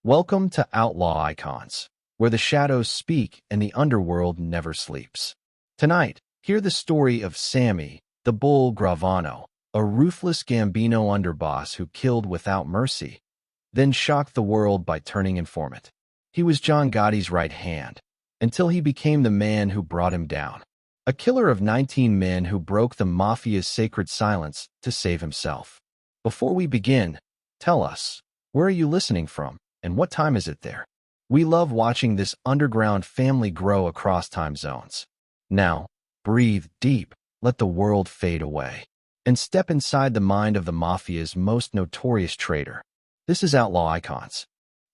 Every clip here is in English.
Welcome to Outlaw Icons, where the shadows speak and the underworld never sleeps. Tonight, hear the story of Sammy, the Bull Gravano, a ruthless Gambino underboss who killed without mercy, then shocked the world by turning informant. He was John Gotti's right hand, until he became the man who brought him down. A killer of 19 men who broke the Mafia's sacred silence to save himself. Before we begin, tell us, where are you listening from, and what time is it there? We love watching this underground family grow across time zones. Now, breathe deep, let the world fade away, and step inside the mind of the Mafia's most notorious traitor. This is Outlaw Icons.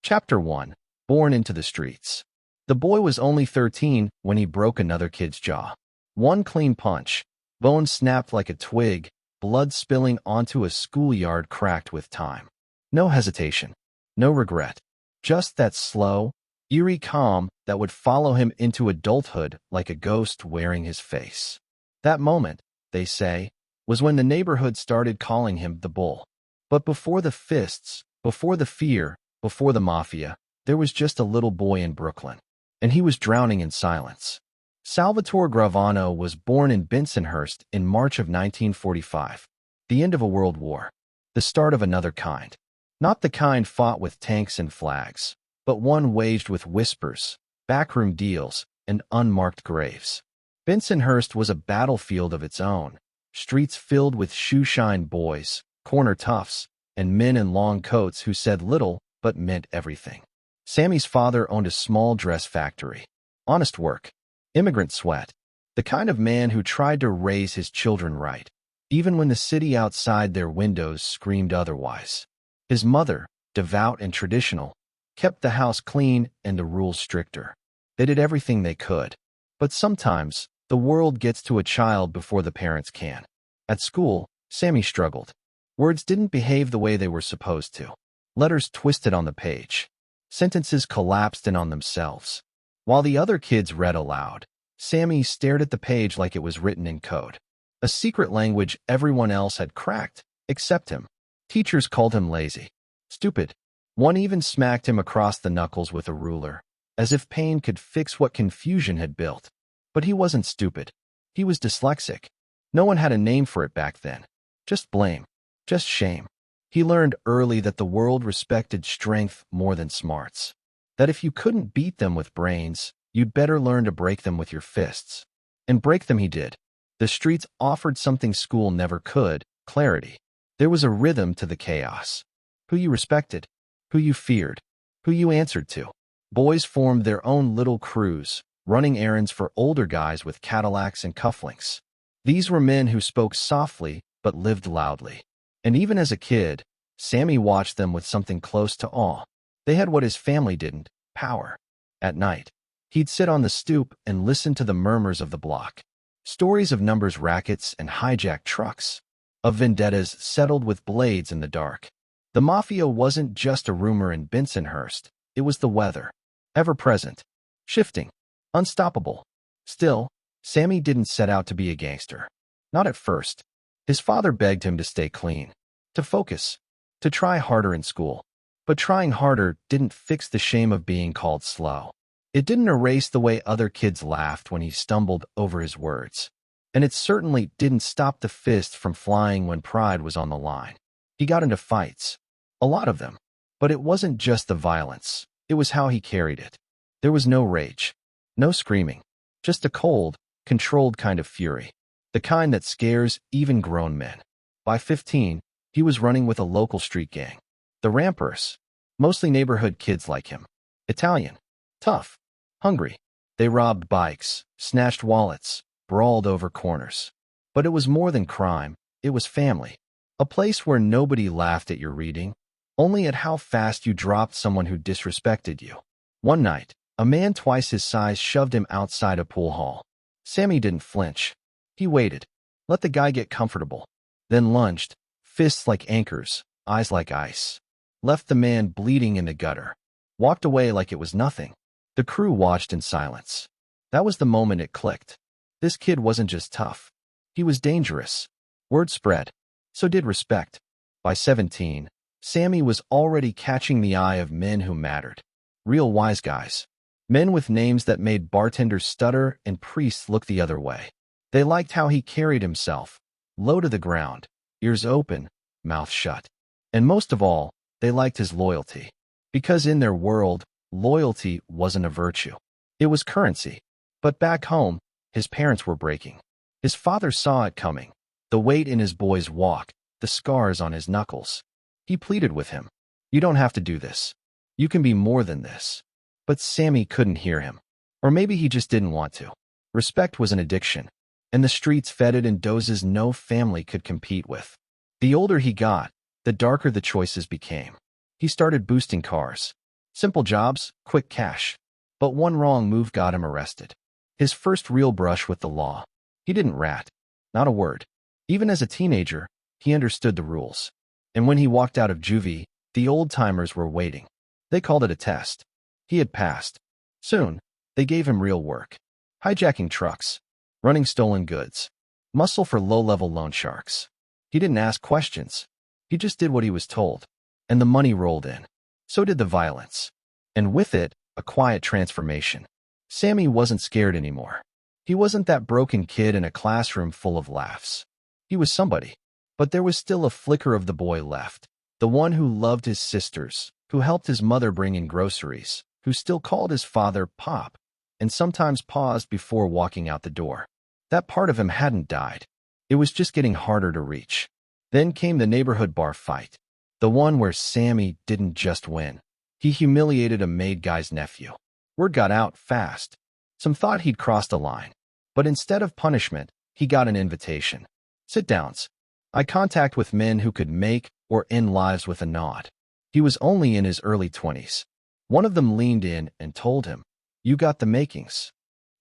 Chapter 1. Born into the streets. The boy was only 13 when he broke another kid's jaw. One clean punch, bone snapped like a twig, blood spilling onto a schoolyard cracked with time. No hesitation, no regret, just that slow, eerie calm that would follow him into adulthood like a ghost wearing his face. That moment, they say, was when the neighborhood started calling him the Bull. But before the fists, before the fear, before the Mafia, there was just a little boy in Brooklyn, and he was drowning in silence. Salvatore Gravano was born in Bensonhurst in March of 1945, the end of a world war, the start of another kind. Not the kind fought with tanks and flags, but one waged with whispers, backroom deals, and unmarked graves. Bensonhurst was a battlefield of its own, streets filled with shoe-shine boys, corner toughs, and men in long coats who said little but meant everything. Sammy's father owned a small dress factory. Honest work. Immigrant sweat, the kind of man who tried to raise his children right, even when the city outside their windows screamed otherwise. His mother, devout and traditional, kept the house clean and the rules stricter. They did everything they could. But sometimes, the world gets to a child before the parents can. At school, Sammy struggled. Words didn't behave the way they were supposed to. Letters twisted on the page. Sentences collapsed in on themselves. While the other kids read aloud, Sammy stared at the page like it was written in code. A secret language everyone else had cracked, except him. Teachers called him lazy, stupid. One even smacked him across the knuckles with a ruler, as if pain could fix what confusion had built. But he wasn't stupid. He was dyslexic. No one had a name for it back then. Just blame. Just shame. He learned early that the world respected strength more than smarts. That if you couldn't beat them with brains, you'd better learn to break them with your fists. And break them he did. The streets offered something school never could, clarity. There was a rhythm to the chaos. Who you respected, who you feared, who you answered to. Boys formed their own little crews, running errands for older guys with Cadillacs and cufflinks. These were men who spoke softly but lived loudly. And even as a kid, Sammy watched them with something close to awe. They had what his family didn't, power. At night, he'd sit on the stoop and listen to the murmurs of the block. Stories of numbers rackets and hijacked trucks. Of vendettas settled with blades in the dark. The Mafia wasn't just a rumor in Bensonhurst, it was the weather. Ever-present. Shifting. Unstoppable. Still, Sammy didn't set out to be a gangster. Not at first. His father begged him to stay clean. To focus. To try harder in school. But trying harder didn't fix the shame of being called slow. It didn't erase the way other kids laughed when he stumbled over his words. And it certainly didn't stop the fist from flying when pride was on the line. He got into fights. A lot of them. But it wasn't just the violence. It was how he carried it. There was no rage. No screaming. Just a cold, controlled kind of fury. The kind that scares even grown men. By 15, he was running with a local street gang. The Rampers, mostly neighborhood kids like him. Italian, tough, hungry. They robbed bikes, snatched wallets, brawled over corners. But it was more than crime, it was family. A place where nobody laughed at your reading, only at how fast you dropped someone who disrespected you. One night, a man twice his size shoved him outside a pool hall. Sammy didn't flinch. He waited, let the guy get comfortable, then lunged, fists like anchors, eyes like ice. Left the man bleeding in the gutter. Walked away like it was nothing. The crew watched in silence. That was the moment it clicked. This kid wasn't just tough. He was dangerous. Word spread. So did respect. By 17, Sammy was already catching the eye of men who mattered. Real wise guys. Men with names that made bartenders stutter and priests look the other way. They liked how he carried himself, low to the ground, ears open, mouth shut. And most of all, they liked his loyalty. Because in their world, loyalty wasn't a virtue. It was currency. But back home, his parents were breaking. His father saw it coming. The weight in his boy's walk, the scars on his knuckles. He pleaded with him. You don't have to do this. You can be more than this. But Sammy couldn't hear him. Or maybe he just didn't want to. Respect was an addiction, and the streets fed it in doses no family could compete with. The older he got, the darker the choices became. He started boosting cars. Simple jobs, quick cash. But one wrong move got him arrested. His first real brush with the law. He didn't rat. Not a word. Even as a teenager, he understood the rules. And when he walked out of juvie, the old-timers were waiting. They called it a test. He had passed. Soon, they gave him real work. Hijacking trucks. Running stolen goods. Muscle for low-level loan sharks. He didn't ask questions. He just did what he was told. And the money rolled in. So did the violence. And with it, a quiet transformation. Sammy wasn't scared anymore. He wasn't that broken kid in a classroom full of laughs. He was somebody. But there was still a flicker of the boy left. The one who loved his sisters, who helped his mother bring in groceries, who still called his father Pop, and sometimes paused before walking out the door. That part of him hadn't died. It was just getting harder to reach. Then came the neighborhood bar fight. The one where Sammy didn't just win. He humiliated a made guy's nephew. Word got out fast. Some thought he'd crossed a line. But instead of punishment, he got an invitation. Sit-downs. Eye contact with men who could make or end lives with a nod. He was only in his early 20s. One of them leaned in and told him, "You got the makings."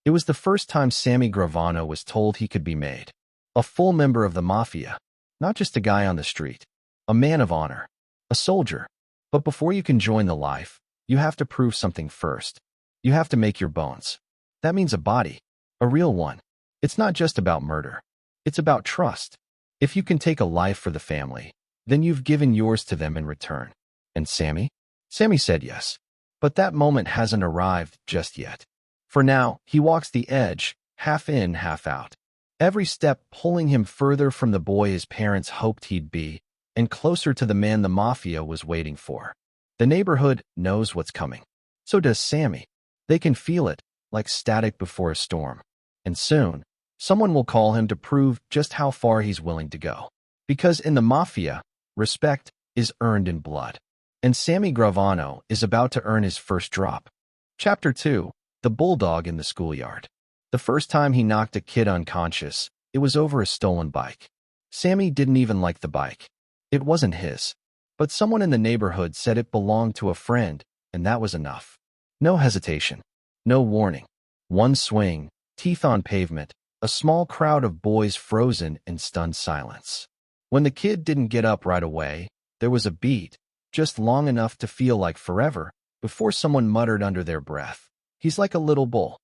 It was the first time Sammy Gravano was told he could be made. A full member of the Mafia. Not just a guy on the street. A man of honor. A soldier. But before you can join the life, you have to prove something first. You have to make your bones. That means a body. A real one. It's not just about murder. It's about trust. If you can take a life for the family, then you've given yours to them in return. And Sammy? Sammy said yes. But that moment hasn't arrived just yet. For now, he walks the edge, half in, half out. Every step pulling him further from the boy his parents hoped he'd be, and closer to the man the Mafia was waiting for. The neighborhood knows what's coming. So does Sammy. They can feel it, like static before a storm. And soon, someone will call him to prove just how far he's willing to go. Because in the Mafia, respect is earned in blood. And Sammy Gravano is about to earn his first drop. Chapter 2, The Bulldog in the Schoolyard. The first time he knocked a kid unconscious, it was over a stolen bike. Sammy didn't even like the bike. It wasn't his. But someone in the neighborhood said it belonged to a friend, and that was enough. No hesitation. No warning. One swing, teeth on pavement, a small crowd of boys frozen in stunned silence. When the kid didn't get up right away, there was a beat, just long enough to feel like forever, before someone muttered under their breath, "He's like a little bull."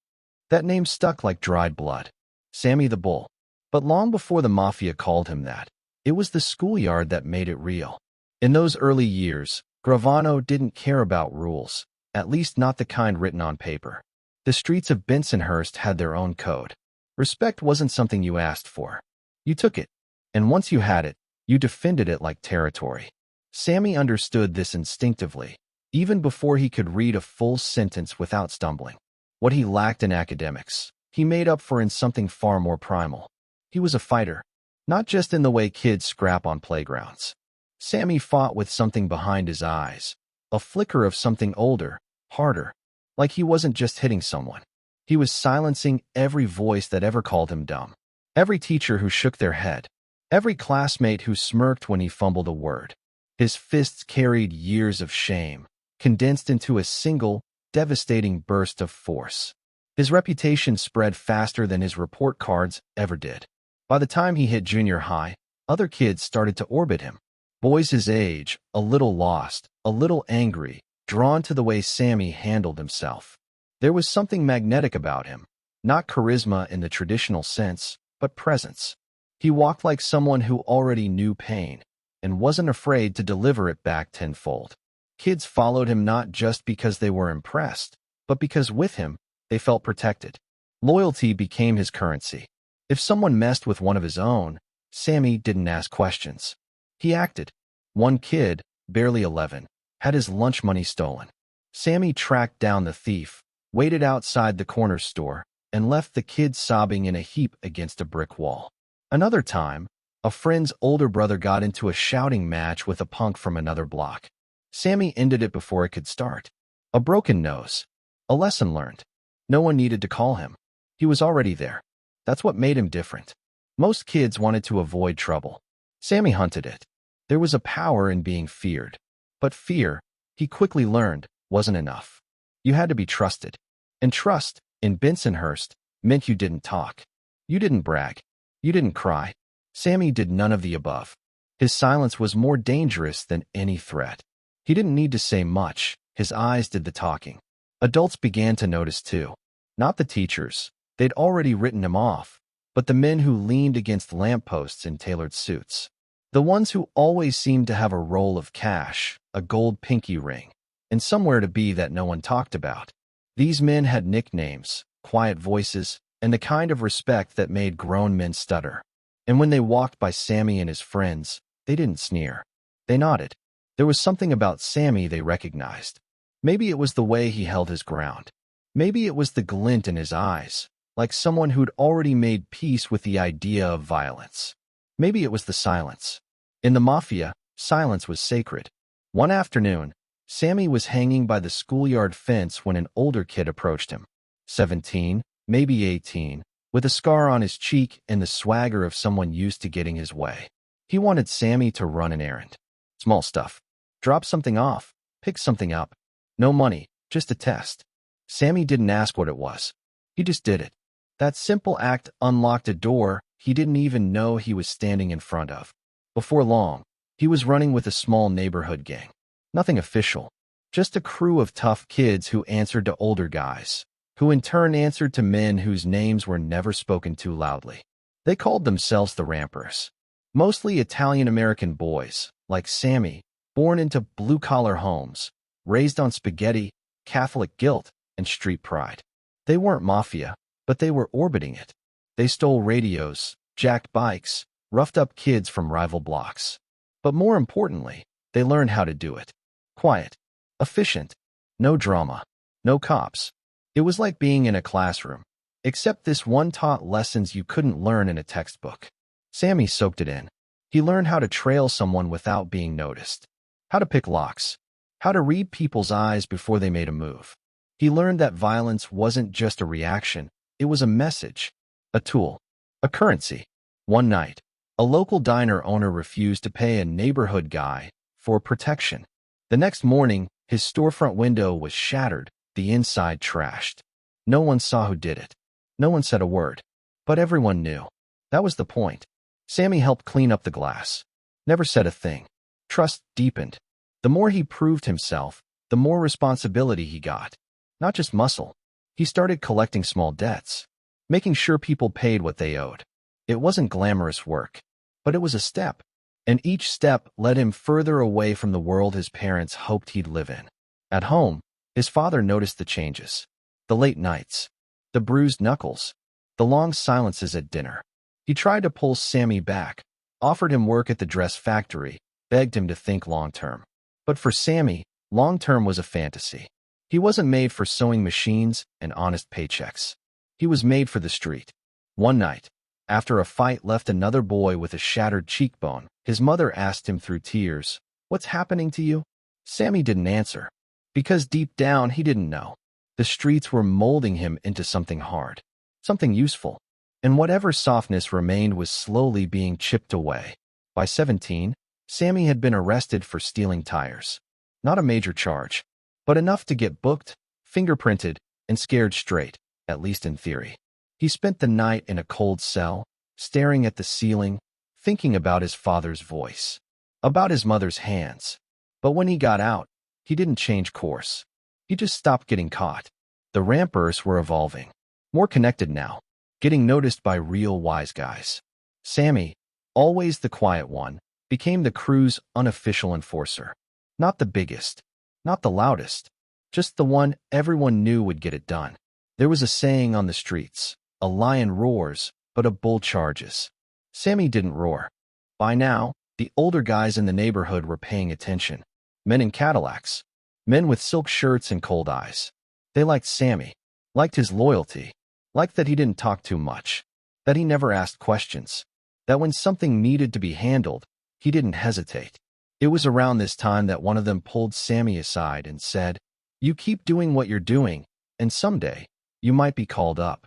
That name stuck like dried blood. Sammy the Bull. But long before the Mafia called him that, it was the schoolyard that made it real. In those early years, Gravano didn't care about rules, at least not the kind written on paper. The streets of Bensonhurst had their own code. Respect wasn't something you asked for. You took it. And once you had it, you defended it like territory. Sammy understood this instinctively, even before he could read a full sentence without stumbling. What he lacked in academics, he made up for in something far more primal. He was a fighter, not just in the way kids scrap on playgrounds. Sammy fought with something behind his eyes, a flicker of something older, harder, like he wasn't just hitting someone. He was silencing every voice that ever called him dumb, every teacher who shook their head, every classmate who smirked when he fumbled a word. His fists carried years of shame, condensed into a single, devastating burst of force. His reputation spread faster than his report cards ever did. By the time he hit junior high, other kids started to orbit him. Boys his age, a little lost, a little angry, drawn to the way Sammy handled himself. There was something magnetic about him, not charisma in the traditional sense, but presence. He walked like someone who already knew pain, and wasn't afraid to deliver it back tenfold. Kids followed him not just because they were impressed, but because with him, they felt protected. Loyalty became his currency. If someone messed with one of his own, Sammy didn't ask questions. He acted. One kid, barely 11, had his lunch money stolen. Sammy tracked down the thief, waited outside the corner store, and left the kid sobbing in a heap against a brick wall. Another time, a friend's older brother got into a shouting match with a punk from another block. Sammy ended it before it could start. A broken nose. A lesson learned. No one needed to call him. He was already there. That's what made him different. Most kids wanted to avoid trouble. Sammy hunted it. There was a power in being feared. But fear, he quickly learned, wasn't enough. You had to be trusted. And trust, in Bensonhurst, meant you didn't talk. You didn't brag. You didn't cry. Sammy did none of the above. His silence was more dangerous than any threat. He didn't need to say much. His eyes did the talking. Adults began to notice too. Not the teachers. They'd already written him off. But the men who leaned against lampposts in tailored suits. The ones who always seemed to have a roll of cash, a gold pinky ring, and somewhere to be that no one talked about. These men had nicknames, quiet voices, and the kind of respect that made grown men stutter. And when they walked by Sammy and his friends, they didn't sneer. They nodded. There was something about Sammy they recognized. Maybe it was the way he held his ground. Maybe it was the glint in his eyes, like someone who'd already made peace with the idea of violence. Maybe it was the silence. In the Mafia, silence was sacred. One afternoon, Sammy was hanging by the schoolyard fence when an older kid approached him. 17, maybe 18, with a scar on his cheek and the swagger of someone used to getting his way. He wanted Sammy to run an errand. Small stuff. Drop something off, pick something up. No money, just a test. Sammy didn't ask what it was. He just did it. That simple act unlocked a door he didn't even know he was standing in front of. Before long, he was running with a small neighborhood gang. Nothing official, just a crew of tough kids who answered to older guys, who in turn answered to men whose names were never spoken too loudly. They called themselves the Rampers. Mostly Italian-American boys, like Sammy, born into blue-collar homes, raised on spaghetti, Catholic guilt, and street pride. They weren't mafia, but they were orbiting it. They stole radios, jacked bikes, roughed up kids from rival blocks. But more importantly, they learned how to do it. Quiet, efficient, no drama, no cops. It was like being in a classroom, except this one taught lessons you couldn't learn in a textbook. Sammy soaked it in. He learned how to trail someone without being noticed, how to pick locks, how to read people's eyes before they made a move. He learned that violence wasn't just a reaction, it was a message, a tool, a currency. One night, a local diner owner refused to pay a neighborhood guy for protection. The next morning, his storefront window was shattered, the inside trashed. No one saw who did it. No one said a word. But everyone knew. That was the point. Sammy helped clean up the glass. Never said a thing. Trust deepened. The more he proved himself, the more responsibility he got. Not just muscle. He started collecting small debts, making sure people paid what they owed. It wasn't glamorous work, but it was a step. And each step led him further away from the world his parents hoped he'd live in. At home, his father noticed the changes. The late nights, the bruised knuckles, the long silences at dinner. He tried to pull Sammy back, offered him work at the dress factory, begged him to think long-term. But for Sammy, long-term was a fantasy. He wasn't made for sewing machines and honest paychecks. He was made for the street. One night, after a fight left another boy with a shattered cheekbone, his mother asked him through tears, "What's happening to you?" Sammy didn't answer, because deep down he didn't know. The streets were molding him into something hard, something useful, and whatever softness remained was slowly being chipped away. By 17, Sammy had been arrested for stealing tires. Not a major charge, but enough to get booked, fingerprinted, and scared straight, at least in theory. He spent the night in a cold cell, staring at the ceiling, thinking about his father's voice, about his mother's hands. But when he got out, he didn't change course. He just stopped getting caught. The Rampers were evolving, more connected now, getting noticed by real wise guys. Sammy, always the quiet one, became the crew's unofficial enforcer. Not the biggest, not the loudest, just the one everyone knew would get it done. There was a saying on the streets, a lion roars, but a bull charges. Sammy didn't roar. By now, the older guys in the neighborhood were paying attention. Men in Cadillacs, men with silk shirts and cold eyes. They liked Sammy, liked his loyalty, liked that he didn't talk too much, that he never asked questions, that when something needed to be handled, he didn't hesitate. It was around this time that one of them pulled Sammy aside and said, "You keep doing what you're doing, and someday, you might be called up."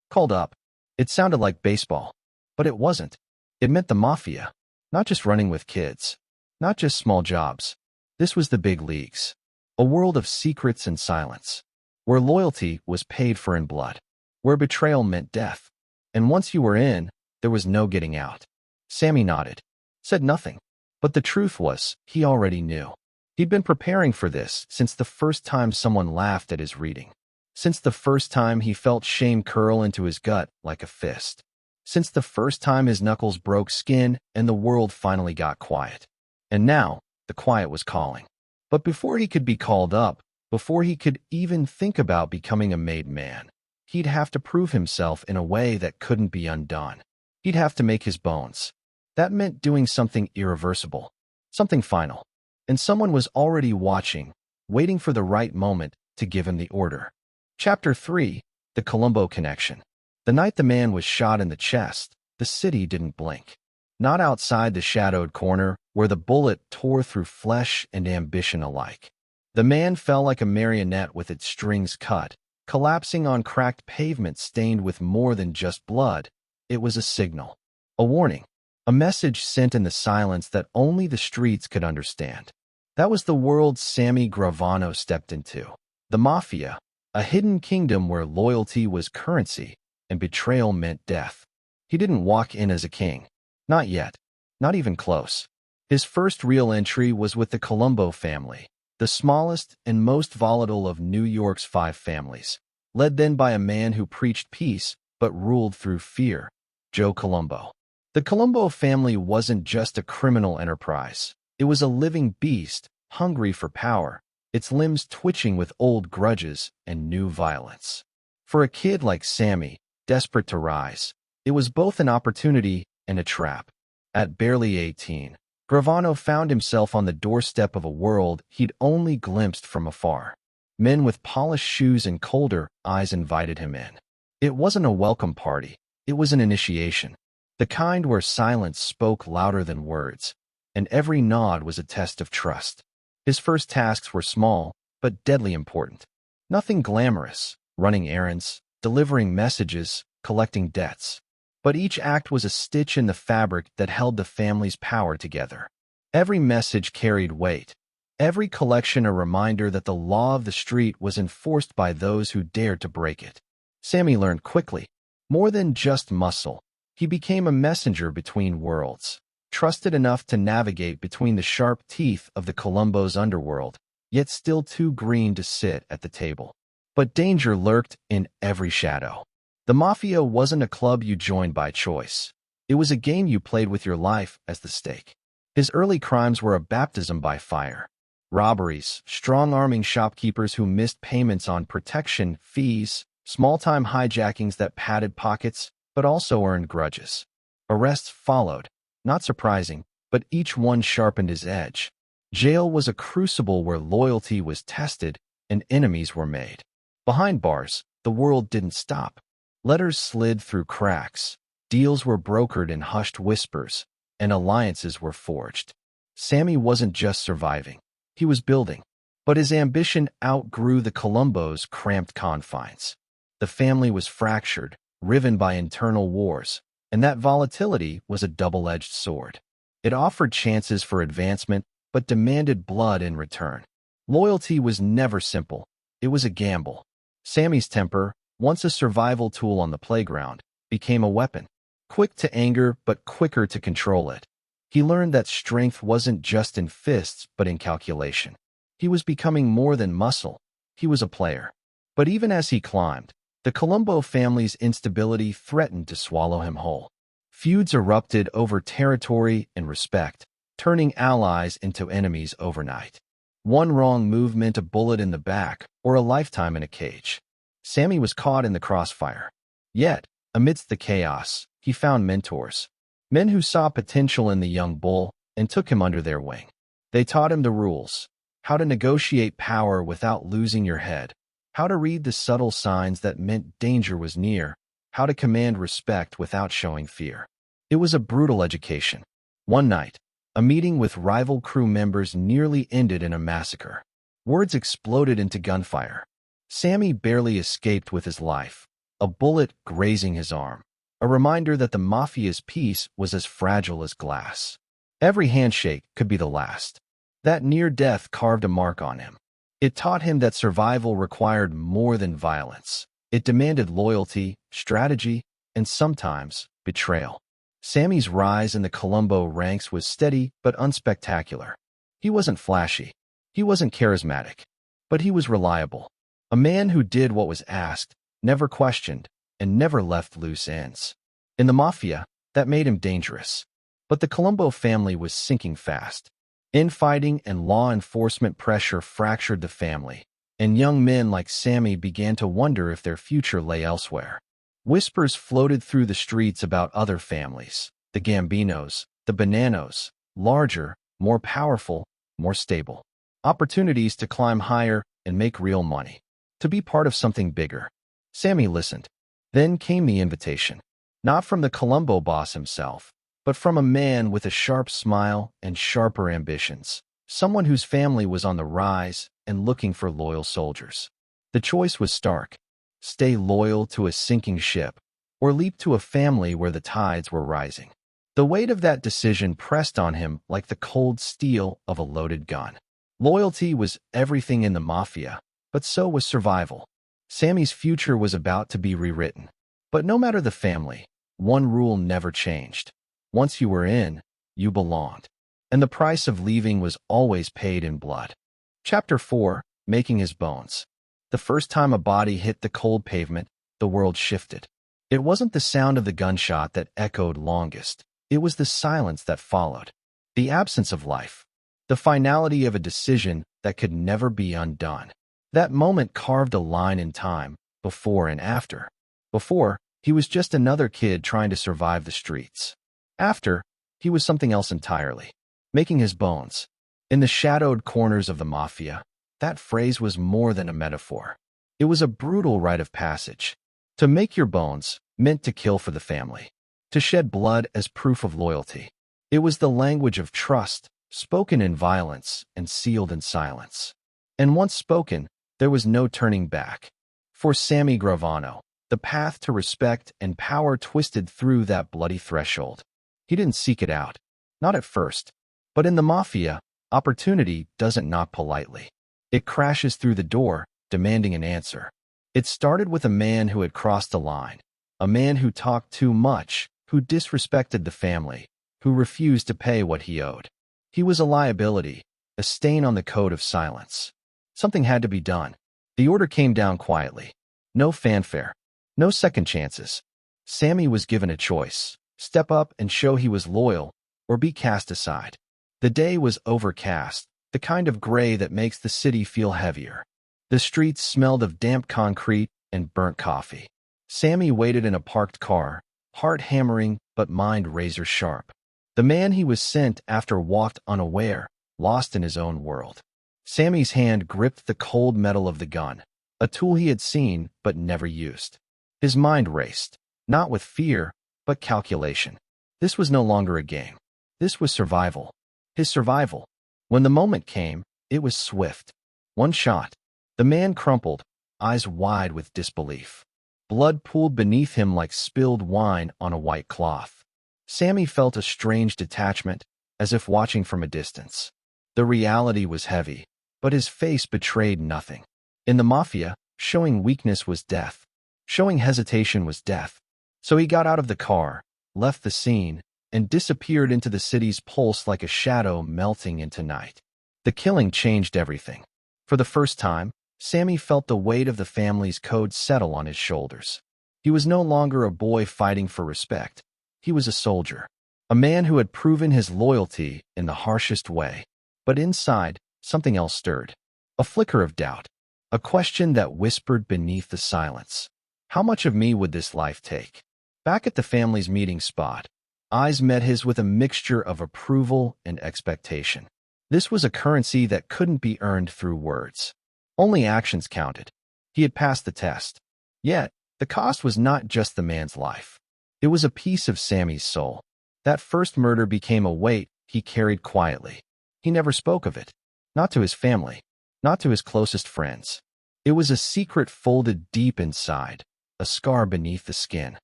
Called up. It sounded like baseball, but it wasn't. It meant the Mafia, not just running with kids, not just small jobs. This was the big leagues, a world of secrets and silence, where loyalty was paid for in blood, where betrayal meant death. And once you were in, there was no getting out. Sammy nodded, said nothing, but the truth was, he already knew. He'd been preparing for this since the first time someone laughed at his reading. Since the first time he felt shame curl into his gut like a fist. Since the first time his knuckles broke skin and the world finally got quiet. And now, the quiet was calling. But before he could be called up, before he could even think about becoming a made man, he'd have to prove himself in a way that couldn't be undone. He'd have to make his bones. That meant doing something irreversible, something final. And someone was already watching, waiting for the right moment to give him the order. Chapter 3, The Colombo Connection. The night the man was shot in the chest, the city didn't blink. Not outside the shadowed corner, where the bullet tore through flesh and ambition alike. The man fell like a marionette with its strings cut, collapsing on cracked pavement stained with more than just blood. It was a signal, a warning, a message sent in the silence that only the streets could understand. That was the world Sammy Gravano stepped into. The Mafia, a hidden kingdom where loyalty was currency and betrayal meant death. He didn't walk in as a king. Not yet. Not even close. His first real entry was with the Colombo family, the smallest and most volatile of New York's 5 families, led then by a man who preached peace but ruled through fear, Joe Colombo. The Colombo family wasn't just a criminal enterprise. It was a living beast, hungry for power, its limbs twitching with old grudges and new violence. For a kid like Sammy, desperate to rise, it was both an opportunity and a trap. At barely 18, Gravano found himself on the doorstep of a world he'd only glimpsed from afar. Men with polished shoes and colder eyes invited him in. It wasn't a welcome party. It was an initiation. The kind where silence spoke louder than words, and every nod was a test of trust. His first tasks were small, but deadly important. Nothing glamorous, running errands, delivering messages, collecting debts. But each act was a stitch in the fabric that held the family's power together. Every message carried weight. Every collection a reminder that the law of the street was enforced by those who dared to break it. Sammy learned quickly. More than just muscle, he became a messenger between worlds, trusted enough to navigate between the sharp teeth of the Colombo's underworld, yet still too green to sit at the table. But danger lurked in every shadow. The Mafia wasn't a club you joined by choice. It was a game you played with your life as the stake. His early crimes were a baptism by fire. Robberies, strong-arming shopkeepers who missed payments on protection fees, small-time hijackings that padded pockets, but also earned grudges. Arrests followed, not surprising, but each one sharpened his edge. Jail was a crucible where loyalty was tested and enemies were made. Behind bars, the world didn't stop. Letters slid through cracks, deals were brokered in hushed whispers, and alliances were forged. Sammy wasn't just surviving. He was building. But his ambition outgrew the Colombo's cramped confines. The family was fractured, riven by internal wars, and that volatility was a double-edged sword. It offered chances for advancement, but demanded blood in return. Loyalty was never simple. It was a gamble. Sammy's temper, once a survival tool on the playground, became a weapon. Quick to anger, but quicker to control it. He learned that strength wasn't just in fists, but in calculation. He was becoming more than muscle. He was a player. But even as he climbed, the Colombo family's instability threatened to swallow him whole. Feuds erupted over territory and respect, turning allies into enemies overnight. One wrong move meant a bullet in the back or a lifetime in a cage. Sammy was caught in the crossfire. Yet, amidst the chaos, he found mentors. Men who saw potential in the young bull and took him under their wing. They taught him the rules, how to negotiate power without losing your head, how to read the subtle signs that meant danger was near, how to command respect without showing fear. It was a brutal education. One night, a meeting with rival crew members nearly ended in a massacre. Words exploded into gunfire. Sammy barely escaped with his life, a bullet grazing his arm, a reminder that the Mafia's peace was as fragile as glass. Every handshake could be the last. That near death carved a mark on him. It taught him that survival required more than violence. It demanded loyalty, strategy, and sometimes betrayal. Sammy's rise in the Colombo ranks was steady but unspectacular. He wasn't flashy. He wasn't charismatic. But he was reliable. A man who did what was asked, never questioned, and never left loose ends. In the Mafia, that made him dangerous. But the Colombo family was sinking fast. Infighting and law enforcement pressure fractured the family, and young men like Sammy began to wonder if their future lay elsewhere. Whispers floated through the streets about other families, the Gambinos, the Bananos, larger, more powerful, more stable. Opportunities to climb higher and make real money. To be part of something bigger. Sammy listened. Then came the invitation. Not from the Colombo boss himself, but from a man with a sharp smile and sharper ambitions. Someone whose family was on the rise and looking for loyal soldiers. The choice was stark. Stay loyal to a sinking ship, or leap to a family where the tides were rising. The weight of that decision pressed on him like the cold steel of a loaded gun. Loyalty was everything in the Mafia, but so was survival. Sammy's future was about to be rewritten. But no matter the family, one rule never changed. Once you were in, you belonged. And the price of leaving was always paid in blood. Chapter 4, Making His Bones. The first time a body hit the cold pavement, the world shifted. It wasn't the sound of the gunshot that echoed longest. It was the silence that followed. The absence of life. The finality of a decision that could never be undone. That moment carved a line in time, before and after. Before, he was just another kid trying to survive the streets. After, he was something else entirely. Making his bones. In the shadowed corners of the Mafia, that phrase was more than a metaphor. It was a brutal rite of passage. To make your bones meant to kill for the family. To shed blood as proof of loyalty. It was the language of trust, spoken in violence and sealed in silence. And once spoken, there was no turning back. For Sammy Gravano, the path to respect and power twisted through that bloody threshold. He didn't seek it out. Not at first. But in the Mafia, opportunity doesn't knock politely. It crashes through the door, demanding an answer. It started with a man who had crossed the line. A man who talked too much, who disrespected the family, who refused to pay what he owed. He was a liability, a stain on the code of silence. Something had to be done. The order came down quietly. No fanfare. No second chances. Sammy was given a choice. Step up and show he was loyal, or be cast aside. The day was overcast, the kind of gray that makes the city feel heavier. The streets smelled of damp concrete and burnt coffee. Sammy waited in a parked car, heart hammering but mind razor sharp. The man he was sent after walked unaware, lost in his own world. Sammy's hand gripped the cold metal of the gun, a tool he had seen but never used. His mind raced, not with fear, but calculation. This was no longer a game. This was survival. His survival. When the moment came, it was swift. One shot. The man crumpled, eyes wide with disbelief. Blood pooled beneath him like spilled wine on a white cloth. Sammy felt a strange detachment, as if watching from a distance. The reality was heavy, but his face betrayed nothing. In the Mafia, showing weakness was death. Showing hesitation was death. So he got out of the car, left the scene, and disappeared into the city's pulse like a shadow melting into night. The killing changed everything. For the first time, Sammy felt the weight of the family's code settle on his shoulders. He was no longer a boy fighting for respect. He was a soldier. A man who had proven his loyalty in the harshest way. But inside, something else stirred. A flicker of doubt. A question that whispered beneath the silence. How much of me would this life take? Back at the family's meeting spot, eyes met his with a mixture of approval and expectation. This was a currency that couldn't be earned through words. Only actions counted. He had passed the test. Yet, the cost was not just the man's life. It was a piece of Sammy's soul. That first murder became a weight he carried quietly. He never spoke of it. Not to his family. Not to his closest friends. It was a secret folded deep inside, a scar beneath the skin.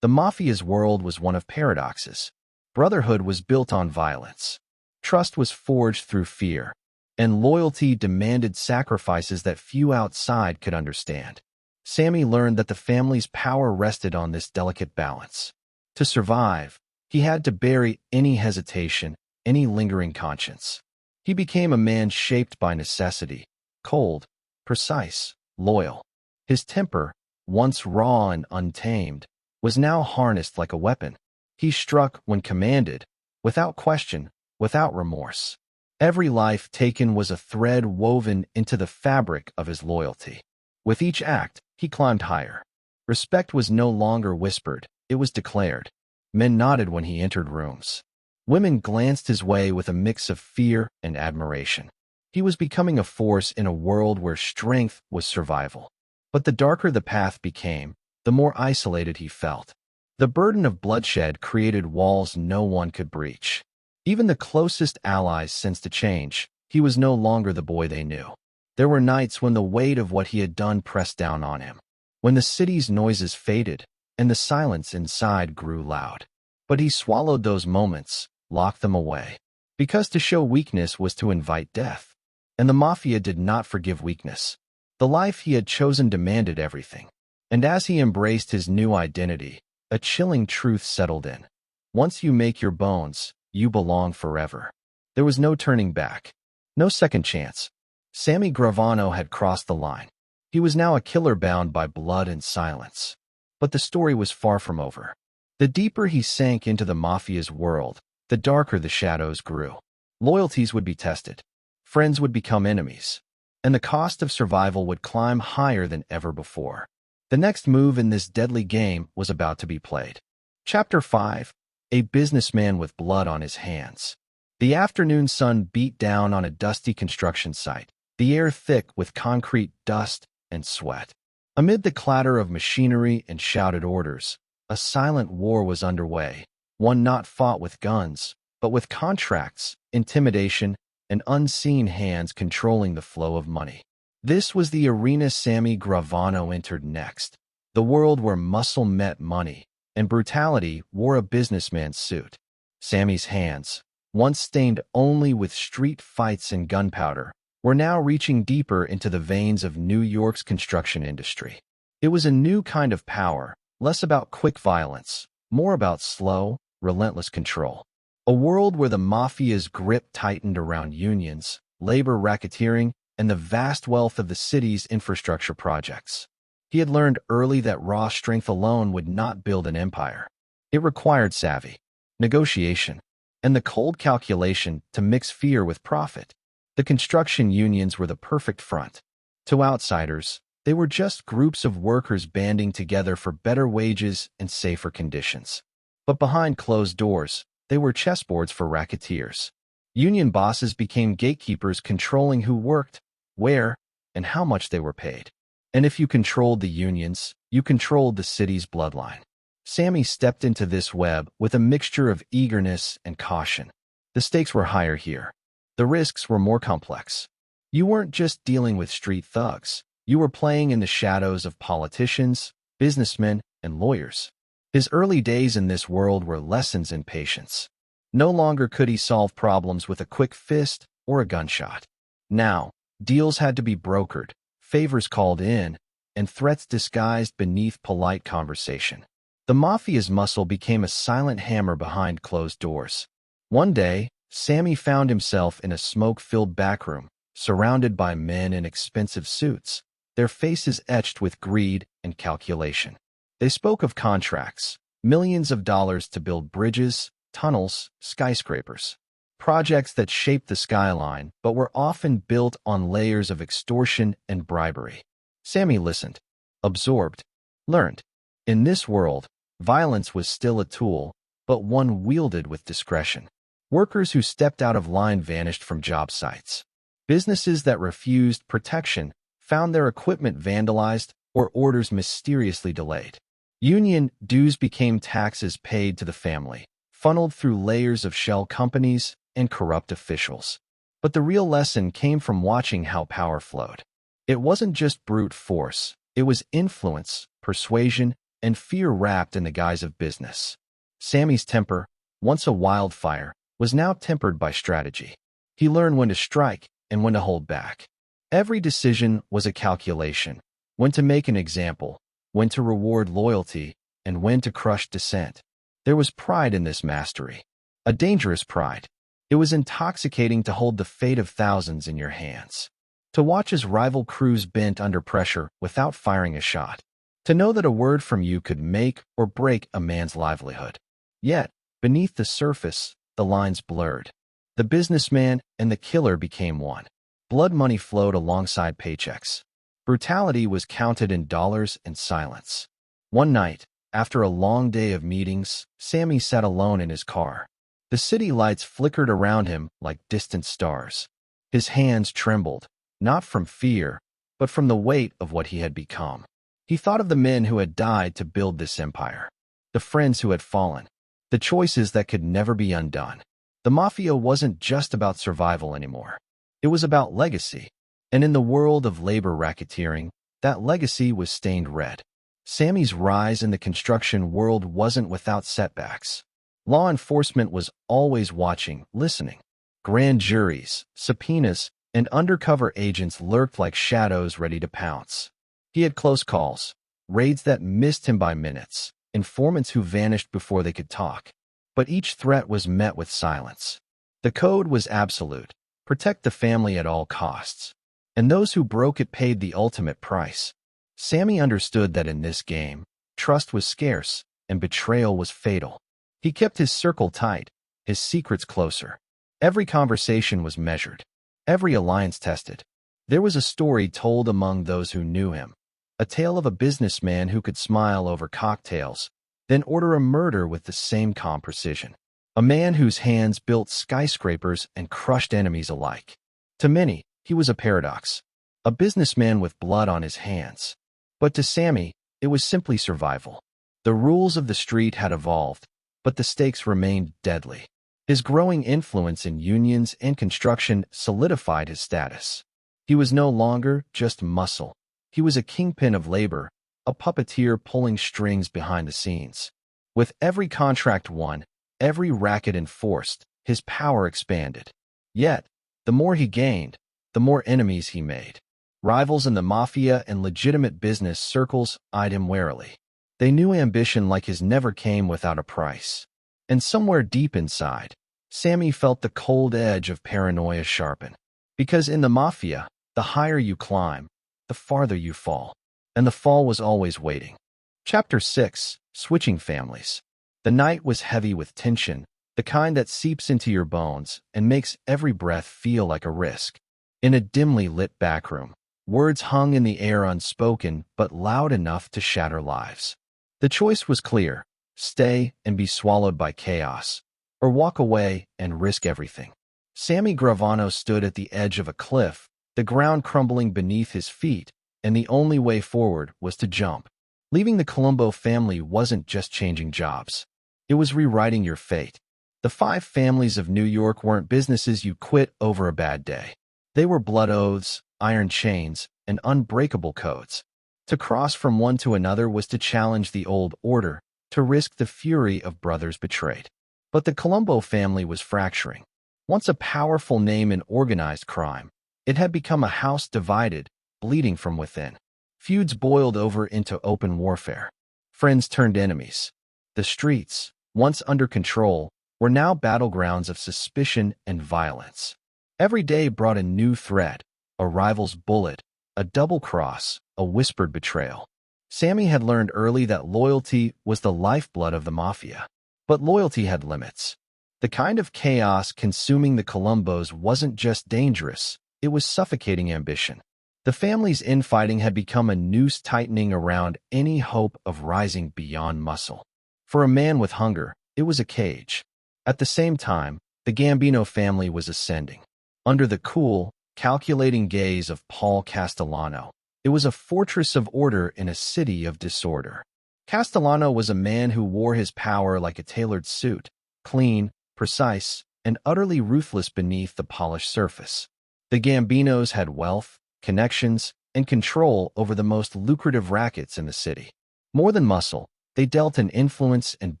The Mafia's world was one of paradoxes. Brotherhood was built on violence. Trust was forged through fear, and loyalty demanded sacrifices that few outside could understand. Sammy learned that the family's power rested on this delicate balance. To survive, he had to bury any hesitation, any lingering conscience. He became a man shaped by necessity, cold, precise, loyal. His temper, once raw and untamed, was now harnessed like a weapon. He struck when commanded, without question, without remorse. Every life taken was a thread woven into the fabric of his loyalty. With each act, he climbed higher. Respect was no longer whispered, it was declared. Men nodded when he entered rooms. Women glanced his way with a mix of fear and admiration. He was becoming a force in a world where strength was survival. But the darker the path became, the more isolated he felt. The burden of bloodshed created walls no one could breach. Even the closest allies sensed a change. He was no longer the boy they knew. There were nights when the weight of what he had done pressed down on him, when the city's noises faded and the silence inside grew loud. But he swallowed those moments, locked them away. Because to show weakness was to invite death. And the Mafia did not forgive weakness. The life he had chosen demanded everything. And as he embraced his new identity, a chilling truth settled in. Once you make your bones, you belong forever. There was no turning back. No second chance. Sammy Gravano had crossed the line. He was now a killer bound by blood and silence. But the story was far from over. The deeper he sank into the Mafia's world, the darker the shadows grew. Loyalties would be tested. Friends would become enemies. And the cost of survival would climb higher than ever before. The next move in this deadly game was about to be played. Chapter 5. A businessman with blood on his hands. The afternoon sun beat down on a dusty construction site, the air thick with concrete dust and sweat. Amid the clatter of machinery and shouted orders, a silent war was underway, one not fought with guns, but with contracts, intimidation, and unseen hands controlling the flow of money. This was the arena Sammy Gravano entered next, the world where muscle met money, and brutality wore a businessman's suit. Sammy's hands, once stained only with street fights and gunpowder, were now reaching deeper into the veins of New York's construction industry. It was a new kind of power, less about quick violence, more about slow, relentless control. A world where the Mafia's grip tightened around unions, labor racketeering, and the vast wealth of the city's infrastructure projects. He had learned early that raw strength alone would not build an empire. It required savvy, negotiation, and the cold calculation to mix fear with profit. The construction unions were the perfect front. To outsiders, they were just groups of workers banding together for better wages and safer conditions. But behind closed doors, they were chessboards for racketeers. Union bosses became gatekeepers controlling who worked, where, and how much they were paid. And if you controlled the unions, you controlled the city's bloodline. Sammy stepped into this web with a mixture of eagerness and caution. The stakes were higher here. The risks were more complex. You weren't just dealing with street thugs. You were playing in the shadows of politicians, businessmen, and lawyers. His early days in this world were lessons in patience. No longer could he solve problems with a quick fist or a gunshot. Now, deals had to be brokered, favors called in, and threats disguised beneath polite conversation. The Mafia's muscle became a silent hammer behind closed doors. One day, Sammy found himself in a smoke-filled backroom, surrounded by men in expensive suits, their faces etched with greed and calculation. They spoke of contracts, millions of dollars to build bridges, tunnels, skyscrapers. Projects that shaped the skyline but were often built on layers of extortion and bribery. Sammy listened, absorbed, learned. In this world, violence was still a tool, but one wielded with discretion. Workers who stepped out of line vanished from job sites. Businesses that refused protection found their equipment vandalized or orders mysteriously delayed. Union dues became taxes paid to the family, funneled through layers of shell companies and corrupt officials. But the real lesson came from watching how power flowed. It wasn't just brute force, it was influence, persuasion, and fear wrapped in the guise of business. Sammy's temper, once a wildfire, was now tempered by strategy. He learned when to strike and when to hold back. Every decision was a calculation: when to make an example, when to reward loyalty, and when to crush dissent. There was pride in this mastery. A dangerous pride. It was intoxicating to hold the fate of thousands in your hands. To watch his rival crews bent under pressure without firing a shot. To know that a word from you could make or break a man's livelihood. Yet, beneath the surface, the lines blurred. The businessman and the killer became one. Blood money flowed alongside paychecks. Brutality was counted in dollars and silence. One night, after a long day of meetings, Sammy sat alone in his car. The city lights flickered around him like distant stars. His hands trembled, not from fear, but from the weight of what he had become. He thought of the men who had died to build this empire, the friends who had fallen, the choices that could never be undone. The Mafia wasn't just about survival anymore. It was about legacy. And in the world of labor racketeering, that legacy was stained red. Sammy's rise in the construction world wasn't without setbacks. Law enforcement was always watching, listening. Grand juries, subpoenas, and undercover agents lurked like shadows ready to pounce. He had close calls, raids that missed him by minutes, informants who vanished before they could talk. But each threat was met with silence. The code was absolute: protect the family at all costs. And those who broke it paid the ultimate price. Sammy understood that in this game, trust was scarce and betrayal was fatal. He kept his circle tight, his secrets closer. Every conversation was measured, every alliance tested. There was a story told among those who knew him, a tale of a businessman who could smile over cocktails, then order a murder with the same calm precision. A man whose hands built skyscrapers and crushed enemies alike. To many, he was a paradox, a businessman with blood on his hands. But to Sammy, it was simply survival. The rules of the street had evolved, but the stakes remained deadly. His growing influence in unions and construction solidified his status. He was no longer just muscle. He was a kingpin of labor, a puppeteer pulling strings behind the scenes. With every contract won, every racket enforced, his power expanded. Yet, the more he gained, the more enemies he made. Rivals in the Mafia and legitimate business circles eyed him warily. They knew ambition like his never came without a price. And somewhere deep inside, Sammy felt the cold edge of paranoia sharpen. Because in the Mafia, the higher you climb, the farther you fall. And the fall was always waiting. Chapter 6: Switching Families. The night was heavy with tension, the kind that seeps into your bones and makes every breath feel like a risk. In a dimly lit backroom, words hung in the air unspoken but loud enough to shatter lives. The choice was clear: stay and be swallowed by chaos, or walk away and risk everything. Sammy Gravano stood at the edge of a cliff, the ground crumbling beneath his feet, and the only way forward was to jump. Leaving the Colombo family wasn't just changing jobs. It was rewriting your fate. The 5 families of New York weren't businesses you quit over a bad day. They were blood oaths, iron chains, and unbreakable codes. To cross from one to another was to challenge the old order, to risk the fury of brothers betrayed. But the Colombo family was fracturing. Once a powerful name in organized crime, it had become a house divided, bleeding from within. Feuds boiled over into open warfare. Friends turned enemies. The streets, once under control, were now battlegrounds of suspicion and violence. Every day brought a new threat, a rival's bullet, a double cross, a whispered betrayal. Sammy had learned early that loyalty was the lifeblood of the Mafia. But loyalty had limits. The kind of chaos consuming the Colombos wasn't just dangerous, it was suffocating ambition. The family's infighting had become a noose tightening around any hope of rising beyond muscle. For a man with hunger, it was a cage. At the same time, the Gambino family was ascending. Under the cool, calculating gaze of Paul Castellano, it was a fortress of order in a city of disorder. Castellano was a man who wore his power like a tailored suit, clean, precise, and utterly ruthless beneath the polished surface. The Gambinos had wealth, connections, and control over the most lucrative rackets in the city. More than muscle, they dealt in influence and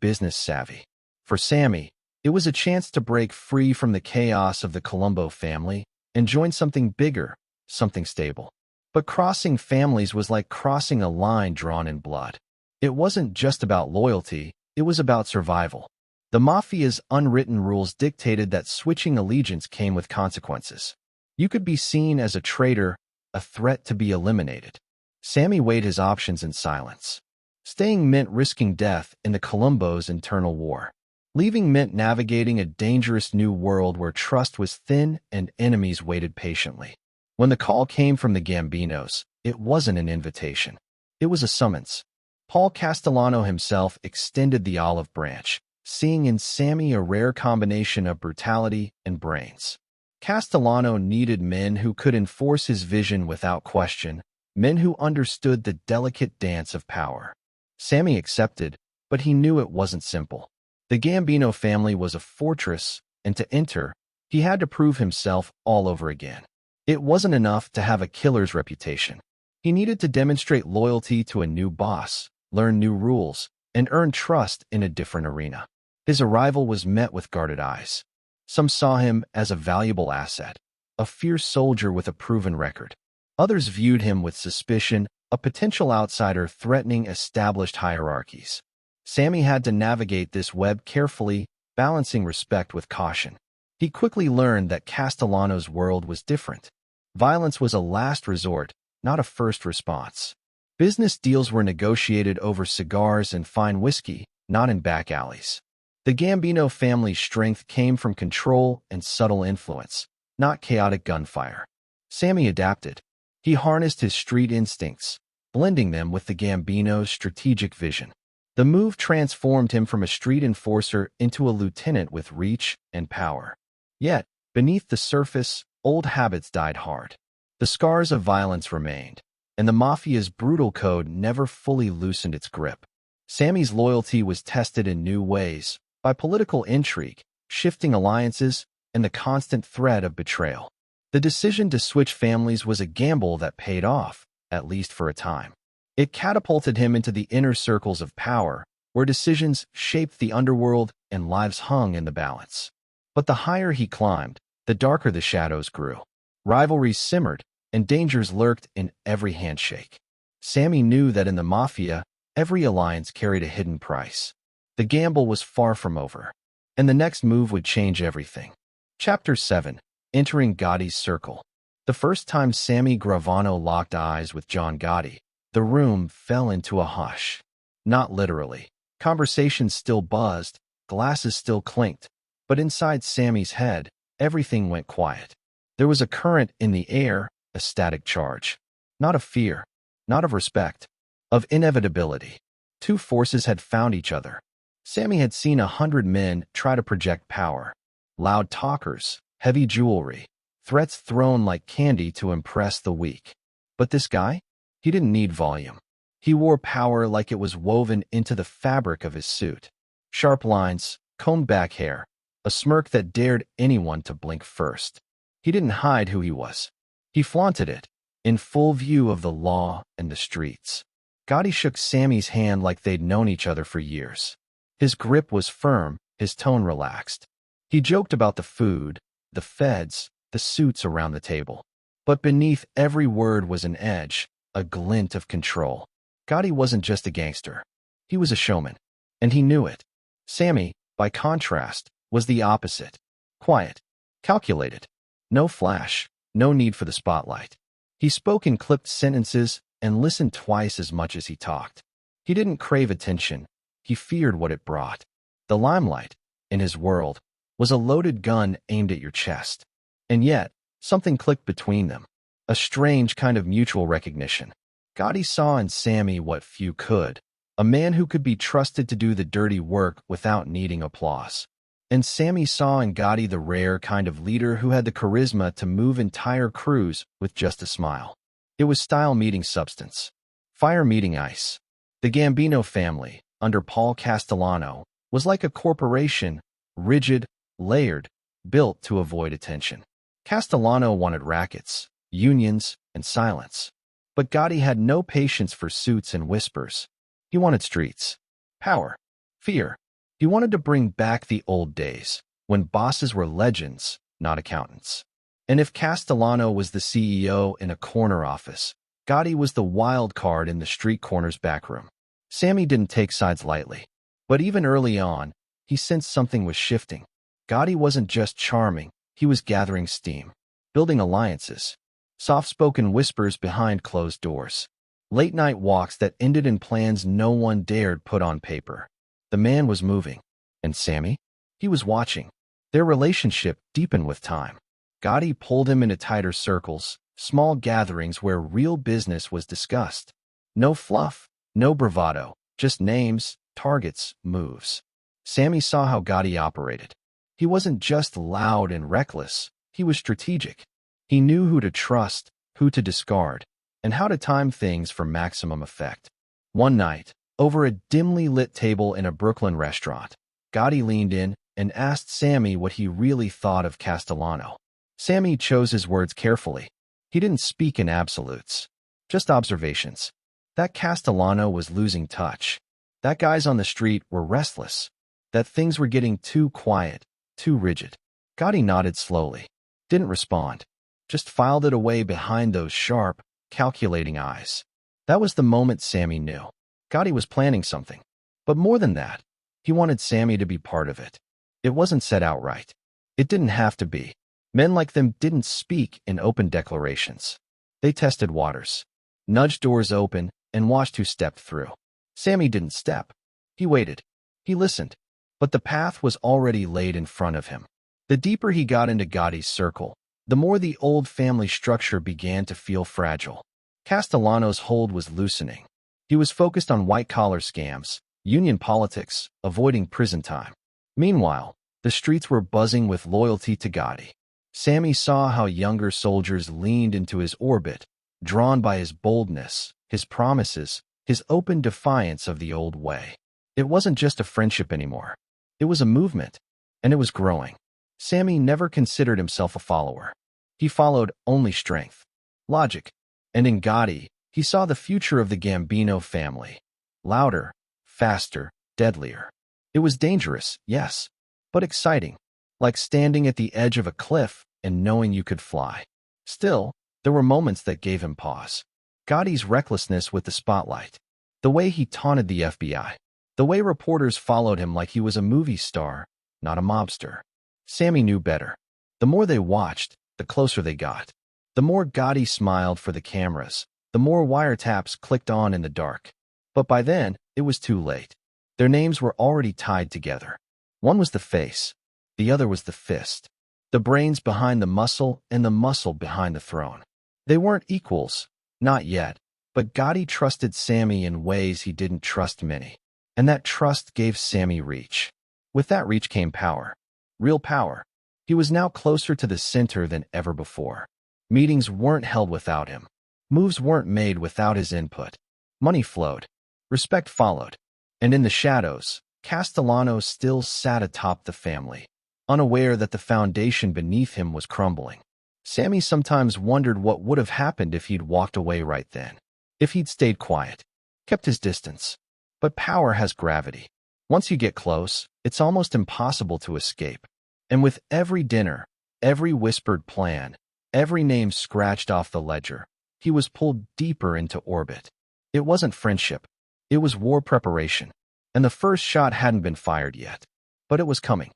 business savvy. For Sammy, it was a chance to break free from the chaos of the Colombo family and join something bigger, something stable. But crossing families was like crossing a line drawn in blood. It wasn't just about loyalty, it was about survival. The Mafia's unwritten rules dictated that switching allegiance came with consequences. You could be seen as a traitor, a threat to be eliminated. Sammy weighed his options in silence. Staying meant risking death in the Colombo's internal war. Leaving meant navigating a dangerous new world where trust was thin and enemies waited patiently. When the call came from the Gambinos, it wasn't an invitation. It was a summons. Paul Castellano himself extended the olive branch, seeing in Sammy a rare combination of brutality and brains. Castellano needed men who could enforce his vision without question, men who understood the delicate dance of power. Sammy accepted, but he knew it wasn't simple. The Gambino family was a fortress, and to enter, he had to prove himself all over again. It wasn't enough to have a killer's reputation. He needed to demonstrate loyalty to a new boss, learn new rules, and earn trust in a different arena. His arrival was met with guarded eyes. Some saw him as a valuable asset, a fierce soldier with a proven record. Others viewed him with suspicion, a potential outsider threatening established hierarchies. Sammy had to navigate this web carefully, balancing respect with caution. He quickly learned that Castellano's world was different. Violence was a last resort, not a first response. Business deals were negotiated over cigars and fine whiskey, not in back alleys. The Gambino family's strength came from control and subtle influence, not chaotic gunfire. Sammy adapted. He harnessed his street instincts, blending them with the Gambino's strategic vision. The move transformed him from a street enforcer into a lieutenant with reach and power. Yet, beneath the surface, old habits died hard. The scars of violence remained, and the Mafia's brutal code never fully loosened its grip. Sammy's loyalty was tested in new ways, by political intrigue, shifting alliances, and the constant threat of betrayal. The decision to switch families was a gamble that paid off, at least for a time. It catapulted him into the inner circles of power, where decisions shaped the underworld and lives hung in the balance. But the higher he climbed, the darker the shadows grew. Rivalries simmered, and dangers lurked in every handshake. Sammy knew that in the Mafia, every alliance carried a hidden price. The gamble was far from over, and the next move would change everything. Chapter 7. Entering Gotti's Circle. The first time Sammy Gravano locked eyes with John Gotti, the room fell into a hush. Not literally. Conversations still buzzed, glasses still clinked, but inside Sammy's head, everything went quiet. There was a current in the air, a static charge. Not of fear, not of respect, of inevitability. Two forces had found each other. Sammy had seen 100 men try to project power. Loud talkers, heavy jewelry, threats thrown like candy to impress the weak. But this guy? He didn't need volume. He wore power like it was woven into the fabric of his suit. Sharp lines, combed back hair, a smirk that dared anyone to blink first. He didn't hide who he was. He flaunted it, in full view of the law and the streets. Gotti shook Sammy's hand like they'd known each other for years. His grip was firm, his tone relaxed. He joked about the food, the feds, the suits around the table. But beneath every word was an edge, a glint of control. Gotti wasn't just a gangster. He was a showman, and he knew it. Sammy, by contrast, was the opposite. Quiet, calculated. No flash, no need for the spotlight. He spoke in clipped sentences and listened twice as much as he talked. He didn't crave attention. He feared what it brought. The limelight, in his world, was a loaded gun aimed at your chest. And yet, something clicked between them. A strange kind of mutual recognition. Gotti saw in Sammy what few could. A man who could be trusted to do the dirty work without needing applause. And Sammy saw in Gotti the rare kind of leader who had the charisma to move entire crews with just a smile. It was style meeting substance. Fire meeting ice. The Gambino family, under Paul Castellano, was like a corporation, rigid, layered, built to avoid attention. Castellano wanted rackets, unions, and silence. But Gotti had no patience for suits and whispers. He wanted streets, power, fear. He wanted to bring back the old days, when bosses were legends, not accountants. And if Castellano was the CEO in a corner office, Gotti was the wild card in the street corner's backroom. Sammy didn't take sides lightly. But even early on, he sensed something was shifting. Gotti wasn't just charming, he was gathering steam, building alliances, soft-spoken whispers behind closed doors, late-night walks that ended in plans no one dared put on paper. The man was moving. And Sammy? He was watching. Their relationship deepened with time. Gotti pulled him into tighter circles, small gatherings where real business was discussed. No fluff, no bravado, just names, targets, moves. Sammy saw how Gotti operated. He wasn't just loud and reckless, he was strategic. He knew who to trust, who to discard, and how to time things for maximum effect. One night, over a dimly lit table in a Brooklyn restaurant, Gotti leaned in and asked Sammy what he really thought of Castellano. Sammy chose his words carefully. He didn't speak in absolutes, just observations. That Castellano was losing touch. That guys on the street were restless. That things were getting too quiet, too rigid. Gotti nodded slowly, didn't respond, just filed it away behind those sharp, calculating eyes. That was the moment Sammy knew. Gotti was planning something. But more than that, he wanted Sammy to be part of it. It wasn't said outright. It didn't have to be. Men like them didn't speak in open declarations. They tested waters, nudged doors open, and watched who stepped through. Sammy didn't step. He waited. He listened. But the path was already laid in front of him. The deeper he got into Gotti's circle, the more the old family structure began to feel fragile. Castellano's hold was loosening. He was focused on white-collar scams, union politics, avoiding prison time. Meanwhile, the streets were buzzing with loyalty to Gotti. Sammy saw how younger soldiers leaned into his orbit, drawn by his boldness, his promises, his open defiance of the old way. It wasn't just a friendship anymore. It was a movement, and it was growing. Sammy never considered himself a follower. He followed only strength, logic, and in Gotti, he saw the future of the Gambino family. Louder, faster, deadlier. It was dangerous, yes, but exciting, like standing at the edge of a cliff and knowing you could fly. Still, there were moments that gave him pause. Gotti's recklessness with the spotlight, the way he taunted the FBI, the way reporters followed him like he was a movie star, not a mobster. Sammy knew better. The more they watched, the closer they got. The more Gotti smiled for the cameras, the more wiretaps clicked on in the dark. But by then, it was too late. Their names were already tied together. One was the face, the other was the fist. The brains behind the muscle and the muscle behind the throne. They weren't equals, not yet, but Gotti trusted Sammy in ways he didn't trust many. And that trust gave Sammy reach. With that reach came power. Real power. He was now closer to the center than ever before. Meetings weren't held without him. Moves weren't made without his input. Money flowed. Respect followed. And in the shadows, Castellano still sat atop the family, unaware that the foundation beneath him was crumbling. Sammy sometimes wondered what would have happened if he'd walked away right then. If he'd stayed quiet, kept his distance. But power has gravity. Once you get close, it's almost impossible to escape. And with every dinner, every whispered plan, every name scratched off the ledger, he was pulled deeper into orbit. It wasn't friendship. It was war preparation. And the first shot hadn't been fired yet. But it was coming.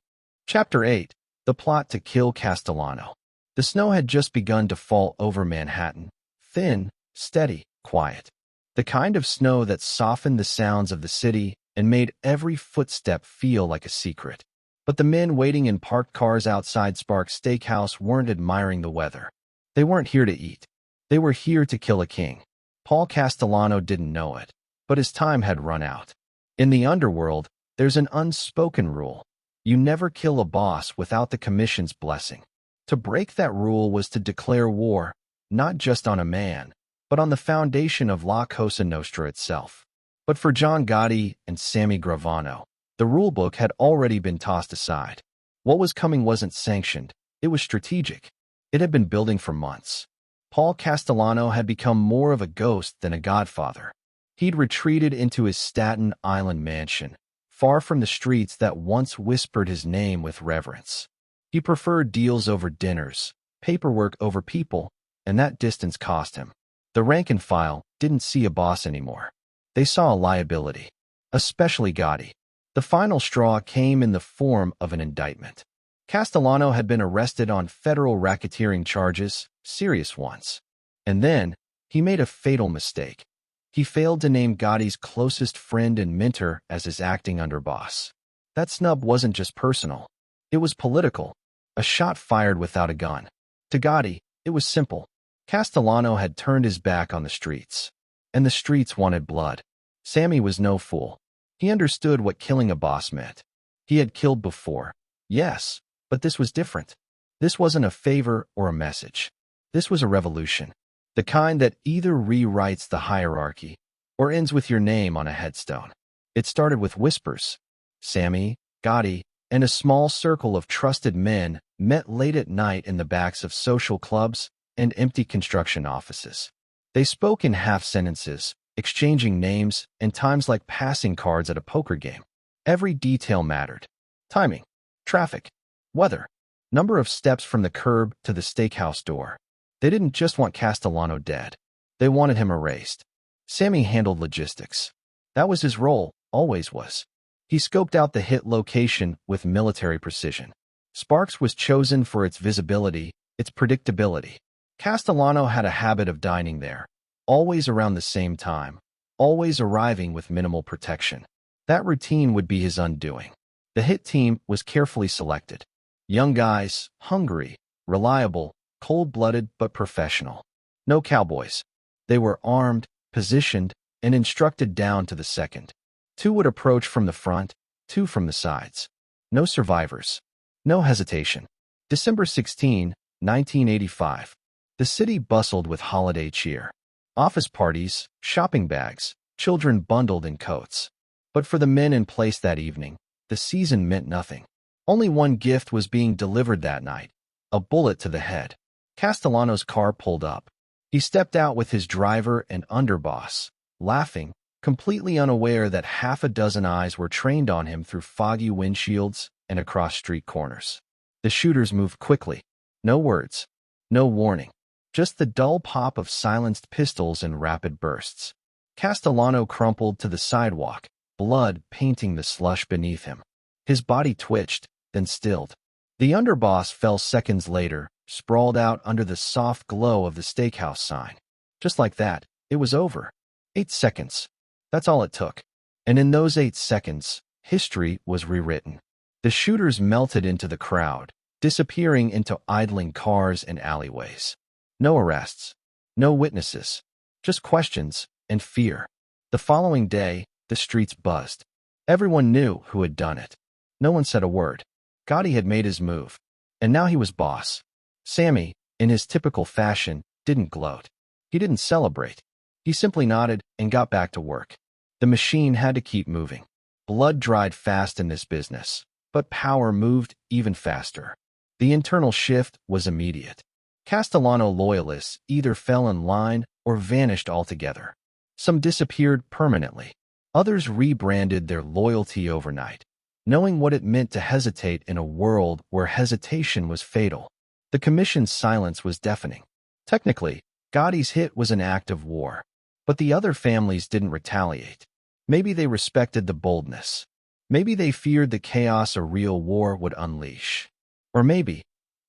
Chapter 8. The Plot to Kill Castellano. The snow had just begun to fall over Manhattan. Thin, steady, quiet. The kind of snow that softened the sounds of the city and made every footstep feel like a secret. But the men waiting in parked cars outside Sparks' steakhouse weren't admiring the weather. They weren't here to eat. They were here to kill a king. Paul Castellano didn't know it, but his time had run out. In the underworld, there's an unspoken rule. You never kill a boss without the commission's blessing. To break that rule was to declare war, not just on a man, but on the foundation of La Cosa Nostra itself. But for John Gotti and Sammy Gravano, the rulebook had already been tossed aside. What was coming wasn't sanctioned, it was strategic. It had been building for months. Paul Castellano had become more of a ghost than a godfather. He'd retreated into his Staten Island mansion, far from the streets that once whispered his name with reverence. He preferred deals over dinners, paperwork over people, and that distance cost him. The rank and file didn't see a boss anymore. They saw a liability, especially Gotti. The final straw came in the form of an indictment. Castellano had been arrested on federal racketeering charges, serious ones. And then, he made a fatal mistake. He failed to name Gotti's closest friend and mentor as his acting underboss. That snub wasn't just personal. It was political, a shot fired without a gun. To Gotti, it was simple. Castellano had turned his back on the streets, and the streets wanted blood. Sammy was no fool. He understood what killing a boss meant. He had killed before, yes, but this was different. This wasn't a favor or a message. This was a revolution, the kind that either rewrites the hierarchy or ends with your name on a headstone. It started with whispers. Sammy, Gotti, and a small circle of trusted men met late at night in the backs of social clubs and empty construction offices. They spoke in half sentences, exchanging names and times like passing cards at a poker game. Every detail mattered. Timing, traffic, weather, number of steps from the curb to the steakhouse door. They didn't just want Castellano dead. They wanted him erased. Sammy handled logistics. That was his role, always was. He scoped out the hit location with military precision. Sparks was chosen for its visibility, its predictability. Castellano had a habit of dining there, always around the same time, always arriving with minimal protection. That routine would be his undoing. The hit team was carefully selected. Young guys, hungry, reliable, cold-blooded but professional. No cowboys. They were armed, positioned, and instructed down to the second. 2 would approach from the front, 2 from the sides. No survivors. No hesitation. December 16, 1985. The city bustled with holiday cheer. Office parties, shopping bags, children bundled in coats. But for the men in place that evening, the season meant nothing. Only one gift was being delivered that night, a bullet to the head. Castellano's car pulled up. He stepped out with his driver and underboss, laughing, completely unaware that half a dozen eyes were trained on him through foggy windshields and across street corners. The shooters moved quickly. No words. No warning. Just the dull pop of silenced pistols in rapid bursts. Castellano crumpled to the sidewalk, blood painting the slush beneath him. His body twitched, then stilled. The underboss fell seconds later, sprawled out under the soft glow of the steakhouse sign. Just like that, it was over. 8 seconds. That's all it took. And in those 8 seconds, history was rewritten. The shooters melted into the crowd, disappearing into idling cars and alleyways. No arrests. No witnesses. Just questions and fear. The following day, the streets buzzed. Everyone knew who had done it. No one said a word. Gotti had made his move, and now he was boss. Sammy, in his typical fashion, didn't gloat. He didn't celebrate. He simply nodded and got back to work. The machine had to keep moving. Blood dried fast in this business, but power moved even faster. The internal shift was immediate. Castellano loyalists either fell in line or vanished altogether. Some disappeared permanently. Others rebranded their loyalty overnight, knowing what it meant to hesitate in a world where hesitation was fatal. The commission's silence was deafening. Technically, Gotti's hit was an act of war, but the other families didn't retaliate. Maybe they respected the boldness. Maybe they feared the chaos a real war would unleash. Or maybe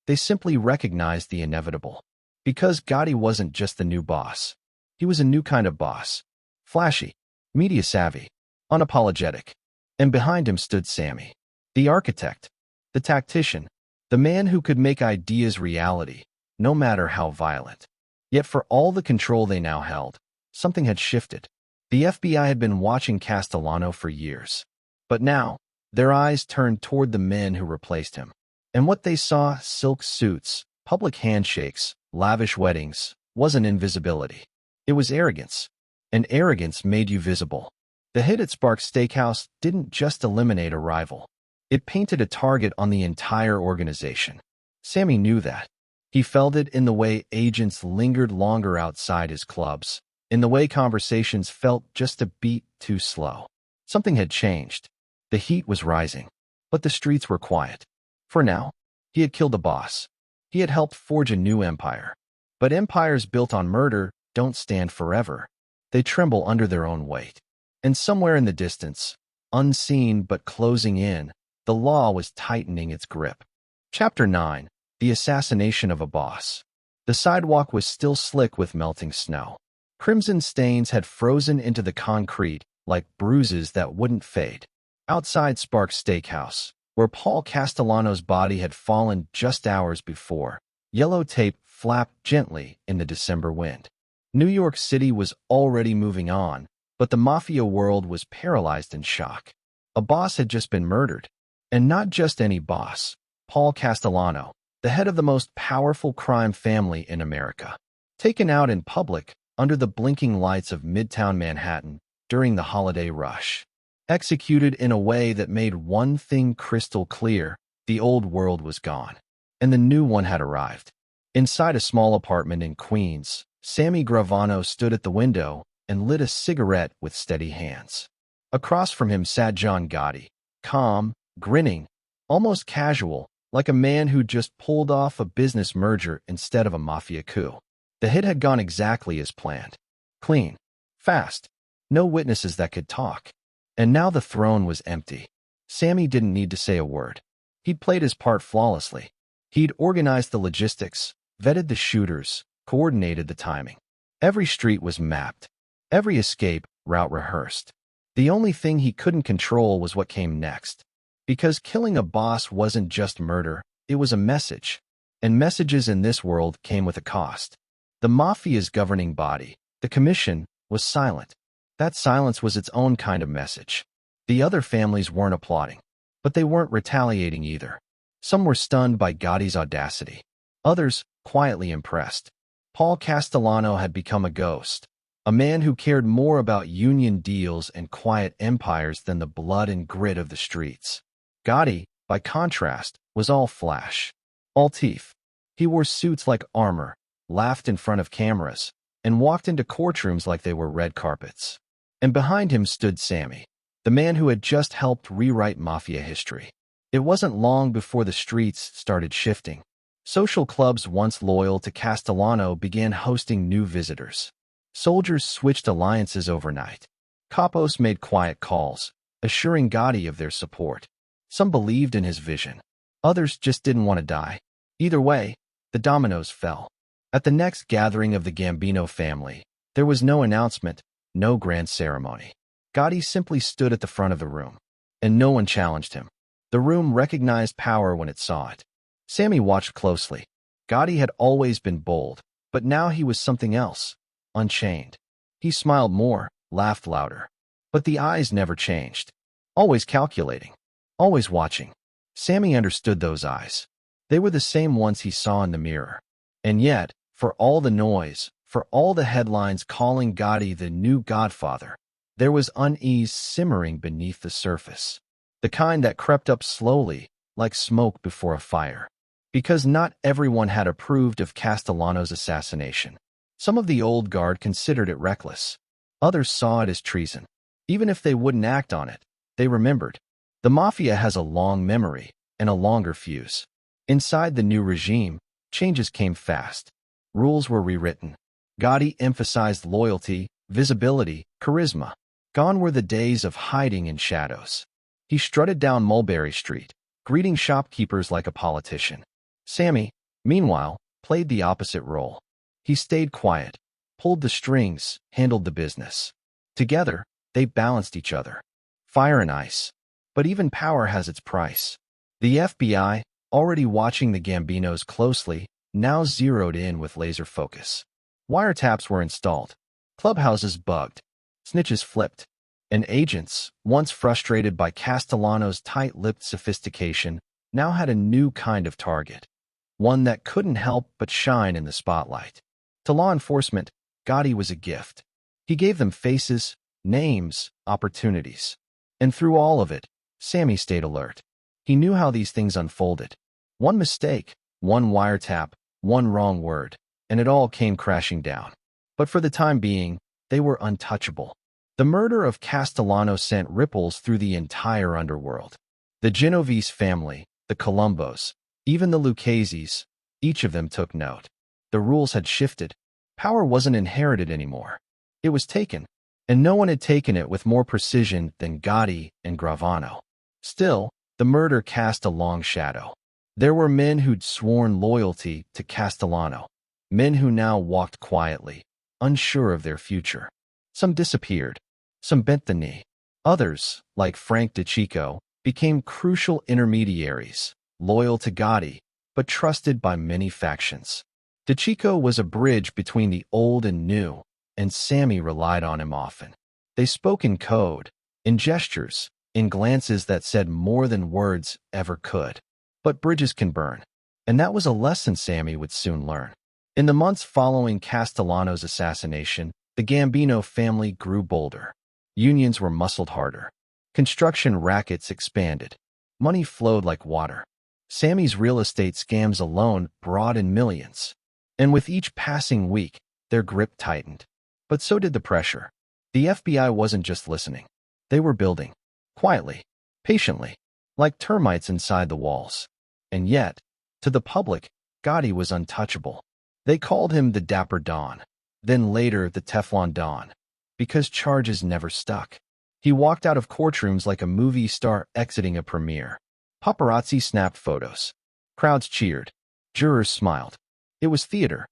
they simply recognized the inevitable. Because Gotti wasn't just the new boss. He was a new kind of boss. Flashy, media savvy, unapologetic. And behind him stood Sammy, the architect, the tactician, the man who could make ideas reality, no matter how violent. Yet for all the control they now held, something had shifted. The FBI had been watching Castellano for years. But now, their eyes turned toward the men who replaced him. And what they saw, silk suits, public handshakes, lavish weddings, wasn't invisibility. It was arrogance. And arrogance made you visible. The hit at Sparks Steakhouse didn't just eliminate a rival. It painted a target on the entire organization. Sammy knew that. He felt it in the way agents lingered longer outside his clubs, in the way conversations felt just a beat too slow. Something had changed. The heat was rising, but the streets were quiet. For now, he had killed a boss. He had helped forge a new empire. But empires built on murder don't stand forever. They tremble under their own weight. And somewhere in the distance, unseen but closing in, the law was tightening its grip. Chapter 9. The Assassination of a Boss. The sidewalk was still slick with melting snow. Crimson stains had frozen into the concrete like bruises that wouldn't fade. Outside Sparks Steakhouse, where Paul Castellano's body had fallen just hours before, yellow tape flapped gently in the December wind. New York City was already moving on, but the Mafia world was paralyzed in shock. A boss had just been murdered. And not just any boss. Paul Castellano, the head of the most powerful crime family in America. Taken out in public, under the blinking lights of Midtown Manhattan, during the holiday rush. Executed in a way that made one thing crystal clear: the old world was gone. And the new one had arrived. Inside a small apartment in Queens, Sammy Gravano stood at the window and lit a cigarette with steady hands. Across from him sat John Gotti, calm, grinning, almost casual, like a man who just pulled off a business merger instead of a mafia coup. The hit had gone exactly as planned. Clean. Fast. No witnesses that could talk. And now the throne was empty. Sammy didn't need to say a word. He'd played his part flawlessly. He'd organized the logistics, vetted the shooters, coordinated the timing. Every street was mapped. Every escape route rehearsed. The only thing he couldn't control was what came next. Because killing a boss wasn't just murder, it was a message. And messages in this world came with a cost. The Mafia's governing body, the Commission, was silent. That silence was its own kind of message. The other families weren't applauding. But they weren't retaliating either. Some were stunned by Gotti's audacity. Others, quietly impressed. Paul Castellano had become a ghost. A man who cared more about union deals and quiet empires than the blood and grit of the streets. Gotti, by contrast, was all flash. All teeth. He wore suits like armor, laughed in front of cameras, and walked into courtrooms like they were red carpets. And behind him stood Sammy, the man who had just helped rewrite Mafia history. It wasn't long before the streets started shifting. Social clubs once loyal to Castellano began hosting new visitors. Soldiers switched alliances overnight. Capos made quiet calls, assuring Gotti of their support. Some believed in his vision. Others just didn't want to die. Either way, the dominoes fell. At the next gathering of the Gambino family, there was no announcement, no grand ceremony. Gotti simply stood at the front of the room, and no one challenged him. The room recognized power when it saw it. Sammy watched closely. Gotti had always been bold, but now he was something else, unchained. He smiled more, laughed louder. But the eyes never changed. Always calculating. Always watching. Sammy understood those eyes. They were the same ones he saw in the mirror. And yet, for all the noise, for all the headlines calling Gotti the new godfather, there was unease simmering beneath the surface. The kind that crept up slowly, like smoke before a fire. Because not everyone had approved of Castellano's assassination. Some of the old guard considered it reckless. Others saw it as treason. Even if they wouldn't act on it, they remembered. The Mafia has a long memory and a longer fuse. Inside the new regime, changes came fast. Rules were rewritten. Gotti emphasized loyalty, visibility, charisma. Gone were the days of hiding in shadows. He strutted down Mulberry Street, greeting shopkeepers like a politician. Sammy, meanwhile, played the opposite role. He stayed quiet, pulled the strings, handled the business. Together, they balanced each other. Fire and ice. But even power has its price. The FBI, already watching the Gambinos closely, now zeroed in with laser focus. Wiretaps were installed, clubhouses bugged, snitches flipped, and agents, once frustrated by Castellano's tight-lipped sophistication, now had a new kind of target, one that couldn't help but shine in the spotlight. To law enforcement, Gotti was a gift. He gave them faces, names, opportunities. And through all of it, Sammy stayed alert. He knew how these things unfolded. One mistake, one wiretap, one wrong word, and it all came crashing down. But for the time being, they were untouchable. The murder of Castellano sent ripples through the entire underworld. The Genovese family, the Colombos, even the Lucchese's, each of them took note. The rules had shifted. Power wasn't inherited anymore. It was taken, and no one had taken it with more precision than Gotti and Gravano. Still, the murder cast a long shadow. There were men who'd sworn loyalty to Castellano, men who now walked quietly, unsure of their future. Some disappeared, some bent the knee. Others, like Frank DeCicco, became crucial intermediaries, loyal to Gotti, but trusted by many factions. DeCicco was a bridge between the old and new, and Sammy relied on him often. They spoke in code, in gestures, in glances that said more than words ever could. But bridges can burn, and that was a lesson Sammy would soon learn. In the months following Castellano's assassination, the Gambino family grew bolder. Unions were muscled harder. Construction rackets expanded. Money flowed like water. Sammy's real estate scams alone brought in millions. And with each passing week, their grip tightened. But so did the pressure. The FBI wasn't just listening. They were building. Quietly. Patiently. Like termites inside the walls. And yet, to the public, Gotti was untouchable. They called him the Dapper Don, then later the Teflon Don, because charges never stuck. He walked out of courtrooms like a movie star exiting a premiere. Paparazzi snapped photos. Crowds cheered. Jurors smiled. It was theater.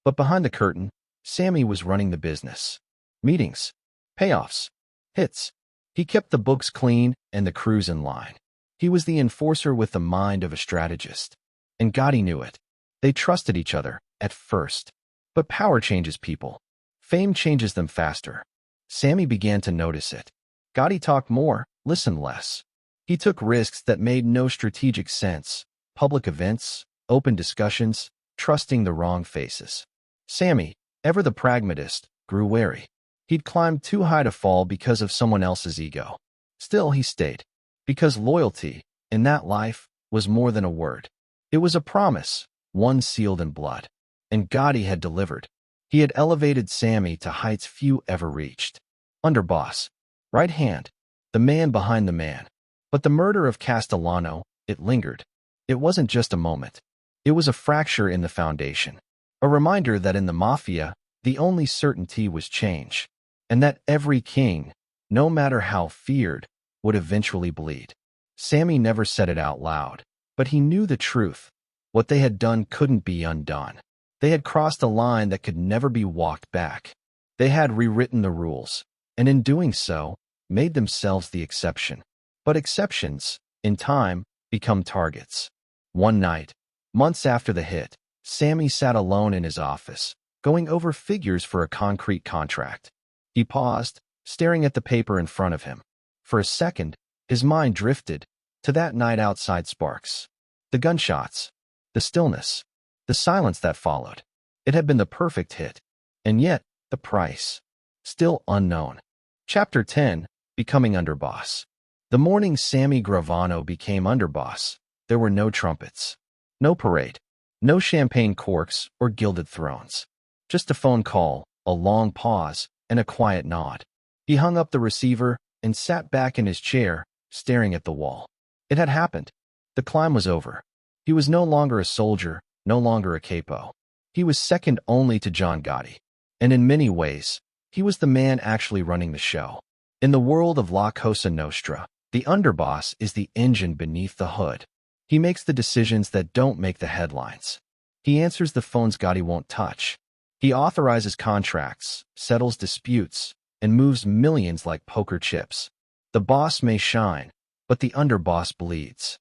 But behind the curtain, Sammy was running the business. Meetings. Payoffs. Hits. He kept the books clean and the crews in line. He was the enforcer with the mind of a strategist. And Gotti knew it. They trusted each other, at first. But power changes people. Fame changes them faster. Sammy began to notice it. Gotti talked more, listened less. He took risks that made no strategic sense. Public events, open discussions, trusting the wrong faces. Sammy, ever the pragmatist, grew wary. He'd climbed too high to fall because of someone else's ego. Still, he stayed. Because loyalty, in that life, was more than a word. It was a promise, one sealed in blood. And Gotti had delivered. He had elevated Sammy to heights few ever reached. Underboss. Right hand. The man behind the man. But the murder of Castellano, it lingered. It wasn't just a moment. It was a fracture in the foundation. A reminder that in the Mafia, the only certainty was change. And that every king, no matter how feared, would eventually bleed. Sammy never said it out loud, but he knew the truth. What they had done couldn't be undone. They had crossed a line that could never be walked back. They had rewritten the rules, and in doing so, made themselves the exception. But exceptions, in time, become targets. One night, months after the hit, Sammy sat alone in his office, going over figures for a concrete contract. He paused, staring at the paper in front of him. For a second, his mind drifted to that night outside Sparks. The gunshots, the stillness, the silence that followed. It had been the perfect hit. And yet, the price, still unknown. Chapter 10, Becoming Underboss. The morning Sammy Gravano became underboss, there were no trumpets, no parade, no champagne corks or gilded thrones. Just a phone call, a long pause, and a quiet nod. He hung up the receiver and sat back in his chair, staring at the wall. It had happened. The climb was over. He was no longer a soldier, no longer a capo. He was second only to John Gotti. And in many ways, he was the man actually running the show. In the world of La Cosa Nostra, the underboss is the engine beneath the hood. He makes the decisions that don't make the headlines. He answers the phones Gotti won't touch. He authorizes contracts, settles disputes, and moves millions like poker chips. The boss may shine, but the underboss bleeds.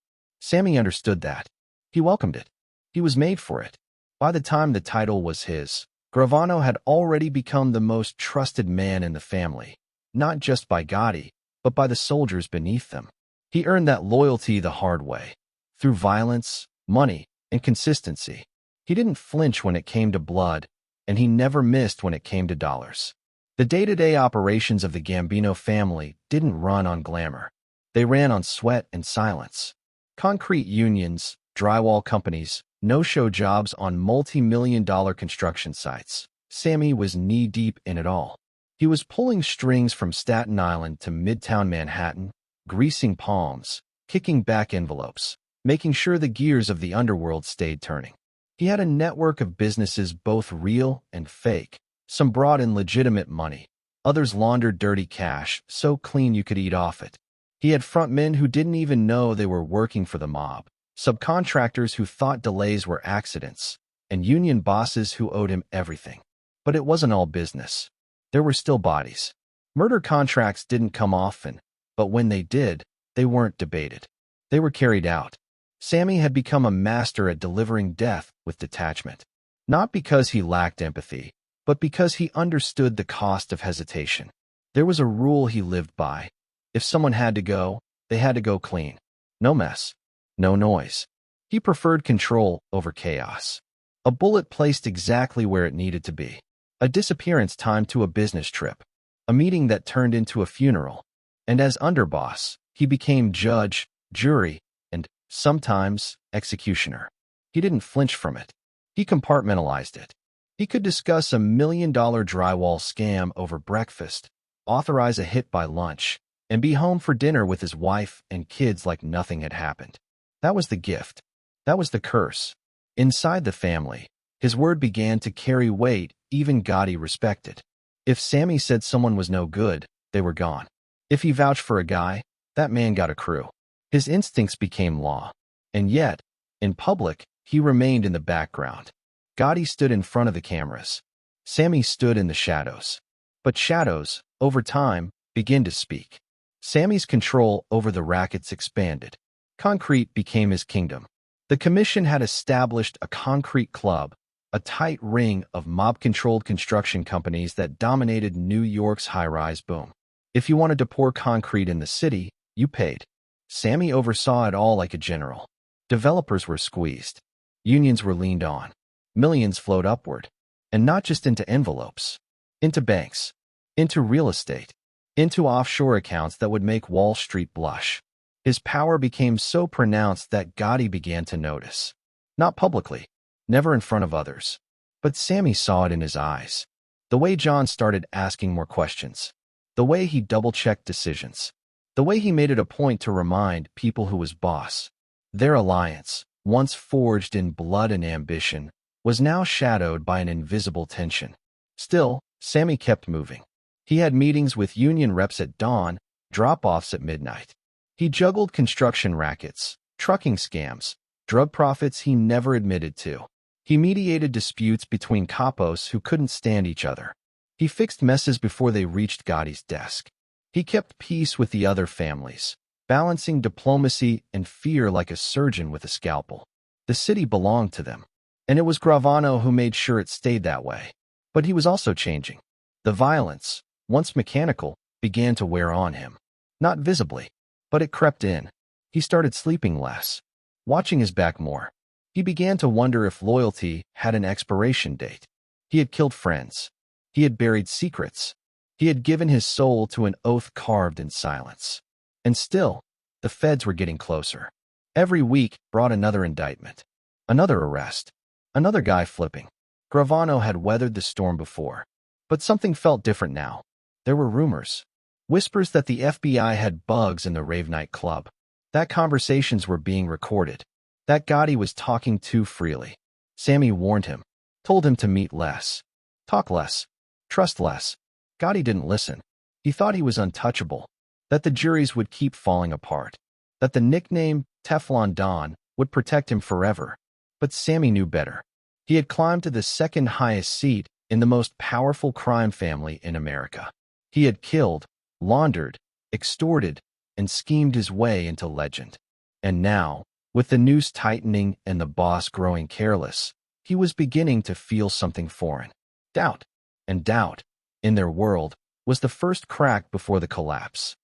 Sammy understood that. He welcomed it. He was made for it. By the time the title was his, Gravano had already become the most trusted man in the family, not just by Gotti, but by the soldiers beneath them. He earned that loyalty the hard way, through violence, money, and consistency. He didn't flinch when it came to blood, and he never missed when it came to dollars. The day-to-day operations of the Gambino family didn't run on glamour. They ran on sweat and silence. Concrete unions, drywall companies, no-show jobs on multi-million-dollar construction sites. Sammy was knee-deep in it all. He was pulling strings from Staten Island to Midtown Manhattan, greasing palms, kicking back envelopes, making sure the gears of the underworld stayed turning. He had a network of businesses both real and fake. Some brought in legitimate money. Others laundered dirty cash, so clean you could eat off it. He had frontmen who didn't even know they were working for the mob, subcontractors who thought delays were accidents, and union bosses who owed him everything. But it wasn't all business. There were still bodies. Murder contracts didn't come often, but when they did, they weren't debated. They were carried out. Sammy had become a master at delivering death with detachment. Not because he lacked empathy, but because he understood the cost of hesitation. There was a rule he lived by. If someone had to go, they had to go clean. No mess. No noise. He preferred control over chaos. A bullet placed exactly where it needed to be. A disappearance timed to a business trip. A meeting that turned into a funeral. And as underboss, he became judge, jury, and, sometimes, executioner. He didn't flinch from it. He compartmentalized it. He could discuss a $1 million drywall scam over breakfast, authorize a hit by lunch, and be home for dinner with his wife and kids like nothing had happened. That was the gift. That was the curse. Inside the family, his word began to carry weight even Gotti respected. If Sammy said someone was no good, they were gone. If he vouched for a guy, that man got a crew. His instincts became law. And yet, in public, he remained in the background. Gotti stood in front of the cameras. Sammy stood in the shadows. But shadows, over time, begin to speak. Sammy's control over the rackets expanded. Concrete became his kingdom. The commission had established a concrete club, a tight ring of mob-controlled construction companies that dominated New York's high-rise boom. If you wanted to pour concrete in the city, you paid. Sammy oversaw it all like a general. Developers were squeezed. Unions were leaned on. Millions flowed upward. And not just into envelopes. Into banks. Into real estate. Into offshore accounts that would make Wall Street blush. His power became so pronounced that Gotti began to notice. Not publicly. Never in front of others. But Sammy saw it in his eyes. The way John started asking more questions. The way he double-checked decisions. The way he made it a point to remind people who was boss. Their alliance, once forged in blood and ambition, was now shadowed by an invisible tension. Still, Sammy kept moving. He had meetings with union reps at dawn, drop-offs at midnight. He juggled construction rackets, trucking scams, drug profits he never admitted to. He mediated disputes between capos who couldn't stand each other. He fixed messes before they reached Gotti's desk. He kept peace with the other families, balancing diplomacy and fear like a surgeon with a scalpel. The city belonged to them, and it was Gravano who made sure it stayed that way. But he was also changing. The violence, once mechanical, began to wear on him. Not visibly, but it crept in. He started sleeping less, watching his back more. He began to wonder if loyalty had an expiration date. He had killed friends. He had buried secrets. He had given his soul to an oath carved in silence. And still, the feds were getting closer. Every week brought another indictment, another arrest, another guy flipping. Gravano had weathered the storm before. But something felt different now. There were rumors. Whispers that the FBI had bugs in the Rave night club. That conversations were being recorded. That Gotti was talking too freely. Sammy warned him, told him to meet less, talk less, trust less. Gotti didn't listen. He thought he was untouchable, that the juries would keep falling apart, that the nickname Teflon Don would protect him forever. But Sammy knew better. He had climbed to the second highest seat in the most powerful crime family in America. He had killed, laundered, extorted, and schemed his way into legend. And now, With the noose tightening and the boss growing careless, he was beginning to feel something foreign. Doubt. And doubt, in their world, was the first crack before the collapse.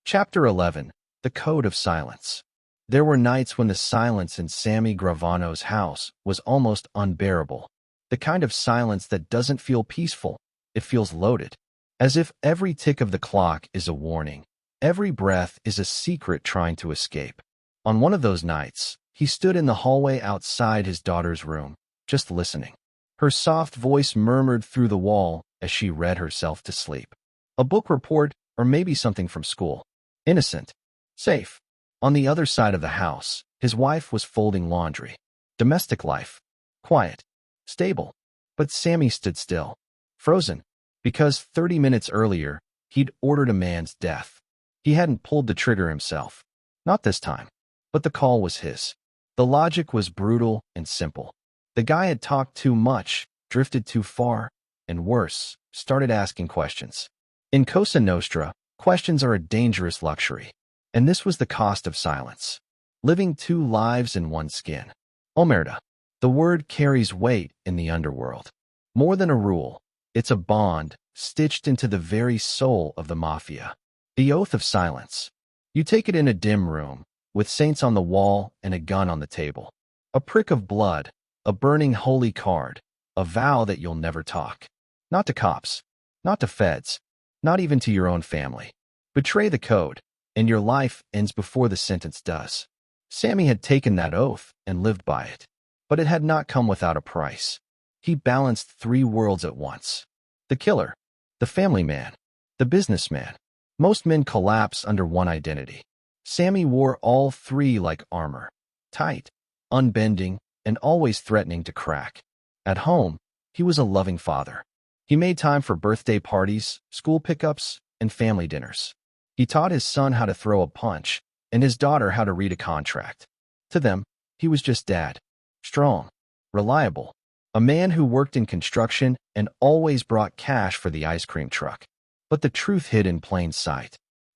Chapter 11. The Code of Silence. There were nights when the silence in Sammy Gravano's house was almost unbearable. The kind of silence that doesn't feel peaceful, it feels loaded. As if every tick of the clock is a warning. Every breath is a secret trying to escape. On one of those nights, he stood in the hallway outside his daughter's room, just listening. Her soft voice murmured through the wall as she read herself to sleep. A book report, or maybe something from school. Innocent. Safe. On the other side of the house, his wife was folding laundry. Domestic life. Quiet. Stable. But Sammy stood still. Frozen. Because 30 minutes earlier, he'd ordered a man's death. He hadn't pulled the trigger himself. Not this time. But the call was his. The logic was brutal and simple. The guy had talked too much, drifted too far, and worse, started asking questions. In Cosa Nostra, questions are a dangerous luxury. And this was the cost of silence. Living two lives in one skin. Omerta. The word carries weight in the underworld. More than a rule, it's a bond stitched into the very soul of the Mafia. The oath of silence. You take it in a dim room, with saints on the wall and a gun on the table. A prick of blood, a burning holy card, a vow that you'll never talk. Not to cops, not to feds, not even to your own family. Betray the code, and your life ends before the sentence does. Sammy had taken that oath and lived by it. But it had not come without a price. He balanced three worlds at once. The killer, the family man, the businessman. Most men collapse under one identity. Sammy wore all three like armor. Tight, unbending, and always threatening to crack. At home, he was a loving father. He made time for birthday parties, school pickups, and family dinners. He taught his son how to throw a punch, and his daughter how to read a contract. To them, he was just dad. Strong, reliable, a man who worked in construction and always brought cash for the ice cream truck. But the truth hid in plain sight.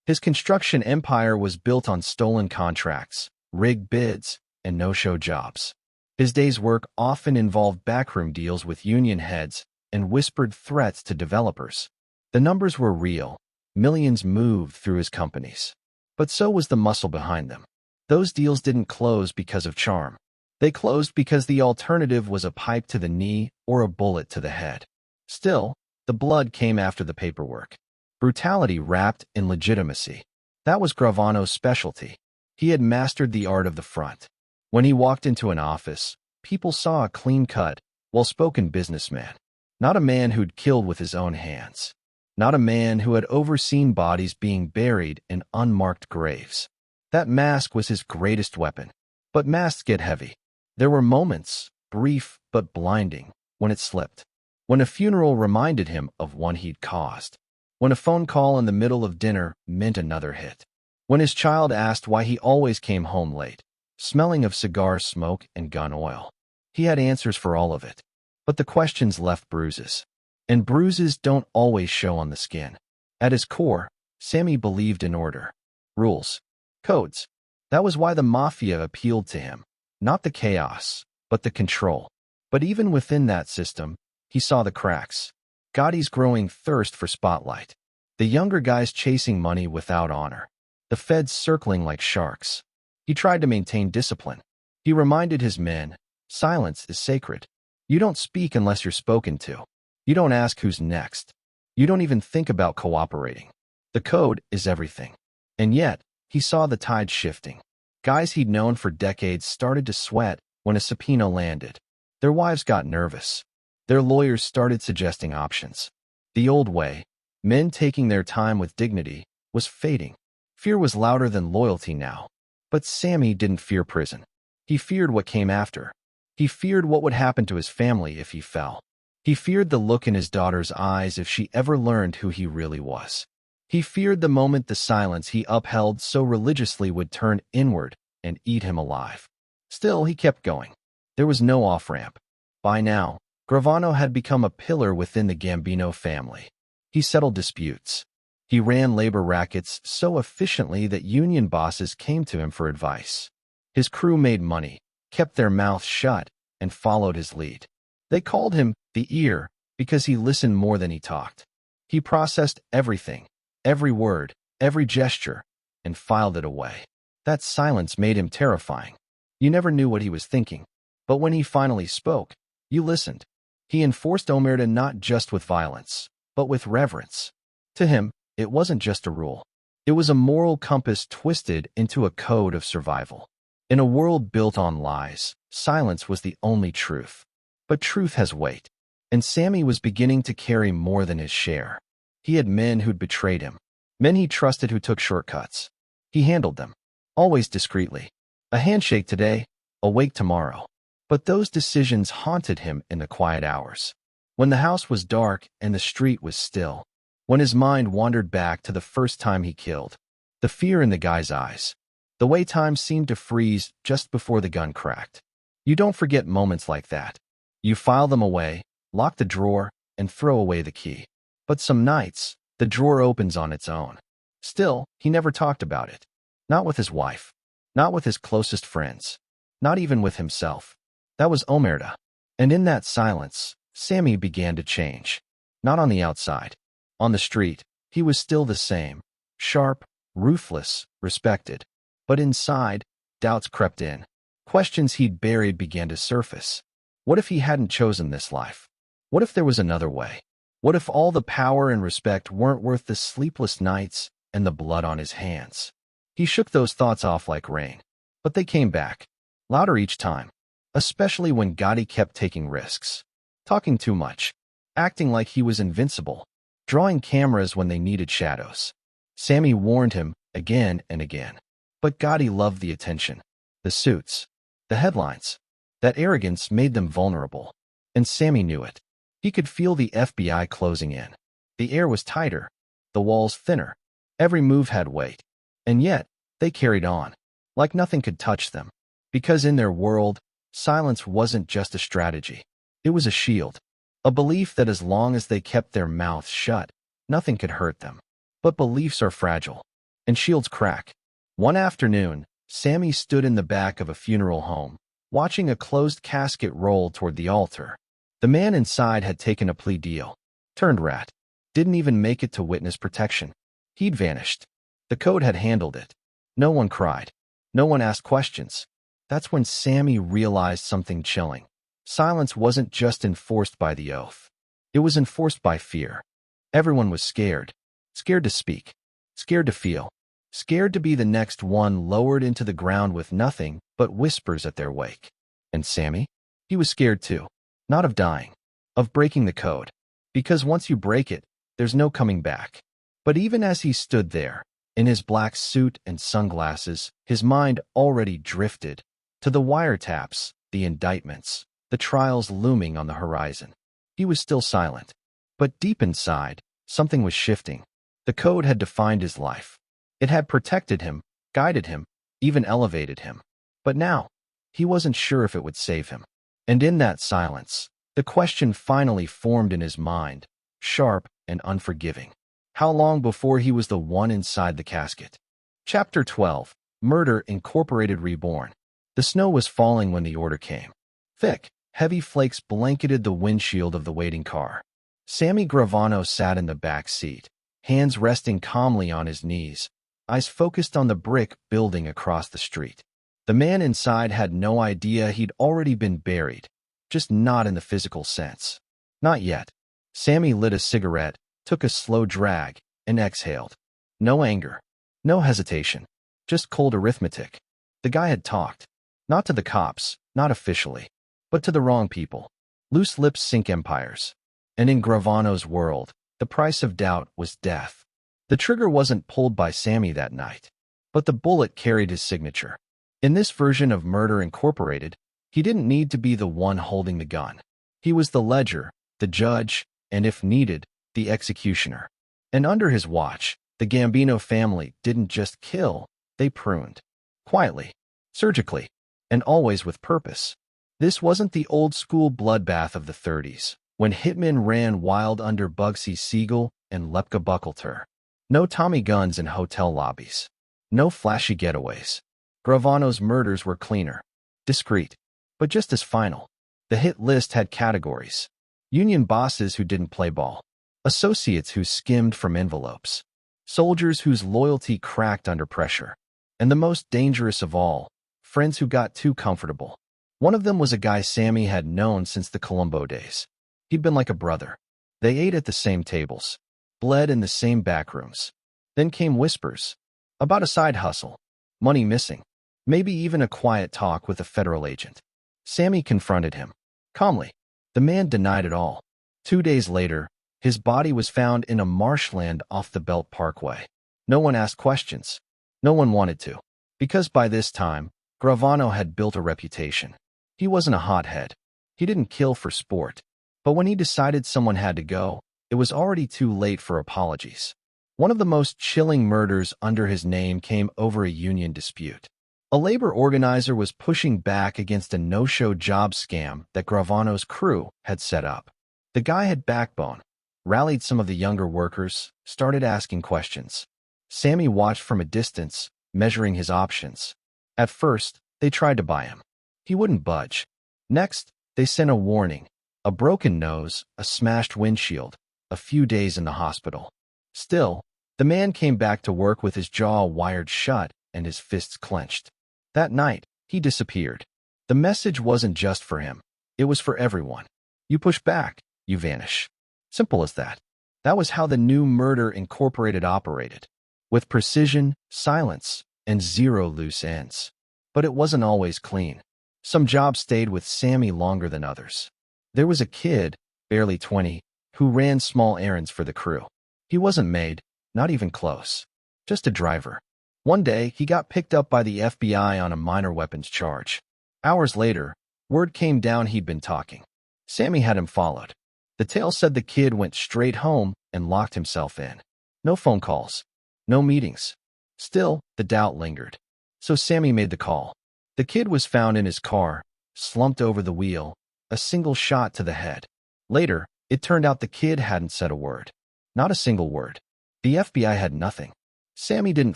His construction empire was built on stolen contracts, rigged bids, and no-show jobs. His day's work often involved backroom deals with union heads and whispered threats to developers. The numbers were real. Millions moved through his companies. But so was the muscle behind them. Those deals didn't close because of charm. They closed because the alternative was a pipe to the knee or a bullet to the head. Still, the blood came after the paperwork. Brutality wrapped in legitimacy. That was Gravano's specialty. He had mastered the art of the front. When he walked into an office, people saw a clean-cut, well-spoken businessman. Not a man who'd killed with his own hands. Not a man who had overseen bodies being buried in unmarked graves. That mask was his greatest weapon. But masks get heavy. There were moments, brief but blinding, when it slipped. When a funeral reminded him of one he'd caused. When a phone call in the middle of dinner meant another hit. When his child asked why he always came home late, smelling of cigar smoke and gun oil. He had answers for all of it. But the questions left bruises. And bruises don't always show on the skin. At his core, Sammy believed in order. Rules. Codes. That was why the Mafia appealed to him. Not the chaos, but the control. But even within that system, he saw the cracks. Gotti's growing thirst for spotlight. The younger guys chasing money without honor. The feds circling like sharks. He tried to maintain discipline. He reminded his men, silence is sacred. You don't speak unless you're spoken to. You don't ask who's next. You don't even think about cooperating. The code is everything. And yet, he saw the tide shifting. Guys he'd known for decades started to sweat when a subpoena landed. Their wives got nervous. Their lawyers started suggesting options. The old way, men taking their time with dignity, was fading. Fear was louder than loyalty now. But Sammy didn't fear prison. He feared what came after. He feared what would happen to his family if he fell. He feared the look in his daughter's eyes if she ever learned who he really was. He feared the moment the silence he upheld so religiously would turn inward and eat him alive. Still, he kept going. There was no off-ramp. By now, Gravano had become a pillar within the Gambino family. He settled disputes. He ran labor rackets so efficiently that union bosses came to him for advice. His crew made money, kept their mouths shut, and followed his lead. They called him the Ear because he listened more than he talked. He processed everything, every word, every gesture, and filed it away. That silence made him terrifying. You never knew what he was thinking. But when he finally spoke, you listened. He enforced omerta not just with violence, but with reverence. To him, it wasn't just a rule. It was a moral compass twisted into a code of survival. In a world built on lies, silence was the only truth. But truth has weight, and Sammy was beginning to carry more than his share. He had men who'd betrayed him, men he trusted who took shortcuts. He handled them, always discreetly. A handshake today, a wake tomorrow. But those decisions haunted him in the quiet hours. When the house was dark and the street was still. When his mind wandered back to the first time he killed. The fear in the guy's eyes. The way time seemed to freeze just before the gun cracked. You don't forget moments like that. You file them away, lock the drawer, and throw away the key. But some nights, the drawer opens on its own. Still, he never talked about it. Not with his wife. Not with his closest friends. Not even with himself. That was omerta. And in that silence, Sammy began to change. Not on the outside. On the street, he was still the same. Sharp, ruthless, respected. But inside, doubts crept in. Questions he'd buried began to surface. What if he hadn't chosen this life? What if there was another way? What if all the power and respect weren't worth the sleepless nights and the blood on his hands? He shook those thoughts off like rain. But they came back, louder each time, especially when Gotti kept taking risks. Talking too much, acting like he was invincible, drawing cameras when they needed shadows. Sammy warned him again and again. But Gotti loved the attention, the suits, the headlines. That arrogance made them vulnerable. And Sammy knew it. He could feel the FBI closing in. The air was tighter, the walls thinner. Every move had weight. And yet, they carried on, like nothing could touch them. Because in their world, silence wasn't just a strategy. It was a shield. A belief that as long as they kept their mouths shut, nothing could hurt them. But beliefs are fragile, and shields crack. One afternoon, Sammy stood in the back of a funeral home, watching a closed casket roll toward the altar. The man inside had taken a plea deal. Turned rat. Didn't even make it to witness protection. He'd vanished. The code had handled it. No one cried. No one asked questions. That's when Sammy realized something chilling. Silence wasn't just enforced by the oath. It was enforced by fear. Everyone was scared. Scared to speak. Scared to feel. Scared to be the next one lowered into the ground with nothing but whispers at their wake. And Sammy? He was scared too. Not of dying. Of breaking the code. Because once you break it, there's no coming back. But even as he stood there, in his black suit and sunglasses, his mind already drifted to the wiretaps, the indictments, the trials looming on the horizon. He was still silent. But deep inside, something was shifting. The code had defined his life. It had protected him, guided him, even elevated him. But now, he wasn't sure if it would save him. And in that silence, the question finally formed in his mind, sharp and unforgiving. How long before he was the one inside the casket? Chapter 12, Murder Incorporated Reborn. The snow was falling when the order came. Thick, heavy flakes blanketed the windshield of the waiting car. Sammy Gravano sat in the back seat, hands resting calmly on his knees, eyes focused on the brick building across the street. The man inside had no idea he'd already been buried, just not in the physical sense. Not yet. Sammy lit a cigarette, took a slow drag, and exhaled. No anger. No hesitation. Just cold arithmetic. The guy had talked. Not to the cops, not officially, but to the wrong people. Loose lips sink empires. And in Gravano's world, the price of doubt was death. The trigger wasn't pulled by Sammy that night, but the bullet carried his signature. In this version of Murder Incorporated, he didn't need to be the one holding the gun. He was the ledger, the judge, and if needed, the executioner. And under his watch, the Gambino family didn't just kill, they pruned. Quietly, surgically, and always with purpose. This wasn't the old-school bloodbath of the 30s, when hitmen ran wild under Bugsy Siegel and Lepka Buckelter. No Tommy guns in hotel lobbies. No flashy getaways. Gravano's murders were cleaner, discreet, but just as final. The hit list had categories: union bosses who didn't play ball, associates who skimmed from envelopes, soldiers whose loyalty cracked under pressure, and the most dangerous of all, friends who got too comfortable. One of them was a guy Sammy had known since the Colombo days. He'd been like a brother. They ate at the same tables, bled in the same backrooms. Then came whispers about a side hustle, money missing, maybe even a quiet talk with a federal agent. Sammy confronted him calmly. The man denied it all. 2 days later, his body was found in a marshland off the Belt Parkway. No one asked questions. No one wanted to. Because by this time, Gravano had built a reputation. He wasn't a hothead. He didn't kill for sport. But when he decided someone had to go, it was already too late for apologies. One of the most chilling murders under his name came over a union dispute. A labor organizer was pushing back against a no-show job scam that Gravano's crew had set up. The guy had backbone, rallied some of the younger workers, started asking questions. Sammy watched from a distance, measuring his options. At first, they tried to buy him. He wouldn't budge. Next, they sent a warning: a broken nose, a smashed windshield, a few days in the hospital. Still, the man came back to work with his jaw wired shut and his fists clenched. That night, he disappeared. The message wasn't just for him. It was for everyone. You push back, you vanish. Simple as that. That was how the new Murder Incorporated operated, with precision, silence, and zero loose ends. But it wasn't always clean. Some jobs stayed with Sammy longer than others. There was a kid, barely 20, who ran small errands for the crew. He wasn't made, not even close. Just a driver. One day, he got picked up by the FBI on a minor weapons charge. Hours later, word came down he'd been talking. Sammy had him followed. The tale said the kid went straight home and locked himself in. No phone calls. No meetings. Still, the doubt lingered. So Sammy made the call. The kid was found in his car, slumped over the wheel, a single shot to the head. Later, it turned out the kid hadn't said a word. Not a single word. The FBI had nothing. Sammy didn't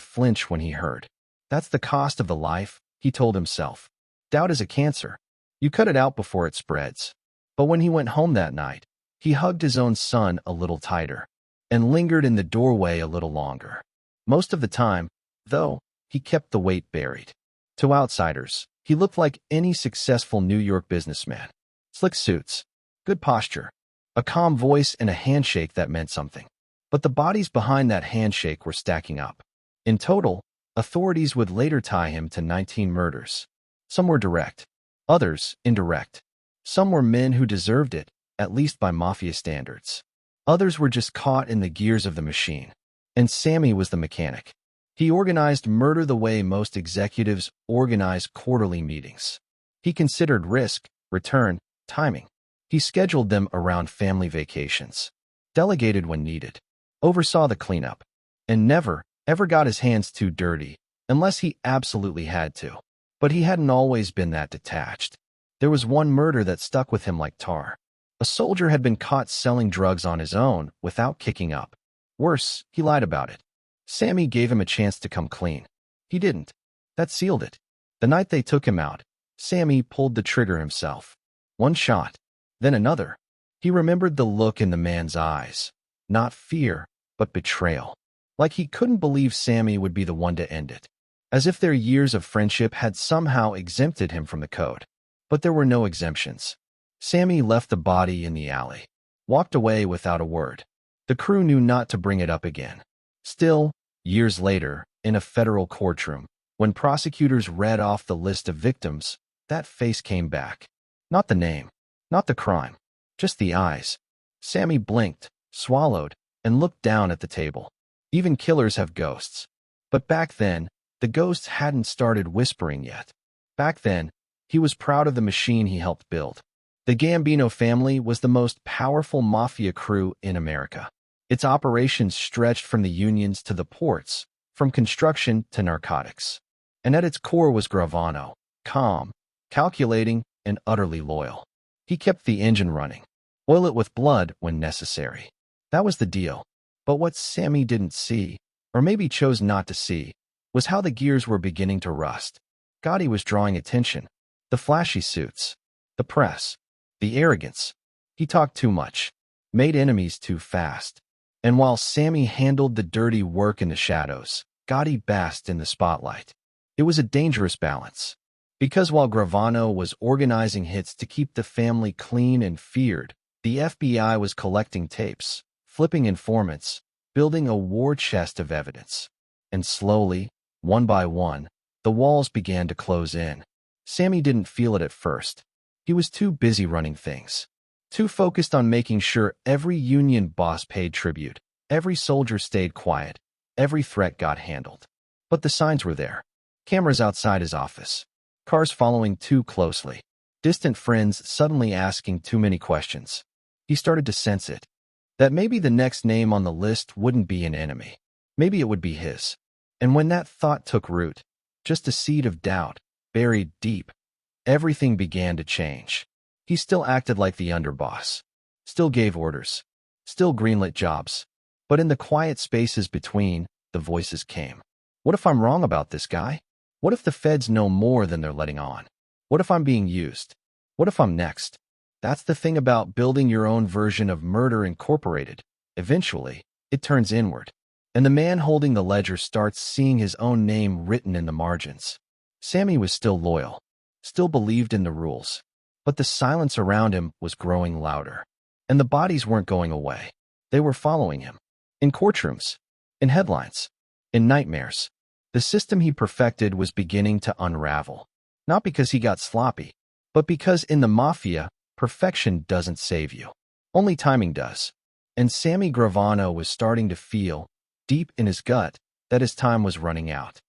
flinch when he heard. That's the cost of the life, he told himself. Doubt is a cancer. You cut it out before it spreads. But when he went home that night, he hugged his own son a little tighter and lingered in the doorway a little longer. Most of the time, though, he kept the weight buried. To outsiders, he looked like any successful New York businessman. Slick suits, good posture, a calm voice, and a handshake that meant something. But the bodies behind that handshake were stacking up. In total, authorities would later tie him to 19 murders. Some were direct, others indirect. Some were men who deserved it, at least by Mafia standards. Others were just caught in the gears of the machine. And Sammy was the mechanic. He organized murder the way most executives organize quarterly meetings. He considered risk, return, timing. He scheduled them around family vacations, delegated when needed, oversaw the cleanup, and never, ever got his hands too dirty, unless he absolutely had to. But he hadn't always been that detached. There was one murder that stuck with him like tar. A soldier had been caught selling drugs on his own without kicking up. Worse, he lied about it. Sammy gave him a chance to come clean. He didn't. That sealed it. The night they took him out, Sammy pulled the trigger himself. One shot, then another. He remembered the look in the man's eyes. Not fear, but betrayal. Like he couldn't believe Sammy would be the one to end it. As if their years of friendship had somehow exempted him from the code. But there were no exemptions. Sammy left the body in the alley. Walked away without a word. The crew knew not to bring it up again. Still, years later, in a federal courtroom, when prosecutors read off the list of victims, that face came back. Not the name, not the crime, just the eyes. Sammy blinked, swallowed, and looked down at the table. Even killers have ghosts. But back then, the ghosts hadn't started whispering yet. Back then, he was proud of the machine he helped build. The Gambino family was the most powerful mafia crew in America. Its operations stretched from the unions to the ports, from construction to narcotics. And at its core was Gravano, calm, calculating, and utterly loyal. He kept the engine running, oil it with blood when necessary. That was the deal. But what Sammy didn't see, or maybe chose not to see, was how the gears were beginning to rust. Gotti was drawing attention. The flashy suits, the press, the arrogance. He talked too much, made enemies too fast. And while Sammy handled the dirty work in the shadows, Gotti basked in the spotlight. It was a dangerous balance. Because while Gravano was organizing hits to keep the family clean and feared, the FBI was collecting tapes, flipping informants, building a war chest of evidence. And slowly, one by one, the walls began to close in. Sammy didn't feel it at first. He was too busy running things, too focused on making sure every union boss paid tribute, every soldier stayed quiet, every threat got handled. But the signs were there. Cameras outside his office, cars following too closely, distant friends suddenly asking too many questions. He started to sense it, that maybe the next name on the list wouldn't be an enemy. Maybe it would be his. And when that thought took root, just a seed of doubt, buried deep, everything began to change. He still acted like the underboss, still gave orders, still greenlit jobs. But in the quiet spaces between, the voices came. What if I'm wrong about this guy? What if the feds know more than they're letting on? What if I'm being used? What if I'm next? That's the thing about building your own version of Murder Incorporated. Eventually, it turns inward, and the man holding the ledger starts seeing his own name written in the margins. Sammy was still loyal, still believed in the rules, but the silence around him was growing louder. And the bodies weren't going away. They were following him. In courtrooms, in headlines, in nightmares. The system he perfected was beginning to unravel. Not because he got sloppy, but because in the Mafia, perfection doesn't save you. Only timing does. And Sammy Gravano was starting to feel, deep in his gut, that his time was running out.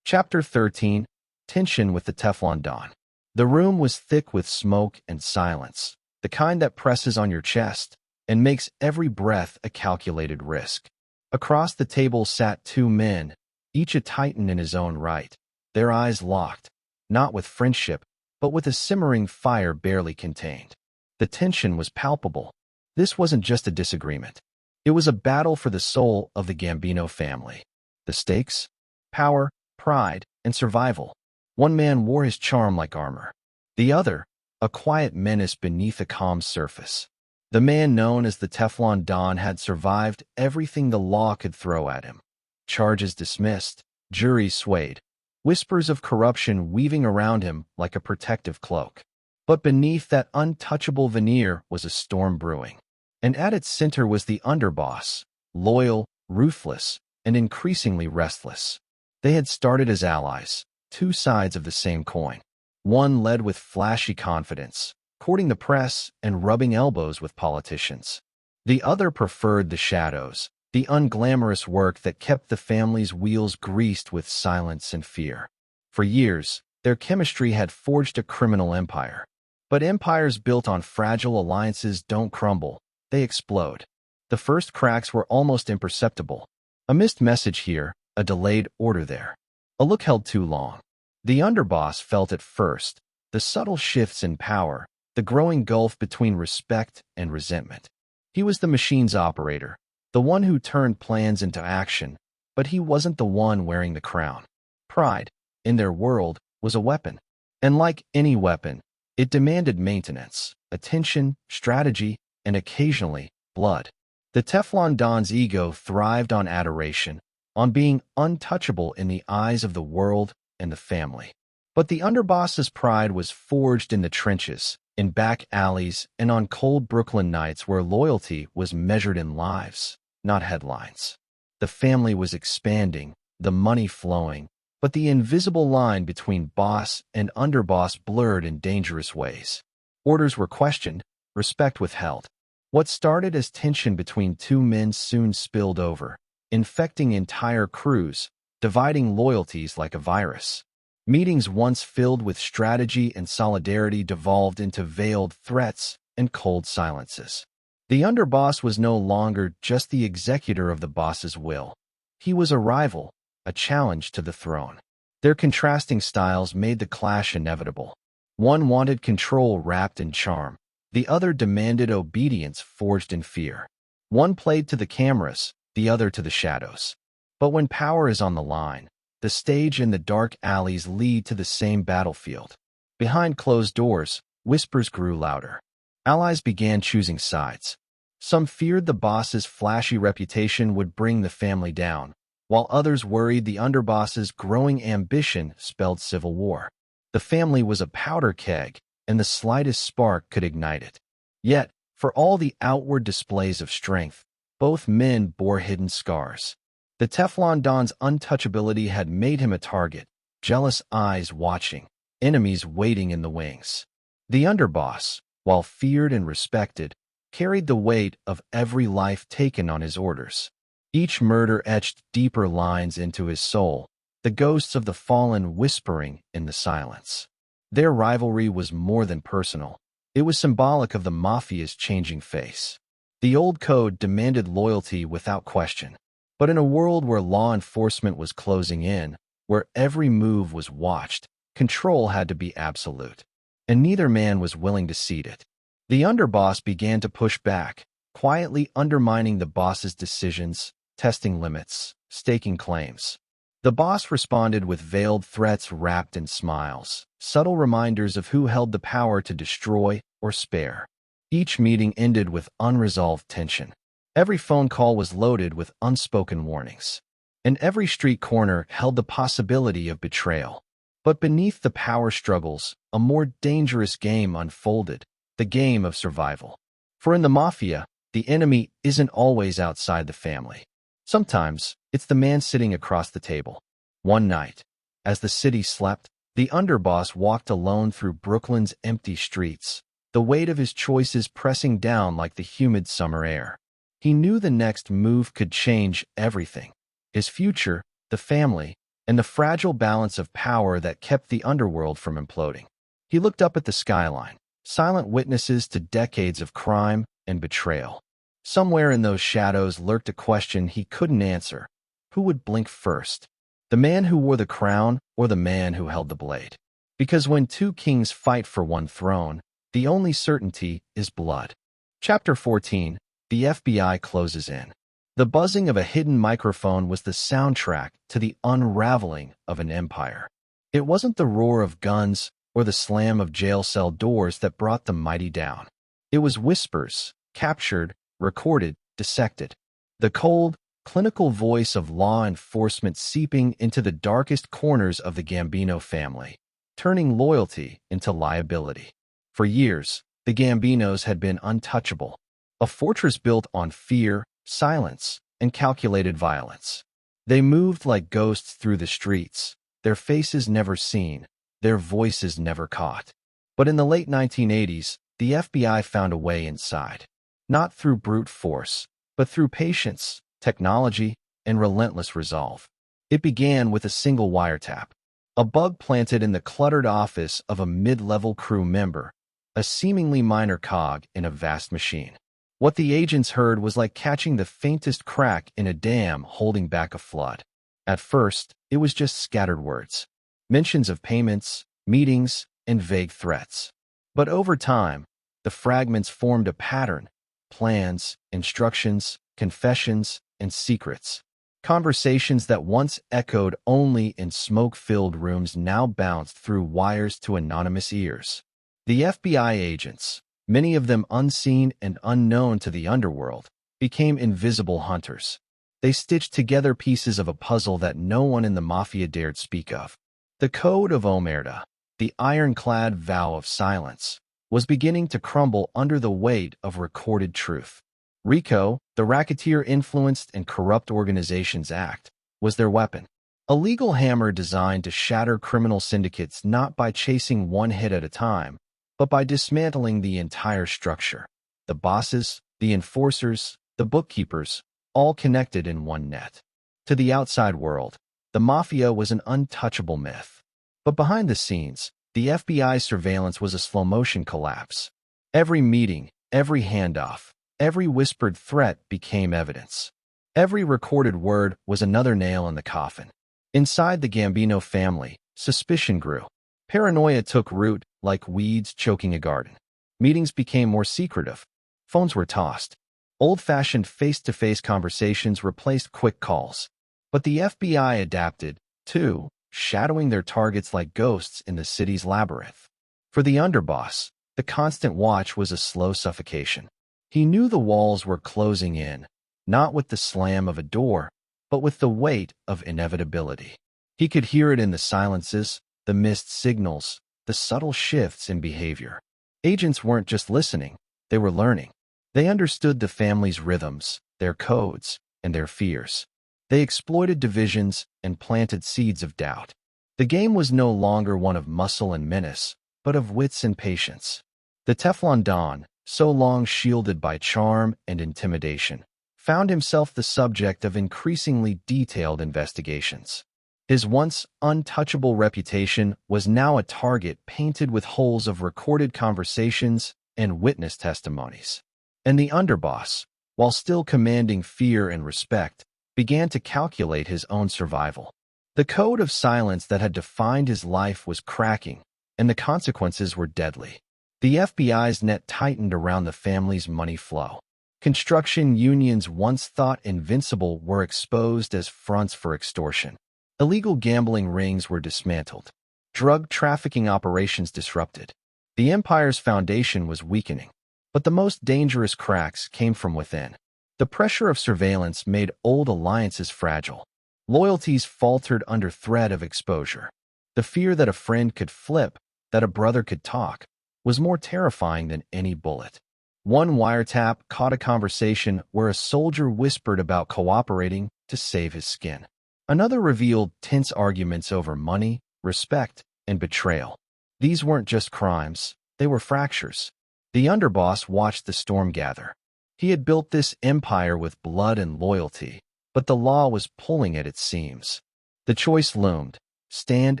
Chapter 13. Tension with the Teflon Don. The room was thick with smoke and silence, the kind that presses on your chest and makes every breath a calculated risk. Across the table sat two men, each a titan in his own right, their eyes locked, not with friendship, but with a simmering fire barely contained. The tension was palpable. This wasn't just a disagreement. It was a battle for the soul of the Gambino family. The stakes? Power, pride, and survival. One man wore his charm like armor. The other, a quiet menace beneath a calm surface. The man known as the Teflon Don had survived everything the law could throw at him. Charges dismissed, juries swayed, whispers of corruption weaving around him like a protective cloak. But beneath that untouchable veneer was a storm brewing. And at its center was the underboss, loyal, ruthless, and increasingly restless. They had started as allies, two sides of the same coin. One led with flashy confidence, courting the press and rubbing elbows with politicians. The other preferred the shadows, the unglamorous work that kept the family's wheels greased with silence and fear. For years, their chemistry had forged a criminal empire. But empires built on fragile alliances don't crumble, they explode. The first cracks were almost imperceptible. A missed message here, a delayed order there. A look held too long. The underboss felt it first, the subtle shifts in power, the growing gulf between respect and resentment. He was the machine's operator, the one who turned plans into action, but he wasn't the one wearing the crown. Pride, in their world, was a weapon. And like any weapon, it demanded maintenance, attention, strategy, and occasionally, blood. The Teflon Don's ego thrived on adoration, on being untouchable in the eyes of the world and the family. But the underboss's pride was forged in the trenches, in back alleys, and on cold Brooklyn nights where loyalty was measured in lives, not headlines. The family was expanding, the money flowing, but the invisible line between boss and underboss blurred in dangerous ways. Orders were questioned, respect withheld. What started as tension between two men soon spilled over, infecting entire crews, dividing loyalties like a virus. Meetings once filled with strategy and solidarity devolved into veiled threats and cold silences. The underboss was no longer just the executor of the boss's will. He was a rival, a challenge to the throne. Their contrasting styles made the clash inevitable. One wanted control wrapped in charm. The other demanded obedience forged in fear. One played to the cameras, the other to the shadows. But when power is on the line, the stage and the dark alleys lead to the same battlefield. Behind closed doors, whispers grew louder. Allies began choosing sides. Some feared the boss's flashy reputation would bring the family down, while others worried the underboss's growing ambition spelled civil war. The family was a powder keg, and the slightest spark could ignite it. Yet, for all the outward displays of strength, both men bore hidden scars. The Teflon Don's untouchability had made him a target, jealous eyes watching, enemies waiting in the wings. The underboss, while feared and respected, carried the weight of every life taken on his orders. Each murder etched deeper lines into his soul, the ghosts of the fallen whispering in the silence. Their rivalry was more than personal. It was symbolic of the Mafia's changing face. The old code demanded loyalty without question. But in a world where law enforcement was closing in, where every move was watched, control had to be absolute. And neither man was willing to cede it. The underboss began to push back, quietly undermining the boss's decisions, testing limits, staking claims. The boss responded with veiled threats wrapped in smiles, subtle reminders of who held the power to destroy or spare. Each meeting ended with unresolved tension. Every phone call was loaded with unspoken warnings. And every street corner held the possibility of betrayal. But beneath the power struggles, a more dangerous game unfolded, the game of survival. For in the Mafia, the enemy isn't always outside the family. Sometimes, it's the man sitting across the table. One night, as the city slept, the underboss walked alone through Brooklyn's empty streets, the weight of his choices pressing down like the humid summer air. He knew the next move could change everything. His future, the family, and the fragile balance of power that kept the underworld from imploding. He looked up at the skyline, silent witnesses to decades of crime and betrayal. Somewhere in those shadows lurked a question he couldn't answer. Who would blink first? The man who wore the crown or the man who held the blade? Because when two kings fight for one throne, the only certainty is blood. Chapter 14. The FBI closes in. The buzzing of a hidden microphone was the soundtrack to the unraveling of an empire. It wasn't the roar of guns or the slam of jail cell doors that brought the mighty down. It was whispers, captured, recorded, dissected. The cold, clinical voice of law enforcement seeping into the darkest corners of the Gambino family, turning loyalty into liability. For years, the Gambinos had been untouchable, a fortress built on fear, silence, and calculated violence. They moved like ghosts through the streets, their faces never seen, their voices never caught. But in the late 1980s, the FBI found a way inside. Not through brute force, but through patience, technology, and relentless resolve. It began with a single wiretap, a bug planted in the cluttered office of a mid-level crew member, a seemingly minor cog in a vast machine. What the agents heard was like catching the faintest crack in a dam holding back a flood. At first, it was just scattered words, mentions of payments, meetings, and vague threats. But over time, the fragments formed a pattern: plans, instructions, confessions, and secrets. Conversations that once echoed only in smoke-filled rooms now bounced through wires to anonymous ears. The FBI agents, many of them unseen and unknown to the underworld, became invisible hunters. They stitched together pieces of a puzzle that no one in the Mafia dared speak of. The Code of Omerta, the ironclad vow of silence, was beginning to crumble under the weight of recorded truth. RICO, the Racketeer-Influenced and Corrupt Organizations Act, was their weapon. A legal hammer designed to shatter criminal syndicates not by chasing one hit at a time, but by dismantling the entire structure. The bosses, the enforcers, the bookkeepers, all connected in one net. To the outside world, the Mafia was an untouchable myth. But behind the scenes, the FBI's surveillance was a slow-motion collapse. Every meeting, every handoff, every whispered threat became evidence. Every recorded word was another nail in the coffin. Inside the Gambino family, suspicion grew. Paranoia took root like weeds choking a garden. Meetings became more secretive. Phones were tossed. Old-fashioned face-to-face conversations replaced quick calls. But the FBI adapted, too, shadowing their targets like ghosts in the city's labyrinth. For the underboss, the constant watch was a slow suffocation. He knew the walls were closing in, not with the slam of a door, but with the weight of inevitability. He could hear it in the silences, the missed signals, the subtle shifts in behavior. Agents weren't just listening, they were learning. They understood the family's rhythms, their codes, and their fears. They exploited divisions and planted seeds of doubt. The game was no longer one of muscle and menace, but of wits and patience. The Teflon Don, so long shielded by charm and intimidation, found himself the subject of increasingly detailed investigations. His once untouchable reputation was now a target painted with holes of recorded conversations and witness testimonies. And the underboss, while still commanding fear and respect, began to calculate his own survival. The code of silence that had defined his life was cracking, and the consequences were deadly. The FBI's net tightened around the family's money flow. Construction unions once thought invincible were exposed as fronts for extortion. Illegal gambling rings were dismantled. Drug trafficking operations disrupted. The empire's foundation was weakening. But the most dangerous cracks came from within. The pressure of surveillance made old alliances fragile. Loyalties faltered under threat of exposure. The fear that a friend could flip, that a brother could talk, was more terrifying than any bullet. One wiretap caught a conversation where a soldier whispered about cooperating to save his skin. Another revealed tense arguments over money, respect, and betrayal. These weren't just crimes, they were fractures. The underboss watched the storm gather. He had built this empire with blood and loyalty, but the law was pulling at its seams. The choice loomed: stand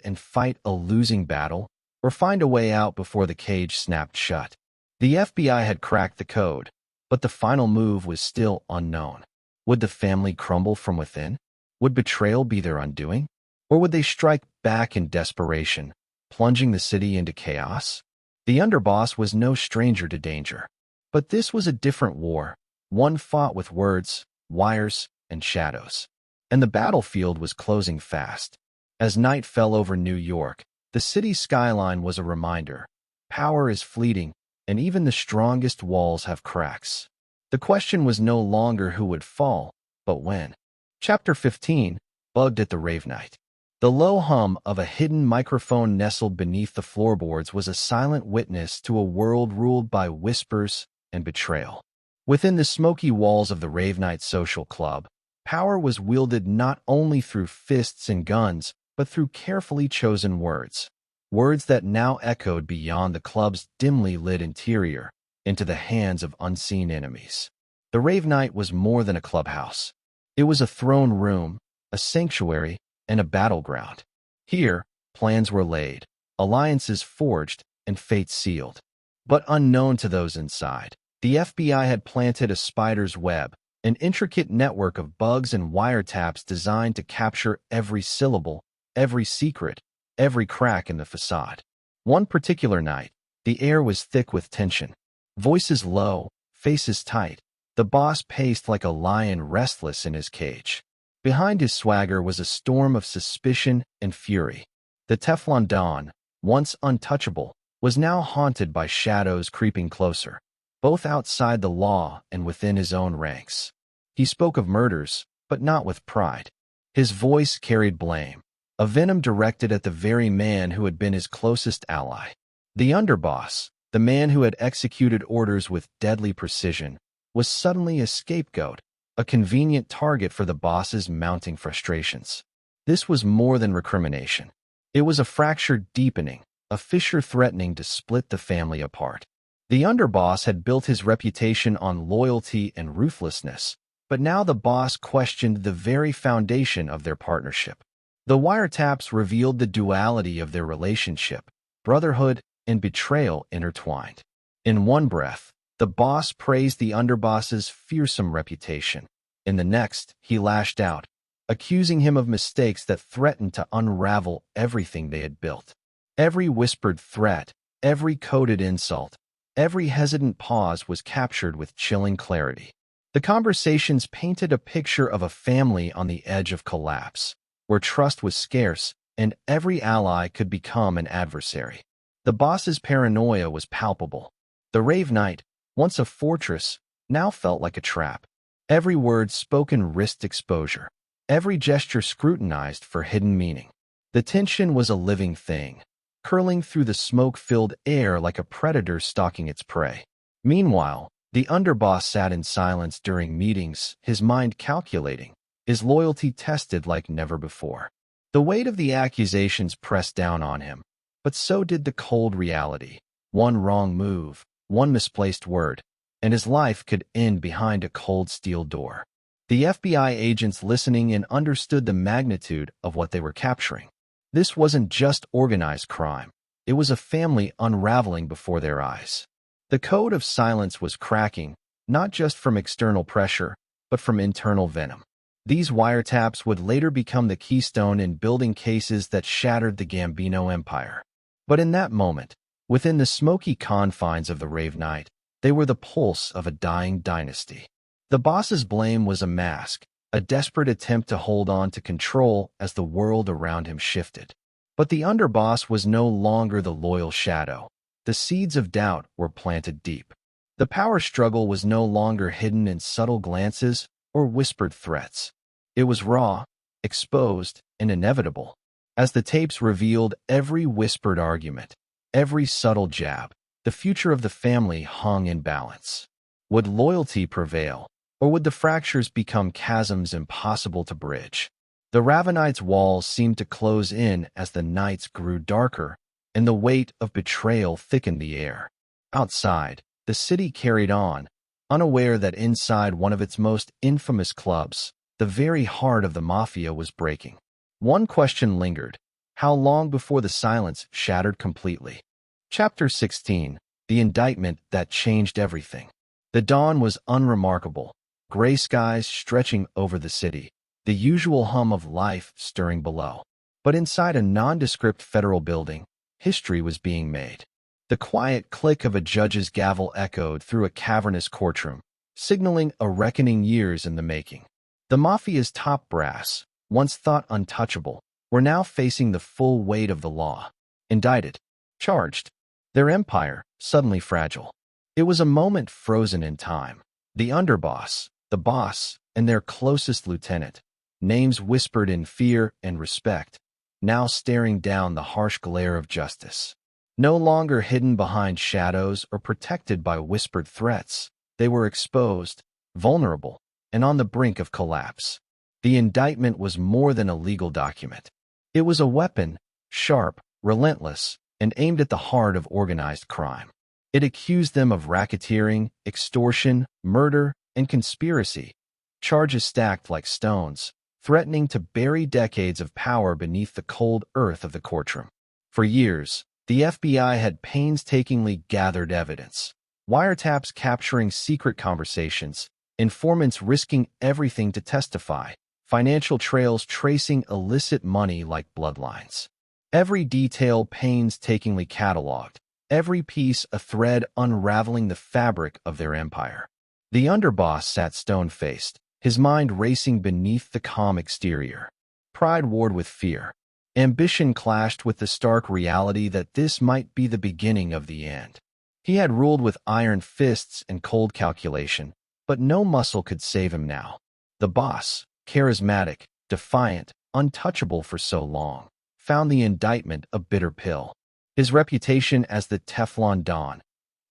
and fight a losing battle, or find a way out before the cage snapped shut. The FBI had cracked the code, but the final move was still unknown. Would the family crumble from within? Would betrayal be their undoing? Or would they strike back in desperation, plunging the city into chaos? The underboss was no stranger to danger. But this was a different war, one fought with words, wires, and shadows. And the battlefield was closing fast. As night fell over New York, the city's skyline was a reminder. Power is fleeting, and even the strongest walls have cracks. The question was no longer who would fall, but when. Chapter 15, Bugged at the Rave Night. The low hum of a hidden microphone nestled beneath the floorboards was a silent witness to a world ruled by whispers and betrayal. Within the smoky walls of the Rave Night Social Club, power was wielded not only through fists and guns, but through carefully chosen words. Words that now echoed beyond the club's dimly lit interior into the hands of unseen enemies. The Rave Night was more than a clubhouse. It was a throne room, a sanctuary, and a battleground. Here, plans were laid, alliances forged, and fates sealed. But unknown to those inside, the FBI had planted a spider's web, an intricate network of bugs and wiretaps designed to capture every syllable, every secret, every crack in the facade. One particular night, the air was thick with tension. Voices low, faces tight. The boss paced like a lion restless in his cage. Behind his swagger was a storm of suspicion and fury. The Teflon Don, once untouchable, was now haunted by shadows creeping closer, both outside the law and within his own ranks. He spoke of murders, but not with pride. His voice carried blame, a venom directed at the very man who had been his closest ally. The underboss, the man who had executed orders with deadly precision, was suddenly a scapegoat, a convenient target for the boss's mounting frustrations. This was more than recrimination. It was a fracture deepening, a fissure threatening to split the family apart. The underboss had built his reputation on loyalty and ruthlessness, but now the boss questioned the very foundation of their partnership. The wiretaps revealed the duality of their relationship, brotherhood and betrayal intertwined. In one breath, the boss praised the underboss's fearsome reputation. In the next, he lashed out, accusing him of mistakes that threatened to unravel everything they had built. Every whispered threat, every coded insult, every hesitant pause was captured with chilling clarity. The conversations painted a picture of a family on the edge of collapse. where trust was scarce and every ally could become an adversary. The boss's paranoia was palpable. The Rave night, once a fortress, now felt like a trap. Every word spoken risked exposure. Every gesture scrutinized for hidden meaning. The tension was a living thing, curling through the smoke-filled air like a predator stalking its prey. Meanwhile, the underboss sat in silence during meetings, his mind calculating, his loyalty tested like never before. The weight of the accusations pressed down on him, but so did the cold reality. One wrong move, one misplaced word, and his life could end behind a cold steel door. The FBI agents listening in understood the magnitude of what they were capturing. This wasn't just organized crime. It was a family unraveling before their eyes. The code of silence was cracking, not just from external pressure, but from internal venom. These wiretaps would later become the keystone in building cases that shattered the Gambino empire. But in that moment, within the smoky confines of the Rave night, they were the pulse of a dying dynasty. The boss's blame was a mask, a desperate attempt to hold on to control as the world around him shifted. But the underboss was no longer the loyal shadow. The seeds of doubt were planted deep. The power struggle was no longer hidden in subtle glances or whispered threats. It was raw, exposed, and inevitable. As the tapes revealed every whispered argument, every subtle jab, the future of the family hung in balance. Would loyalty prevail, or would the fractures become chasms impossible to bridge? The Ravenites' walls seemed to close in as the nights grew darker, and the weight of betrayal thickened the air. Outside, the city carried on, unaware that inside one of its most infamous clubs, the very heart of the Mafia was breaking. One question lingered: how long before the silence shattered completely? Chapter 16: The Indictment That Changed Everything. The dawn was unremarkable, gray skies stretching over the city, the usual hum of life stirring below. But inside a nondescript federal building, history was being made. The quiet click of a judge's gavel echoed through a cavernous courtroom, signaling a reckoning years in the making. The Mafia's top brass, once thought untouchable, were now facing the full weight of the law. Indicted, charged, their empire suddenly fragile. It was a moment frozen in time. The underboss, the boss, and their closest lieutenant, names whispered in fear and respect, now staring down the harsh glare of justice. No longer hidden behind shadows or protected by whispered threats, they were exposed, vulnerable, and on the brink of collapse. The indictment was more than a legal document. It was a weapon, sharp, relentless, and aimed at the heart of organized crime. It accused them of racketeering, extortion, murder, and conspiracy, charges stacked like stones, threatening to bury decades of power beneath the cold earth of the courtroom. For years, the FBI had painstakingly gathered evidence, wiretaps capturing secret conversations, informants risking everything to testify, financial trails tracing illicit money like bloodlines. Every detail painstakingly cataloged, every piece a thread unraveling the fabric of their empire. The underboss sat stone-faced, his mind racing beneath the calm exterior. Pride warred with fear. Ambition clashed with the stark reality that this might be the beginning of the end. He had ruled with iron fists and cold calculation, but no muscle could save him now. The boss, charismatic, defiant, untouchable for so long, found the indictment a bitter pill. His reputation as the Teflon Don,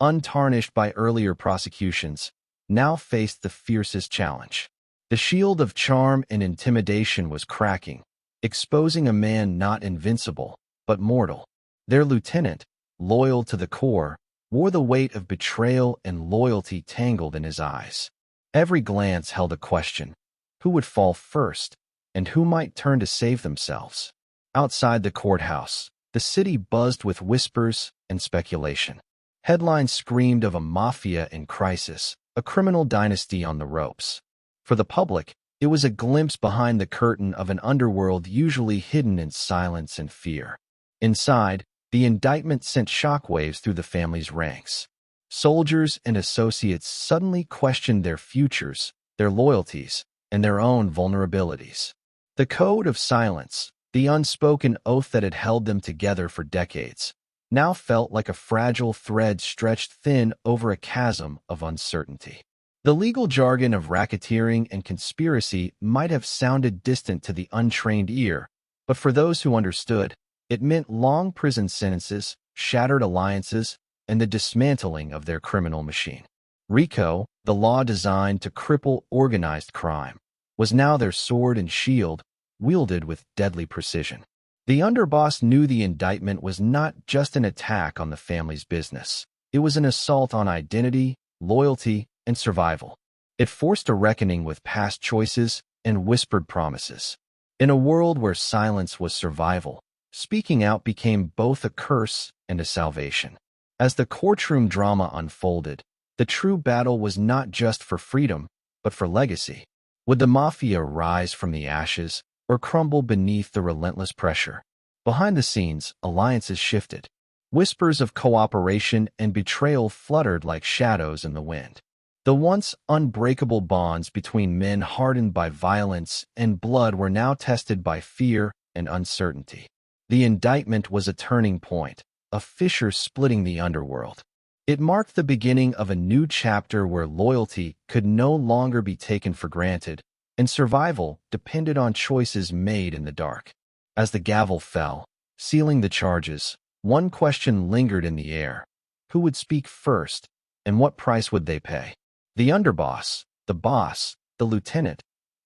untarnished by earlier prosecutions, now faced the fiercest challenge. The shield of charm and intimidation was cracking, exposing a man not invincible, but mortal. Their lieutenant, loyal to the core, wore the weight of betrayal and loyalty tangled in his eyes. Every glance held a question: who would fall first, and who might turn to save themselves? Outside the courthouse, the city buzzed with whispers and speculation. Headlines screamed of a mafia in crisis, a criminal dynasty on the ropes. For the public, it was a glimpse behind the curtain of an underworld usually hidden in silence and fear. Inside, the indictment sent shockwaves through the family's ranks. Soldiers and associates suddenly questioned their futures, their loyalties, and their own vulnerabilities. The code of silence, the unspoken oath that had held them together for decades, now felt like a fragile thread stretched thin over a chasm of uncertainty. The legal jargon of racketeering and conspiracy might have sounded distant to the untrained ear, but for those who understood, it meant long prison sentences, shattered alliances, and the dismantling of their criminal machine. RICO, the law designed to cripple organized crime, was now their sword and shield, wielded with deadly precision. The underboss knew the indictment was not just an attack on the family's business. It was an assault on identity, loyalty, and survival. It forced a reckoning with past choices and whispered promises. In a world where silence was survival, speaking out became both a curse and a salvation. As the courtroom drama unfolded, the true battle was not just for freedom, but for legacy. Would the Mafia rise from the ashes or crumble beneath the relentless pressure? Behind the scenes, alliances shifted. Whispers of cooperation and betrayal fluttered like shadows in the wind. The once unbreakable bonds between men hardened by violence and blood were now tested by fear and uncertainty. The indictment was a turning point, a fissure splitting the underworld. It marked the beginning of a new chapter where loyalty could no longer be taken for granted, and survival depended on choices made in the dark. As the gavel fell, sealing the charges, one question lingered in the air. Who would speak first, and what price would they pay? The underboss, the boss, the lieutenant,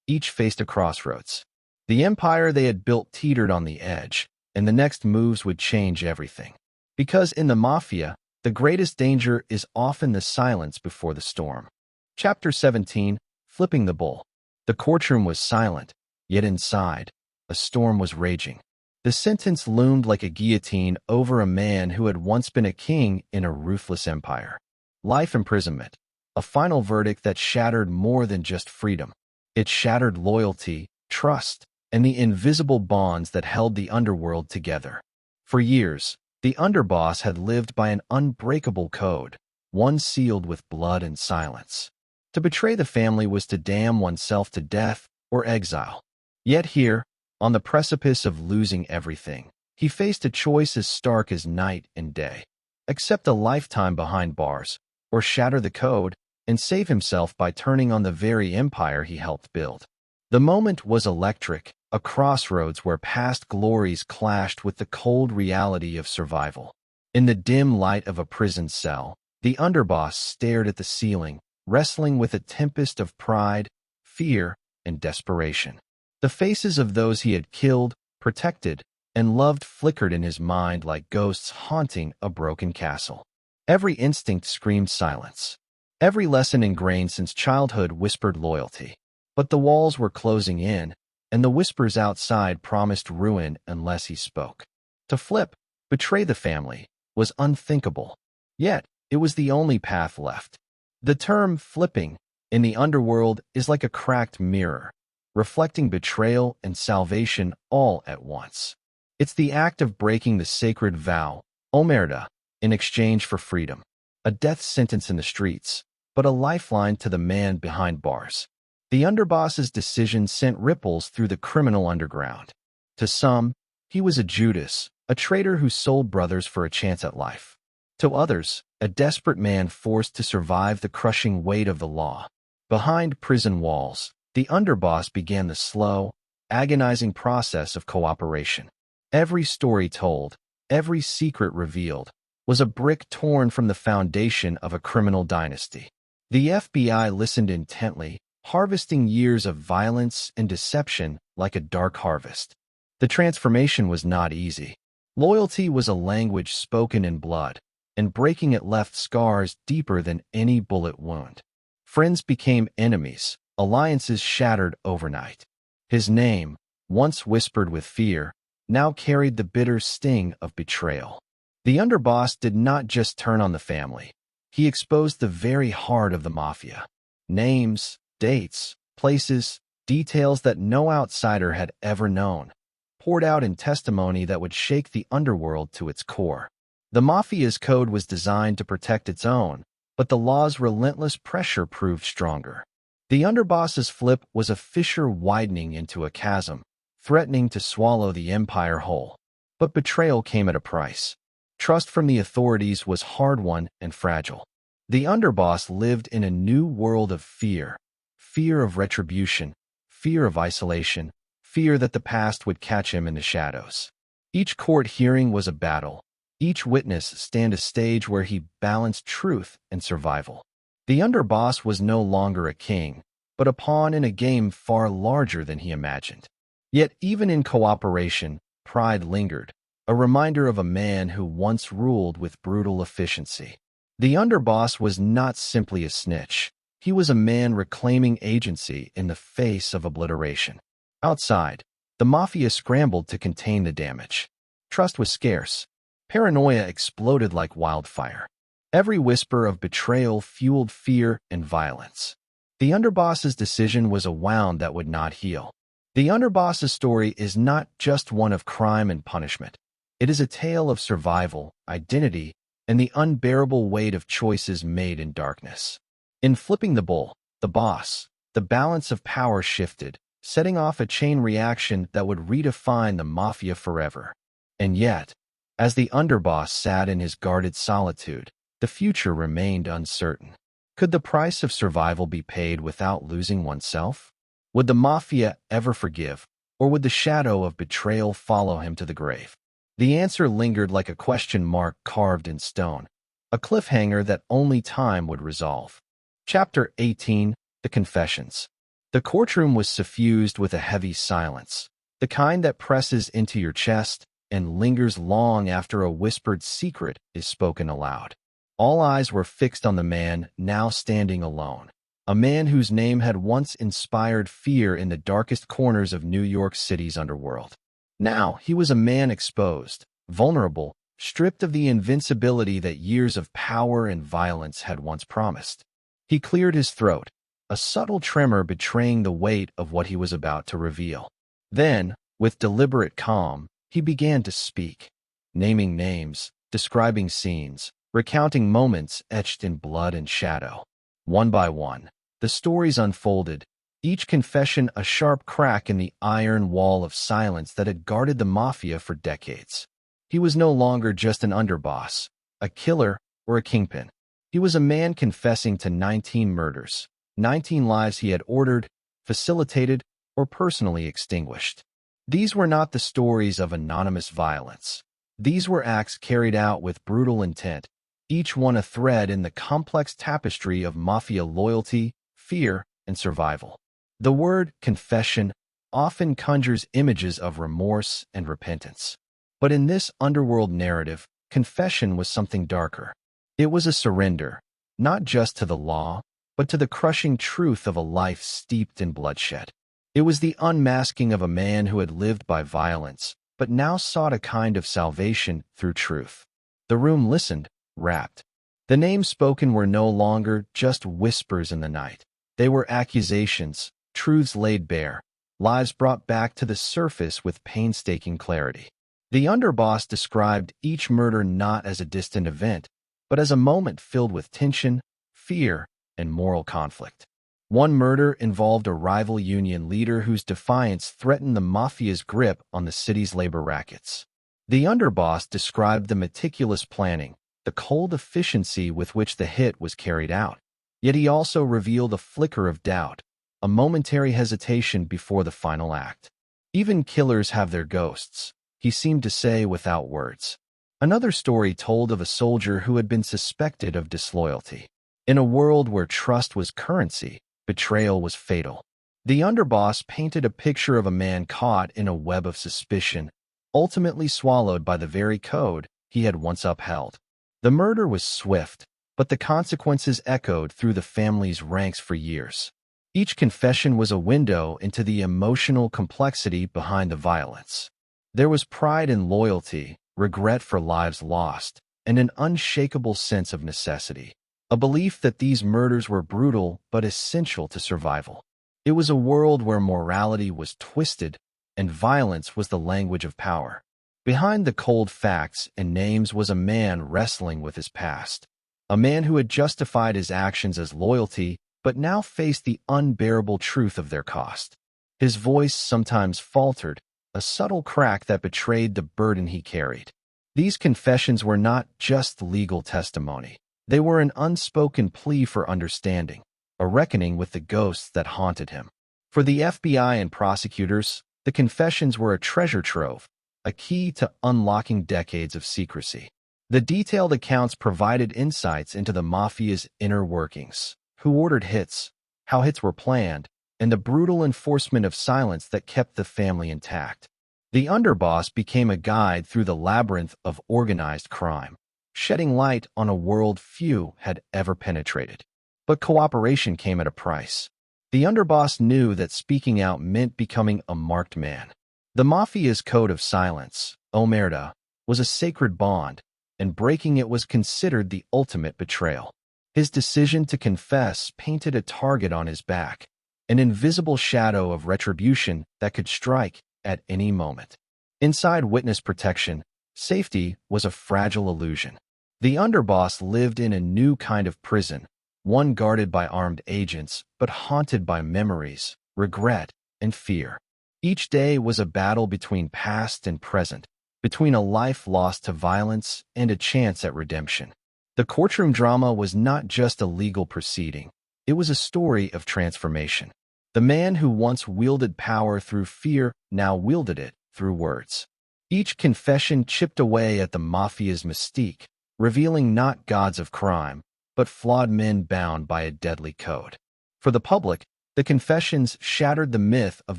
each faced a crossroads. The empire they had built teetered on the edge, and the next moves would change everything. Because in the Mafia, the greatest danger is often the silence before the storm. Chapter 17, Flipping the Bull. The courtroom was silent, yet inside, a storm was raging. The sentence loomed like a guillotine over a man who had once been a king in a ruthless empire. Life imprisonment, a final verdict that shattered more than just freedom. It shattered loyalty, trust, and the invisible bonds that held the underworld together. For years, the underboss had lived by an unbreakable code, one sealed with blood and silence. To betray the family was to damn oneself to death or exile. Yet here, on the precipice of losing everything, he faced a choice as stark as night and day. Accept a lifetime behind bars, or shatter the code and save himself by turning on the very empire he helped build. The moment was electric, a crossroads where past glories clashed with the cold reality of survival. In the dim light of a prison cell, the underboss stared at the ceiling, wrestling with a tempest of pride, fear, and desperation. The faces of those he had killed, protected, and loved flickered in his mind like ghosts haunting a broken castle. Every instinct screamed silence. Every lesson ingrained since childhood whispered loyalty. But the walls were closing in, and the whispers outside promised ruin unless he spoke. To flip, betray the family, was unthinkable. Yet, it was the only path left. The term flipping in the underworld is like a cracked mirror, reflecting betrayal and salvation all at once. It's the act of breaking the sacred vow, omerta, in exchange for freedom. A death sentence in the streets, but a lifeline to the man behind bars. The underboss's decision sent ripples through the criminal underground. To some, he was a Judas, a traitor who sold brothers for a chance at life. To others, a desperate man forced to survive the crushing weight of the law. Behind prison walls, the underboss began the slow, agonizing process of cooperation. Every story told, every secret revealed, was a brick torn from the foundation of a criminal dynasty. The FBI listened intently, harvesting years of violence and deception like a dark harvest. The transformation was not easy. Loyalty was a language spoken in blood, and breaking it left scars deeper than any bullet wound. Friends became enemies, alliances shattered overnight. His name, once whispered with fear, now carried the bitter sting of betrayal. The underboss did not just turn on the family. He exposed the very heart of the Mafia. Names, dates, places, details that no outsider had ever known, poured out in testimony that would shake the underworld to its core. The Mafia's code was designed to protect its own, but the law's relentless pressure proved stronger. The underboss's flip was a fissure widening into a chasm, threatening to swallow the empire whole. But betrayal came at a price. Trust from the authorities was hard-won and fragile. The underboss lived in a new world of fear. Fear of retribution, fear of isolation, fear that the past would catch him in the shadows. Each court hearing was a battle. Each witness stand a stage where he balanced truth and survival. The underboss was no longer a king, but a pawn in a game far larger than he imagined. Yet even in cooperation, pride lingered, a reminder of a man who once ruled with brutal efficiency. The underboss was not simply a snitch. He was a man reclaiming agency in the face of obliteration. Outside, the Mafia scrambled to contain the damage. Trust was scarce. Paranoia exploded like wildfire. Every whisper of betrayal fueled fear and violence. The underboss's decision was a wound that would not heal. The underboss's story is not just one of crime and punishment. It is a tale of survival, identity, and the unbearable weight of choices made in darkness. In flipping the bull, the boss, the balance of power shifted, setting off a chain reaction that would redefine the Mafia forever. And yet, as the underboss sat in his guarded solitude, the future remained uncertain. Could the price of survival be paid without losing oneself? Would the Mafia ever forgive, or would the shadow of betrayal follow him to the grave? The answer lingered like a question mark carved in stone, a cliffhanger that only time would resolve. Chapter 18: The Confessions. The courtroom was suffused with a heavy silence, the kind that presses into your chest and lingers long after a whispered secret is spoken aloud. All eyes were fixed on the man now standing alone, a man whose name had once inspired fear in the darkest corners of New York City's underworld. Now he was a man exposed, vulnerable, stripped of the invincibility that years of power and violence had once promised. He cleared his throat, a subtle tremor betraying the weight of what he was about to reveal. Then, with deliberate calm, he began to speak, naming names, describing scenes, recounting moments etched in blood and shadow. One by one, the stories unfolded, each confession a sharp crack in the iron wall of silence that had guarded the Mafia for decades. He was no longer just an underboss, a killer, or a kingpin. He was a man confessing to 19 murders, 19 lives he had ordered, facilitated, or personally extinguished. These were not the stories of anonymous violence. These were acts carried out with brutal intent, each one a thread in the complex tapestry of Mafia loyalty, fear, and survival. The word confession often conjures images of remorse and repentance. But in this underworld narrative, confession was something darker. It was a surrender, not just to the law, but to the crushing truth of a life steeped in bloodshed. It was the unmasking of a man who had lived by violence, but now sought a kind of salvation through truth. The room listened, rapt. The names spoken were no longer just whispers in the night. They were accusations, truths laid bare, lives brought back to the surface with painstaking clarity. The underboss described each murder not as a distant event, but as a moment filled with tension, fear, and moral conflict. One murder involved a rival union leader whose defiance threatened the Mafia's grip on the city's labor rackets. The underboss described the meticulous planning, the cold efficiency with which the hit was carried out. Yet he also revealed a flicker of doubt, a momentary hesitation before the final act. Even killers have their ghosts, he seemed to say without words. Another story told of a soldier who had been suspected of disloyalty. In a world where trust was currency, betrayal was fatal. The underboss painted a picture of a man caught in a web of suspicion, ultimately swallowed by the very code he had once upheld. The murder was swift, but the consequences echoed through the family's ranks for years. Each confession was a window into the emotional complexity behind the violence. There was pride in loyalty, regret for lives lost, and an unshakable sense of necessity. A belief that these murders were brutal but essential to survival. It was a world where morality was twisted and violence was the language of power. Behind the cold facts and names was a man wrestling with his past. A man who had justified his actions as loyalty but now faced the unbearable truth of their cost. His voice sometimes faltered, a subtle crack that betrayed the burden he carried. These confessions were not just legal testimony. They were an unspoken plea for understanding, a reckoning with the ghosts that haunted him. For the FBI and prosecutors, the confessions were a treasure trove, a key to unlocking decades of secrecy. The detailed accounts provided insights into the Mafia's inner workings, who ordered hits, how hits were planned, and the brutal enforcement of silence that kept the family intact. The underboss became a guide through the labyrinth of organized crime, shedding light on a world few had ever penetrated. But cooperation came at a price. The underboss knew that speaking out meant becoming a marked man. The Mafia's code of silence, omerta, was a sacred bond, and breaking it was considered the ultimate betrayal. His decision to confess painted a target on his back, an invisible shadow of retribution that could strike at any moment. Inside witness protection, safety was a fragile illusion. The underboss lived in a new kind of prison, one guarded by armed agents, but haunted by memories, regret, and fear. Each day was a battle between past and present, between a life lost to violence and a chance at redemption. The courtroom drama was not just a legal proceeding. It was a story of transformation. The man who once wielded power through fear now wielded it through words. Each confession chipped away at the Mafia's mystique, revealing not gods of crime, but flawed men bound by a deadly code. For the public, the confessions shattered the myth of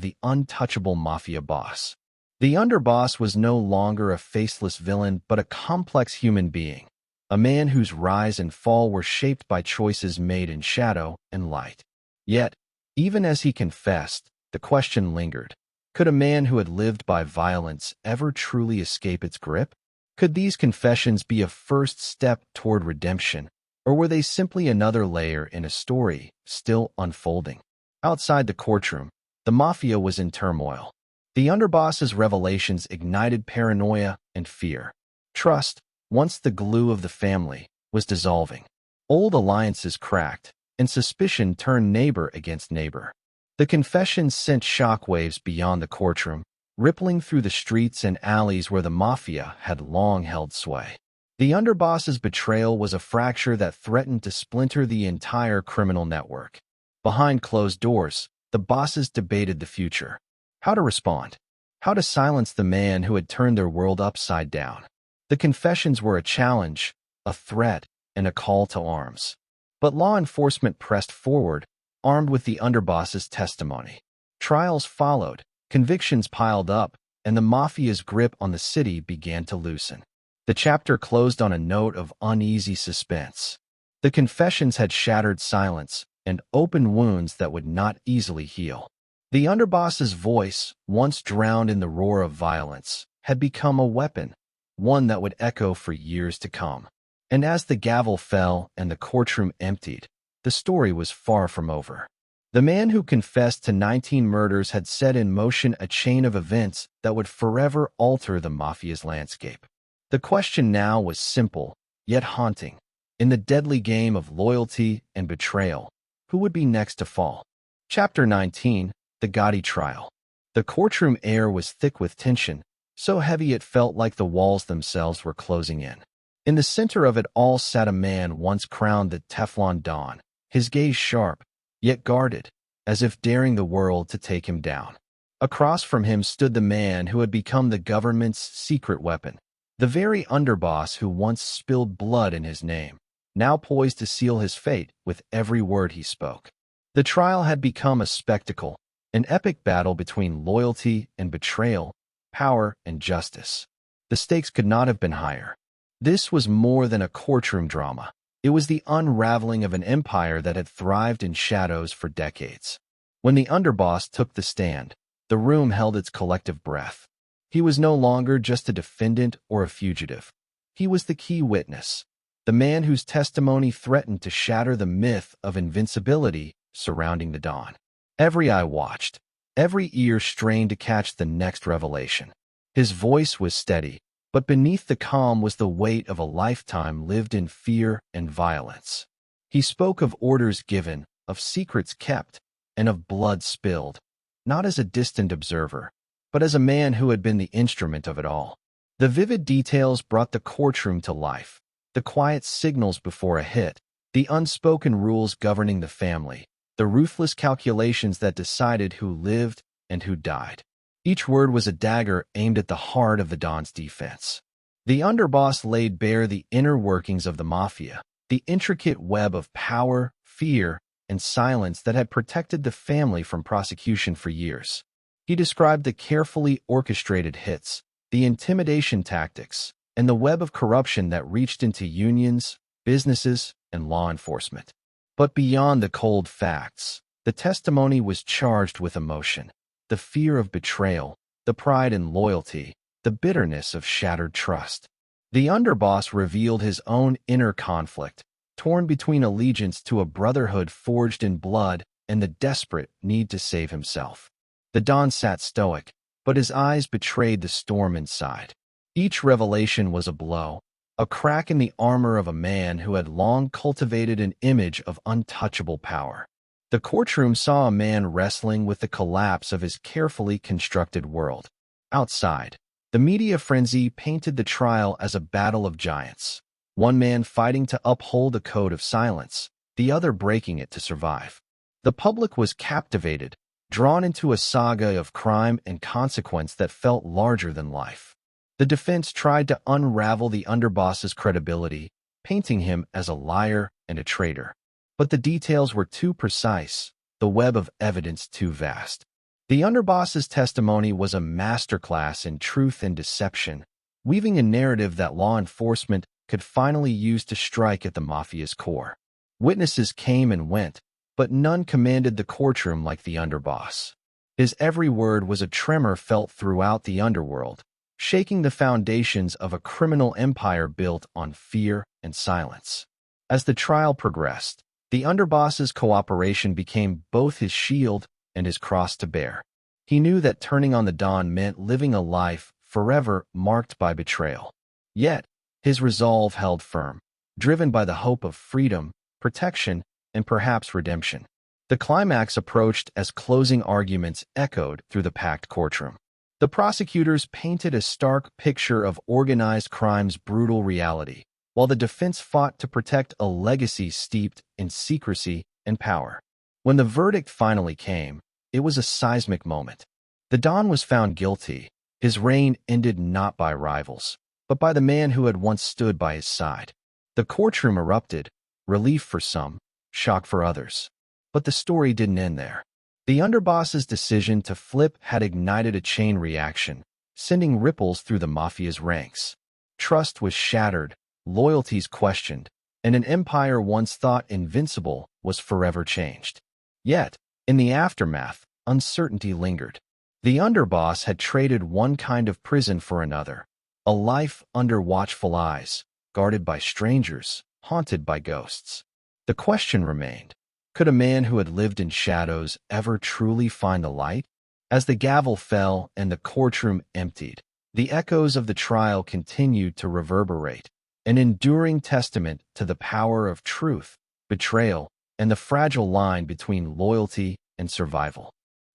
the untouchable Mafia boss. The underboss was no longer a faceless villain but a complex human being, a man whose rise and fall were shaped by choices made in shadow and light. Yet, even as he confessed, the question lingered. Could a man who had lived by violence ever truly escape its grip? Could these confessions be a first step toward redemption, or were they simply another layer in a story still unfolding? Outside the courtroom, the Mafia was in turmoil. The underboss's revelations ignited paranoia and fear. Trust, once the glue of the family, was dissolving. Old alliances cracked, and suspicion turned neighbor against neighbor. The confessions sent shockwaves beyond the courtroom, rippling through the streets and alleys where the Mafia had long held sway. The underboss's betrayal was a fracture that threatened to splinter the entire criminal network. Behind closed doors, the bosses debated the future. How to respond? How to silence the man who had turned their world upside down? The confessions were a challenge, a threat, and a call to arms. But law enforcement pressed forward, armed with the underboss's testimony. Trials followed, convictions piled up, and the Mafia's grip on the city began to loosen. The chapter closed on a note of uneasy suspense. The confessions had shattered silence and opened wounds that would not easily heal. The underboss's voice, once drowned in the roar of violence, had become a weapon, one that would echo for years to come. And as the gavel fell and the courtroom emptied, the story was far from over. The man who confessed to 19 murders had set in motion a chain of events that would forever alter the Mafia's landscape. The question now was simple, yet haunting. In the deadly game of loyalty and betrayal, who would be next to fall? Chapter 19, The Gotti Trial. The courtroom air was thick with tension, so heavy it felt like the walls themselves were closing in. In the center of it all sat a man once crowned the Teflon Don, his gaze sharp, yet guarded, as if daring the world to take him down. Across from him stood the man who had become the government's secret weapon, the very underboss who once spilled blood in his name, now poised to seal his fate with every word he spoke. The trial had become a spectacle, an epic battle between loyalty and betrayal, power and justice. The stakes could not have been higher. This was more than a courtroom drama. It was the unraveling of an empire that had thrived in shadows for decades. When the underboss took the stand, the room held its collective breath. He was no longer just a defendant or a fugitive. He was the key witness, the man whose testimony threatened to shatter the myth of invincibility surrounding the Don. Every eye watched, every ear strained to catch the next revelation. His voice was steady, but beneath the calm was the weight of a lifetime lived in fear and violence. He spoke of orders given, of secrets kept, and of blood spilled, not as a distant observer, but as a man who had been the instrument of it all. The vivid details brought the courtroom to life, the quiet signals before a hit, the unspoken rules governing the family, the ruthless calculations that decided who lived and who died. Each word was a dagger aimed at the heart of the Don's defense. The underboss laid bare the inner workings of the Mafia, the intricate web of power, fear, and silence that had protected the family from prosecution for years. He described the carefully orchestrated hits, the intimidation tactics, and the web of corruption that reached into unions, businesses, and law enforcement. But beyond the cold facts, the testimony was charged with emotion, the fear of betrayal, the pride in loyalty, the bitterness of shattered trust. The underboss revealed his own inner conflict, torn between allegiance to a brotherhood forged in blood and the desperate need to save himself. The Don sat stoic, but his eyes betrayed the storm inside. Each revelation was a blow, a crack in the armor of a man who had long cultivated an image of untouchable power. The courtroom saw a man wrestling with the collapse of his carefully constructed world. Outside, the media frenzy painted the trial as a battle of giants, one man fighting to uphold a code of silence, the other breaking it to survive. The public was captivated, drawn into a saga of crime and consequence that felt larger than life. The defense tried to unravel the underboss's credibility, painting him as a liar and a traitor. But the details were too precise, the web of evidence too vast. The underboss's testimony was a masterclass in truth and deception, weaving a narrative that law enforcement could finally use to strike at the Mafia's core. Witnesses came and went, but none commanded the courtroom like the underboss. His every word was a tremor felt throughout the underworld, shaking the foundations of a criminal empire built on fear and silence. As the trial progressed, the underboss's cooperation became both his shield and his cross to bear. He knew that turning on the Don meant living a life forever marked by betrayal. Yet, his resolve held firm, driven by the hope of freedom, protection, and perhaps redemption. The climax approached as closing arguments echoed through the packed courtroom. The prosecutors painted a stark picture of organized crime's brutal reality, while the defense fought to protect a legacy steeped in secrecy and power. When the verdict finally came, it was a seismic moment. The Don was found guilty, his reign ended not by rivals, but by the man who had once stood by his side. The courtroom erupted, relief for some, shock for others. But the story didn't end there. The underboss's decision to flip had ignited a chain reaction, sending ripples through the Mafia's ranks. Trust was shattered, loyalties questioned, and an empire once thought invincible was forever changed. Yet, in the aftermath, uncertainty lingered. The underboss had traded one kind of prison for another, a life under watchful eyes, guarded by strangers, haunted by ghosts. The question remained, could a man who had lived in shadows ever truly find the light? As the gavel fell and the courtroom emptied, the echoes of the trial continued to reverberate, an enduring testament to the power of truth, betrayal, and the fragile line between loyalty and survival.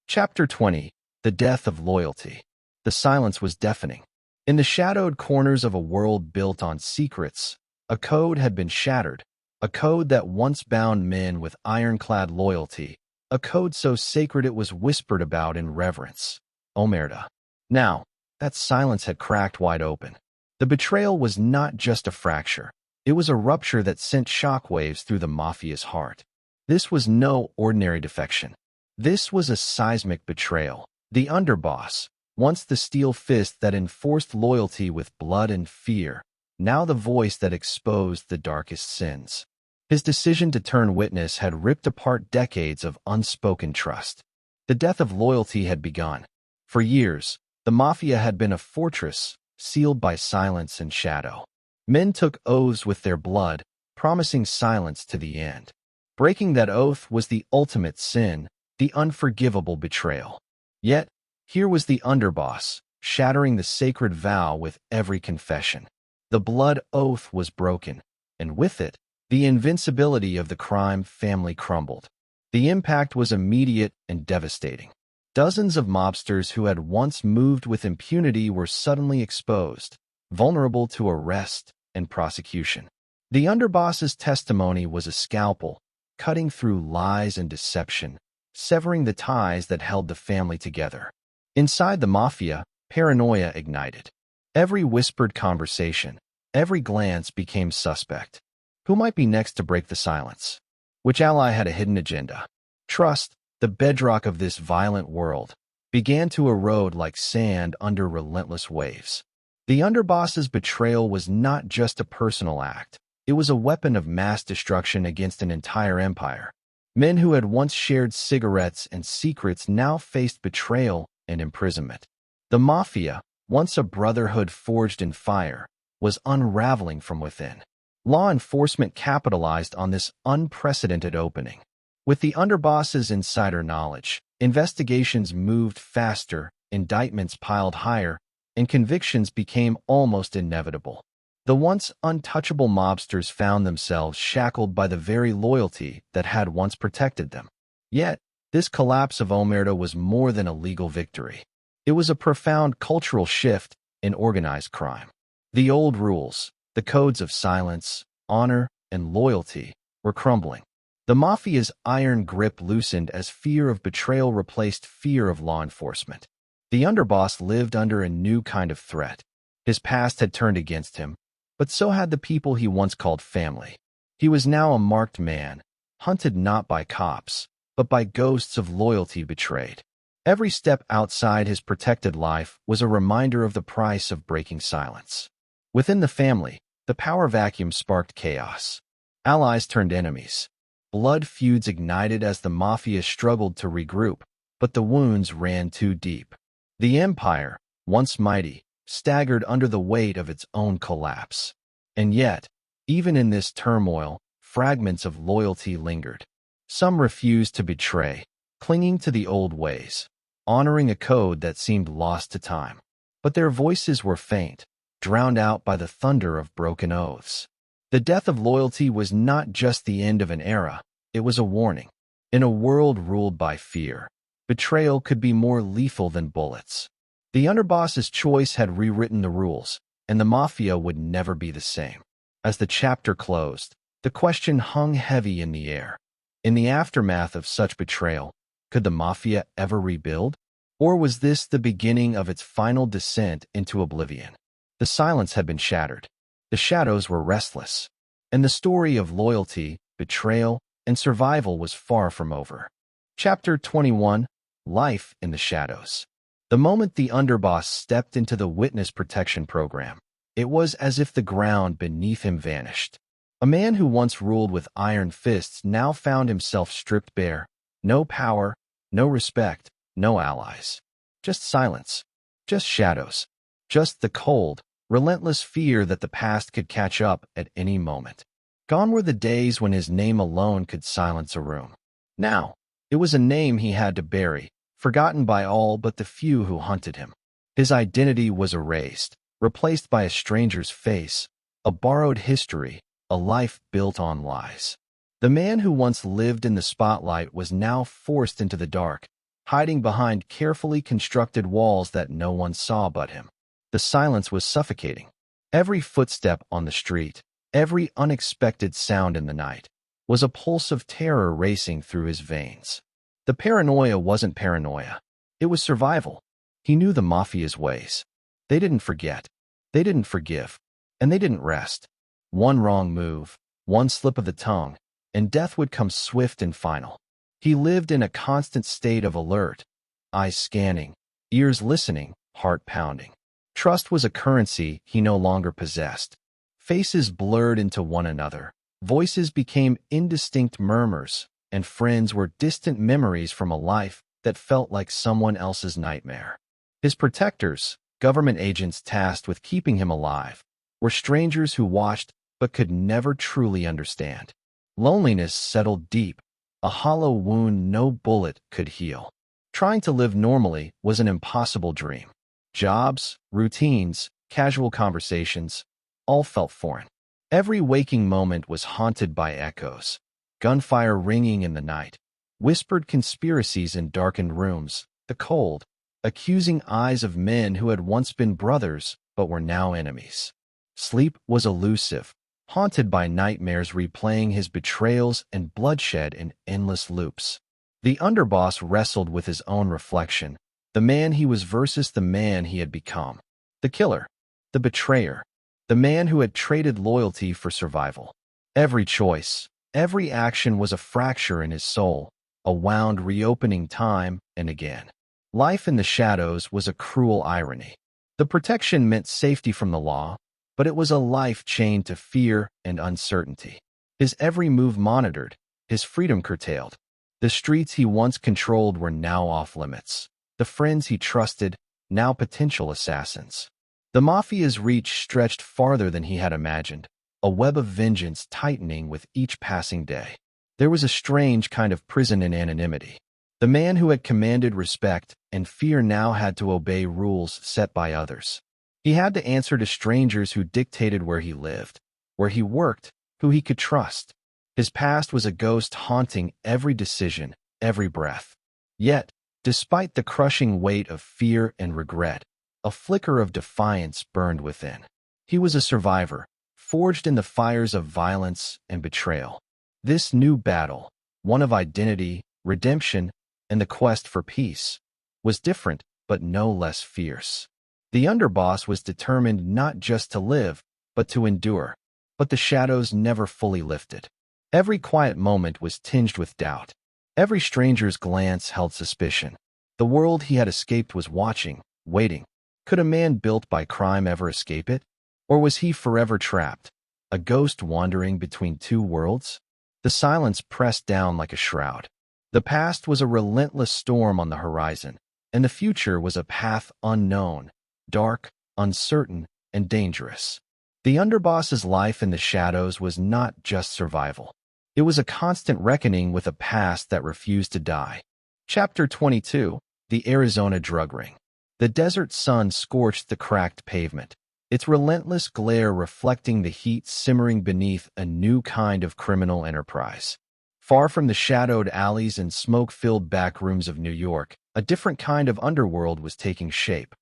Chapter 20. The Death of Loyalty. The silence was deafening. In the shadowed corners of a world built on secrets, a code had been shattered, a code that once bound men with ironclad loyalty, a code so sacred it was whispered about in reverence. Omerta. Now, that silence had cracked wide open. The betrayal was not just a fracture. It was a rupture that sent shockwaves through the Mafia's heart. This was no ordinary defection. This was a seismic betrayal. The underboss, once the steel fist that enforced loyalty with blood and fear, now the voice that exposed the darkest sins. His decision to turn witness had ripped apart decades of unspoken trust. The death of loyalty had begun. For years, the Mafia had been a fortress, sealed by silence and shadow. Men took oaths with their blood, promising silence to the end. Breaking that oath was the ultimate sin, the unforgivable betrayal. Yet, here was the underboss, shattering the sacred vow with every confession. The blood oath was broken, and with it, the invincibility of the crime family crumbled. The impact was immediate and devastating. Dozens of mobsters who had once moved with impunity were suddenly exposed, vulnerable to arrest and prosecution. The underboss's testimony was a scalpel, cutting through lies and deception, severing the ties that held the family together. Inside the Mafia, paranoia ignited. Every whispered conversation, every glance became suspect. Who might be next to break the silence? Which ally had a hidden agenda? Trust, the bedrock of this violent world, began to erode like sand under relentless waves. The underboss's betrayal was not just a personal act. It was a weapon of mass destruction against an entire empire. Men who had once shared cigarettes and secrets now faced betrayal and imprisonment. The Mafia, once a brotherhood forged in fire, was unraveling from within. Law enforcement capitalized on this unprecedented opening. With the underboss's insider knowledge, investigations moved faster, indictments piled higher, and convictions became almost inevitable. The once untouchable mobsters found themselves shackled by the very loyalty that had once protected them. Yet, this collapse of Omerta was more than a legal victory. It was a profound cultural shift in organized crime. The old rules, the codes of silence, honor, and loyalty, were crumbling. The Mafia's iron grip loosened as fear of betrayal replaced fear of law enforcement. The underboss lived under a new kind of threat. His past had turned against him, but so had the people he once called family. He was now a marked man, hunted not by cops, but by ghosts of loyalty betrayed. Every step outside his protected life was a reminder of the price of breaking silence. Within the family, the power vacuum sparked chaos. Allies turned enemies. Blood feuds ignited as the Mafia struggled to regroup, but the wounds ran too deep. The empire, once mighty, staggered under the weight of its own collapse. And yet, even in this turmoil, fragments of loyalty lingered. Some refused to betray, clinging to the old ways, honoring a code that seemed lost to time. But their voices were faint, drowned out by the thunder of broken oaths. The death of loyalty was not just the end of an era, it was a warning. In a world ruled by fear, betrayal could be more lethal than bullets. The underboss's choice had rewritten the rules, and the Mafia would never be the same. As the chapter closed, the question hung heavy in the air. In the aftermath of such betrayal, could the Mafia ever rebuild? Or was this the beginning of its final descent into oblivion? The silence had been shattered. The shadows were restless. And the story of loyalty, betrayal, and survival was far from over. Chapter 21: Life in the Shadows. The moment the underboss stepped into the witness protection program, it was as if the ground beneath him vanished. A man who once ruled with iron fists now found himself stripped bare. No power, no respect, no allies. Just silence. Just shadows. Just the cold, relentless fear that the past could catch up at any moment. Gone were the days when his name alone could silence a room. Now, it was a name he had to bury, forgotten by all but the few who hunted him. His identity was erased, replaced by a stranger's face, a borrowed history, a life built on lies. The man who once lived in the spotlight was now forced into the dark, hiding behind carefully constructed walls that no one saw but him. The silence was suffocating. Every footstep on the street, every unexpected sound in the night, was a pulse of terror racing through his veins. The paranoia wasn't paranoia. It was survival. He knew the Mafia's ways. They didn't forget. They didn't forgive. And they didn't rest. One wrong move, one slip of the tongue, and death would come swift and final. He lived in a constant state of alert, eyes scanning, ears listening, heart pounding. Trust was a currency he no longer possessed. Faces blurred into one another. Voices became indistinct murmurs, and friends were distant memories from a life that felt like someone else's nightmare. His protectors, government agents tasked with keeping him alive, were strangers who watched but could never truly understand. Loneliness settled deep, a hollow wound no bullet could heal. Trying to live normally was an impossible dream. Jobs, routines, casual conversations, all felt foreign. Every waking moment was haunted by echoes. Gunfire ringing in the night, whispered conspiracies in darkened rooms, the cold, accusing eyes of men who had once been brothers but were now enemies. Sleep was elusive, haunted by nightmares replaying his betrayals and bloodshed in endless loops. The underboss wrestled with his own reflection, the man he was versus the man he had become. The killer, the betrayer, the man who had traded loyalty for survival. Every choice, every action was a fracture in his soul, a wound reopening time and again. Life in the shadows was a cruel irony. The protection meant safety from the law, but it was a life chained to fear and uncertainty. His every move monitored, his freedom curtailed. The streets he once controlled were now off limits. The friends he trusted, now potential assassins. The Mafia's reach stretched farther than he had imagined, a web of vengeance tightening with each passing day. There was a strange kind of prison in anonymity. The man who had commanded respect and fear now had to obey rules set by others. He had to answer to strangers who dictated where he lived, where he worked, who he could trust. His past was a ghost haunting every decision, every breath. Yet, despite the crushing weight of fear and regret, a flicker of defiance burned within. He was a survivor, forged in the fires of violence and betrayal. This new battle, one of identity, redemption, and the quest for peace, was different but no less fierce. The underboss was determined not just to live, but to endure. But the shadows never fully lifted. Every quiet moment was tinged with doubt. Every stranger's glance held suspicion. The world he had escaped was watching, waiting. Could a man built by crime ever escape it? Or was he forever trapped, a ghost wandering between two worlds? The silence pressed down like a shroud. The past was a relentless storm on the horizon, and the future was a path unknown, dark, uncertain, and dangerous. The underboss's life in the shadows was not just survival. It was a constant reckoning with a past that refused to die. Chapter 22, The Arizona Drug Ring. The desert sun scorched the cracked pavement, its relentless glare reflecting the heat simmering beneath a new kind of criminal enterprise. Far from the shadowed alleys and smoke-filled back rooms of New York, a different kind of underworld was taking shape,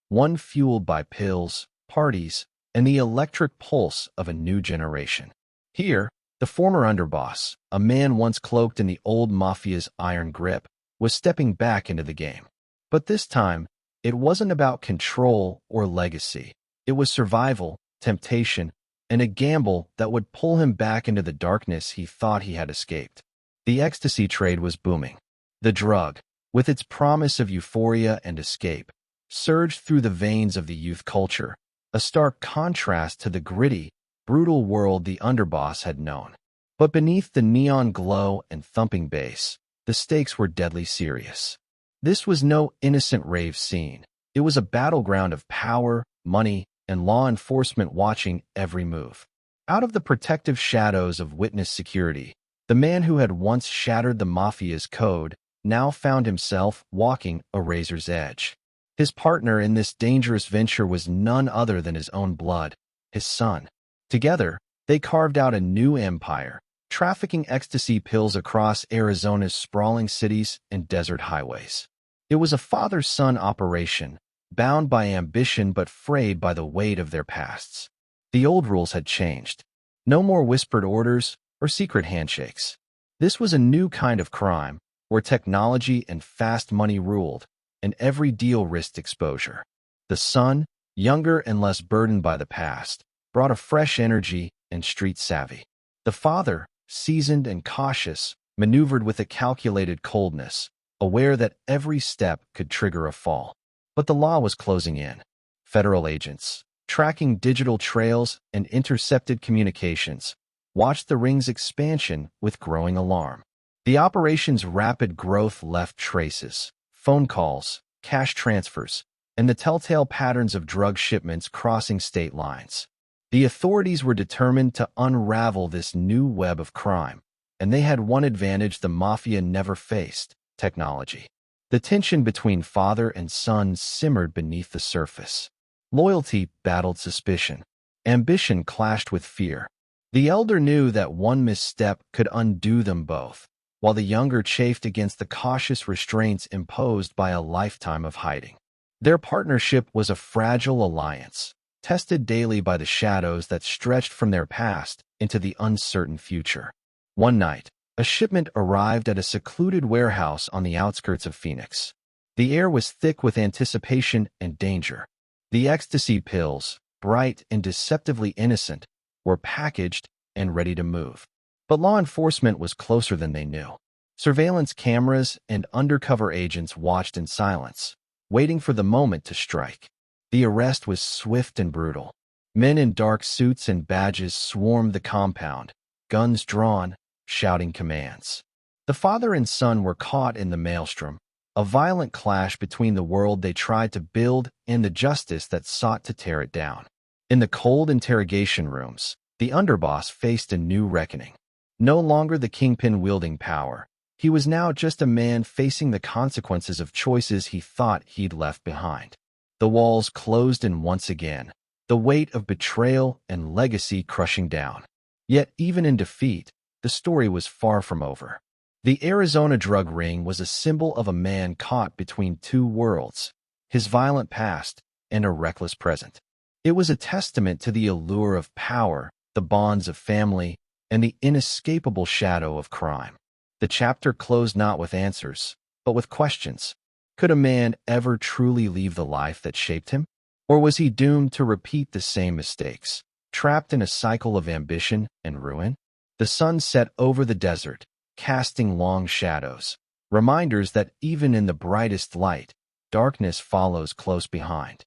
one fueled by pills, parties, and the electric pulse of a new generation. Here, the former underboss, a man once cloaked in the old Mafia's iron grip, was stepping back into the game. But this time, it wasn't about control or legacy. It was survival, temptation, and a gamble that would pull him back into the darkness he thought he had escaped. The ecstasy trade was booming. The drug, with its promise of euphoria and escape, surged through the veins of the youth culture, a stark contrast to the gritty, brutal world the underboss had known. But beneath the neon glow and thumping bass, the stakes were deadly serious. This was no innocent rave scene. It was a battleground of power, money, and law enforcement watching every move. Out of the protective shadows of witness security, the man who had once shattered the Mafia's code now found himself walking a razor's edge. His partner in this dangerous venture was none other than his own blood, his son. Together, they carved out a new empire, trafficking ecstasy pills across Arizona's sprawling cities and desert highways. It was a father-son operation, bound by ambition but frayed by the weight of their pasts. The old rules had changed. No more whispered orders or secret handshakes. This was a new kind of crime, where technology and fast money ruled, and every deal risked exposure. The son, younger and less burdened by the past, brought a fresh energy and street savvy. The father, seasoned and cautious, maneuvered with a calculated coldness, aware that every step could trigger a fall. But the law was closing in. Federal agents, tracking digital trails and intercepted communications, watched the ring's expansion with growing alarm. The operation's rapid growth left traces, phone calls, cash transfers, and the telltale patterns of drug shipments crossing state lines. The authorities were determined to unravel this new web of crime, and they had one advantage the Mafia never faced: technology. The tension between father and son simmered beneath the surface. Loyalty battled suspicion. Ambition clashed with fear. The elder knew that one misstep could undo them both. while the younger chafed against the cautious restraints imposed by a lifetime of hiding. Their partnership was a fragile alliance, tested daily by the shadows that stretched from their past into the uncertain future. One night, a shipment arrived at a secluded warehouse on the outskirts of Phoenix. The air was thick with anticipation and danger. The ecstasy pills, bright and deceptively innocent, were packaged and ready to move. But law enforcement was closer than they knew. Surveillance cameras and undercover agents watched in silence, waiting for the moment to strike. The arrest was swift and brutal. Men in dark suits and badges swarmed the compound, guns drawn, shouting commands. The father and son were caught in the maelstrom, a violent clash between the world they tried to build and the justice that sought to tear it down. In the cold interrogation rooms, the underboss faced a new reckoning. No longer the kingpin wielding power, he was now just a man facing the consequences of choices he thought he'd left behind. The walls closed in once again, the weight of betrayal and legacy crushing down. Yet even in defeat, the story was far from over. The Arizona drug ring was a symbol of a man caught between two worlds, his violent past and a reckless present. It was a testament to the allure of power, the bonds of family, and the inescapable shadow of crime. The chapter closed not with answers, but with questions. Could a man ever truly leave the life that shaped him? Or was he doomed to repeat the same mistakes, trapped in a cycle of ambition and ruin? The sun set over the desert, casting long shadows, reminders that even in the brightest light, darkness follows close behind.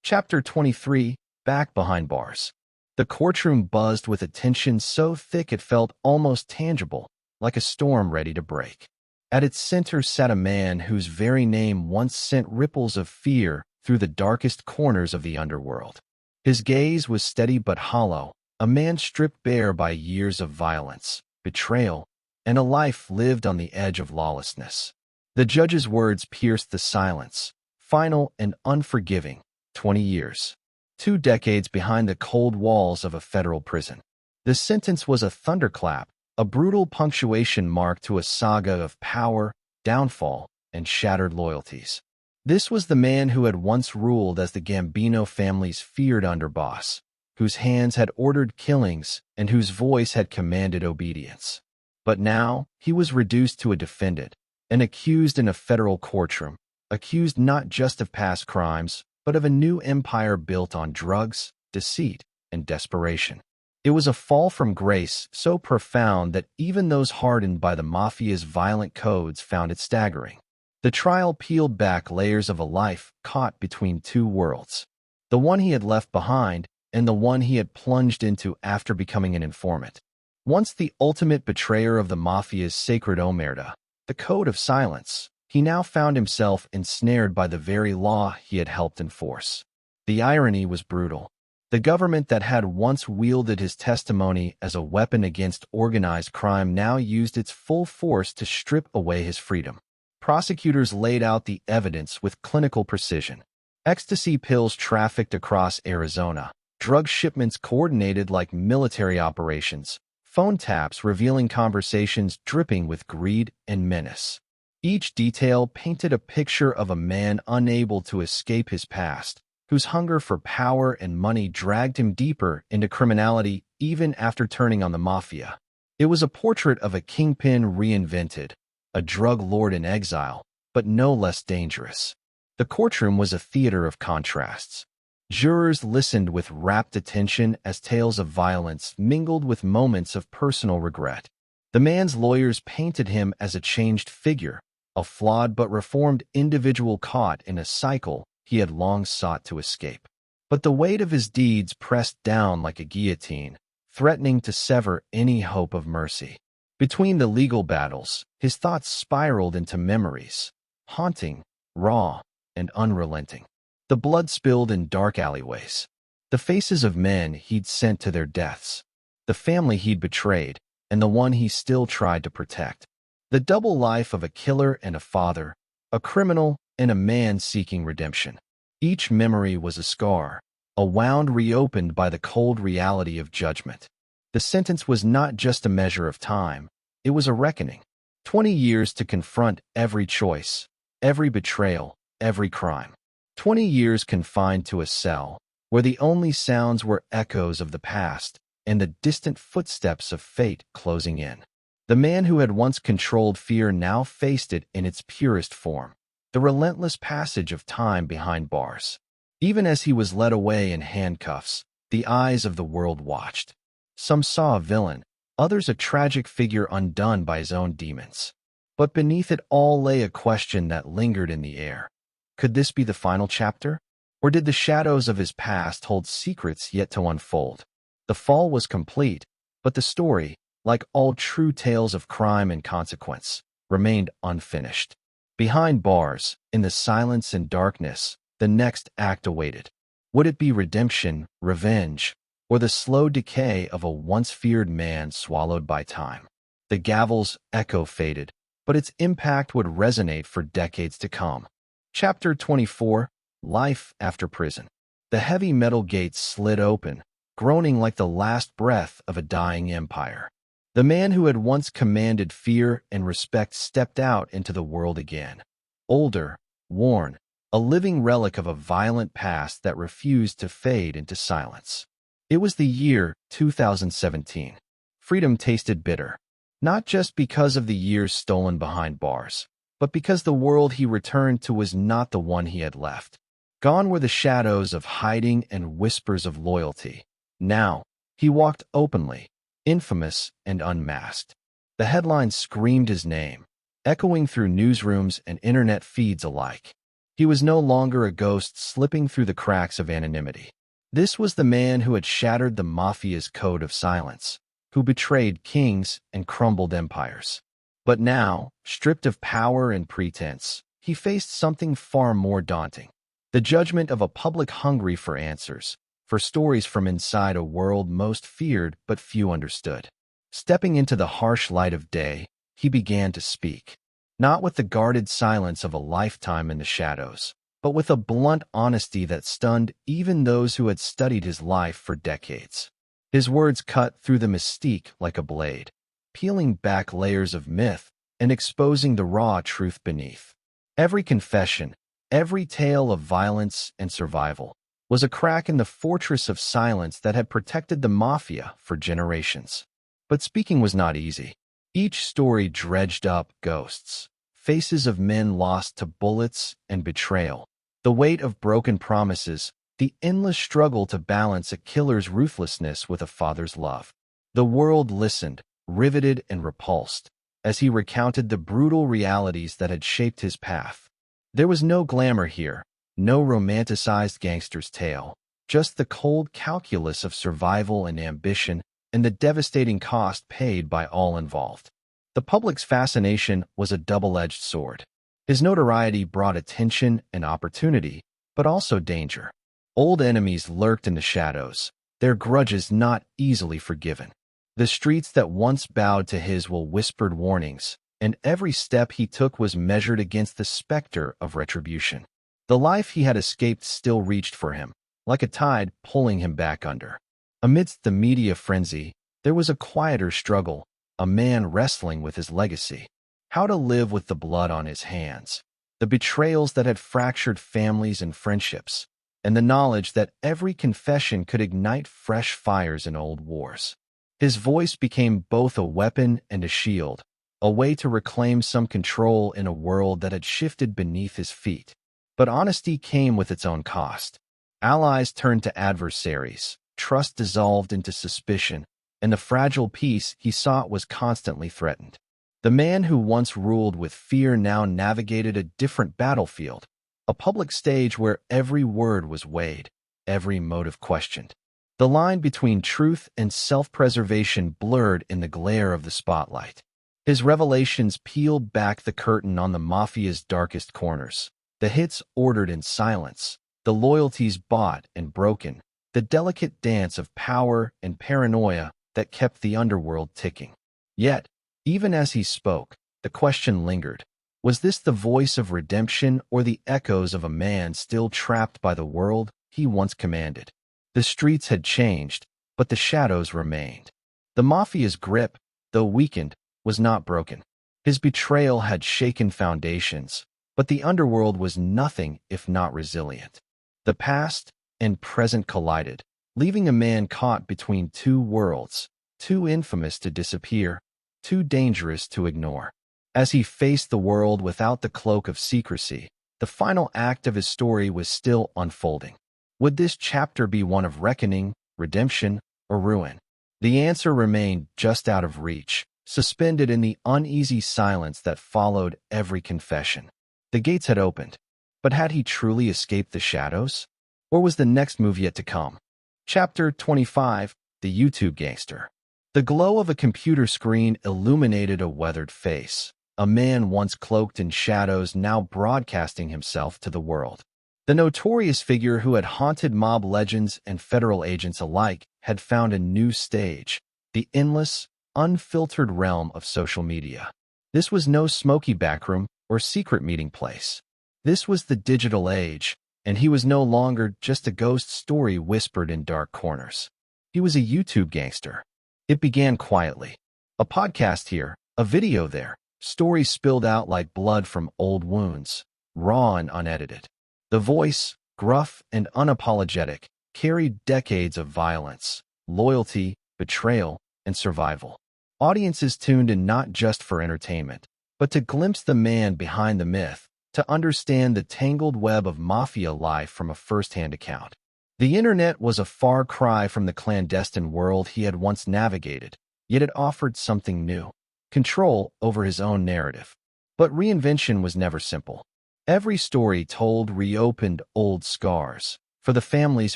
Chapter 23, Back Behind Bars. The courtroom buzzed with a tension so thick it felt almost tangible, like a storm ready to break. At its center sat a man whose very name once sent ripples of fear through the darkest corners of the underworld. His gaze was steady but hollow, a man stripped bare by years of violence, betrayal, and a life lived on the edge of lawlessness. The judge's words pierced the silence, final and unforgiving. 20 years. 2 decades behind the cold walls of a federal prison. The sentence was a thunderclap, a brutal punctuation mark to a saga of power, downfall, and shattered loyalties. This was the man who had once ruled as the Gambino family's feared underboss, whose hands had ordered killings and whose voice had commanded obedience. But now, he was reduced to a defendant, an accused in a federal courtroom, accused not just of past crimes, but of a new empire built on drugs, deceit, and desperation. It was a fall from grace so profound that even those hardened by the Mafia's violent codes found it staggering. The trial peeled back layers of a life caught between two worlds, the one he had left behind and the one he had plunged into after becoming an informant. Once the ultimate betrayer of the Mafia's sacred omerta, the code of silence, he now found himself ensnared by the very law he had helped enforce. The irony was brutal. The government that had once wielded his testimony as a weapon against organized crime now used its full force to strip away his freedom. Prosecutors laid out the evidence with clinical precision. Ecstasy pills trafficked across Arizona, drug shipments coordinated like military operations, phone taps revealing conversations dripping with greed and menace. Each detail painted a picture of a man unable to escape his past, whose hunger for power and money dragged him deeper into criminality even after turning on the Mafia. It was a portrait of a kingpin reinvented, a drug lord in exile, but no less dangerous. The courtroom was a theater of contrasts. Jurors listened with rapt attention as tales of violence mingled with moments of personal regret. The man's lawyers painted him as a changed figure, a flawed but reformed individual caught in a cycle he had long sought to escape. But the weight of his deeds pressed down like a guillotine, threatening to sever any hope of mercy. Between the legal battles, his thoughts spiraled into memories, haunting, raw, and unrelenting. The blood spilled in dark alleyways, the faces of men he'd sent to their deaths, the family he'd betrayed, and the one he still tried to protect. The double life of a killer and a father, a criminal and a man seeking redemption. Each memory was a scar, a wound reopened by the cold reality of judgment. The sentence was not just a measure of time, it was a reckoning. 20 years to confront every choice, every betrayal, every crime. 20 years confined to a cell, where the only sounds were echoes of the past and the distant footsteps of fate closing in. The man who had once controlled fear now faced it in its purest form, the relentless passage of time behind bars. Even as he was led away in handcuffs, the eyes of the world watched. Some saw a villain, others a tragic figure undone by his own demons. But beneath it all lay a question that lingered in the air. Could this be the final chapter? Or did the shadows of his past hold secrets yet to unfold? The fall was complete, but the story, like all true tales of crime and consequence, remained unfinished. Behind bars, in the silence and darkness, the next act awaited. Would it be redemption, revenge, or the slow decay of a once-feared man swallowed by time? The gavel's echo faded, but its impact would resonate for decades to come. Chapter 24: Life After Prison. The heavy metal gates slid open, groaning like the last breath of a dying empire. The man who had once commanded fear and respect stepped out into the world again. Older, worn, a living relic of a violent past that refused to fade into silence. It was the year 2017. Freedom tasted bitter, not just because of the years stolen behind bars, but because the world he returned to was not the one he had left. Gone were the shadows of hiding and whispers of loyalty. Now, he walked openly, infamous and unmasked. The headlines screamed his name, echoing through newsrooms and internet feeds alike. He was no longer a ghost slipping through the cracks of anonymity. This was the man who had shattered the Mafia's code of silence, who betrayed kings and crumbled empires. But now, stripped of power and pretense, he faced something far more daunting. The judgment of a public hungry for answers, for stories from inside a world most feared but few understood. Stepping into the harsh light of day, he began to speak. Not with the guarded silence of a lifetime in the shadows, but with a blunt honesty that stunned even those who had studied his life for decades. His words cut through the mystique like a blade, peeling back layers of myth and exposing the raw truth beneath. Every confession, every tale of violence and survival, was a crack in the fortress of silence that had protected the Mafia for generations. But speaking was not easy. Each story dredged up ghosts, faces of men lost to bullets and betrayal, the weight of broken promises, the endless struggle to balance a killer's ruthlessness with a father's love. The world listened, riveted and repulsed, as he recounted the brutal realities that had shaped his path. There was no glamour here, no romanticized gangster's tale, just the cold calculus of survival and ambition and the devastating cost paid by all involved. The public's fascination was a double-edged sword. His notoriety brought attention and opportunity, but also danger. Old enemies lurked in the shadows, their grudges not easily forgiven. The streets that once bowed to his will whispered warnings, and every step he took was measured against the specter of retribution. The life he had escaped still reached for him, like a tide pulling him back under. Amidst the media frenzy, there was a quieter struggle, a man wrestling with his legacy. How to live with the blood on his hands, the betrayals that had fractured families and friendships, and the knowledge that every confession could ignite fresh fires in old wars. His voice became both a weapon and a shield, a way to reclaim some control in a world that had shifted beneath his feet. But honesty came with its own cost. Allies turned to adversaries, trust dissolved into suspicion, and the fragile peace he sought was constantly threatened. The man who once ruled with fear now navigated a different battlefield, a public stage where every word was weighed, every motive questioned. The line between truth and self-preservation blurred in the glare of the spotlight. His revelations peeled back the curtain on the Mafia's darkest corners, the hits ordered in silence, the loyalties bought and broken, the delicate dance of power and paranoia that kept the underworld ticking. Yet, even as he spoke, the question lingered. Was this the voice of redemption or the echoes of a man still trapped by the world he once commanded? The streets had changed, but the shadows remained. The Mafia's grip, though weakened, was not broken. His betrayal had shaken foundations, but the underworld was nothing if not resilient. The past and present collided, leaving a man caught between two worlds, too infamous to disappear, too dangerous to ignore. As he faced the world without the cloak of secrecy, the final act of his story was still unfolding. Would this chapter be one of reckoning, redemption, or ruin? The answer remained just out of reach, suspended in the uneasy silence that followed every confession. The gates had opened, but had he truly escaped the shadows? Or was the next move yet to come? Chapter 25: The YouTube Gangster. The glow of a computer screen illuminated a weathered face, a man once cloaked in shadows now broadcasting himself to the world. The notorious figure who had haunted mob legends and federal agents alike had found a new stage, the endless, unfiltered realm of social media. This was no smoky backroom or secret meeting place. This was the digital age, and he was no longer just a ghost story whispered in dark corners. He was a YouTube gangster. It began quietly. A podcast here, a video there, stories spilled out like blood from old wounds, raw and unedited. The voice, gruff and unapologetic, carried decades of violence, loyalty, betrayal, and survival. Audiences tuned in not just for entertainment, but to glimpse the man behind the myth, to understand the tangled web of Mafia life from a first-hand account. The internet was a far cry from the clandestine world he had once navigated, yet it offered something new: control over his own narrative. But reinvention was never simple. Every story told reopened old scars, for the families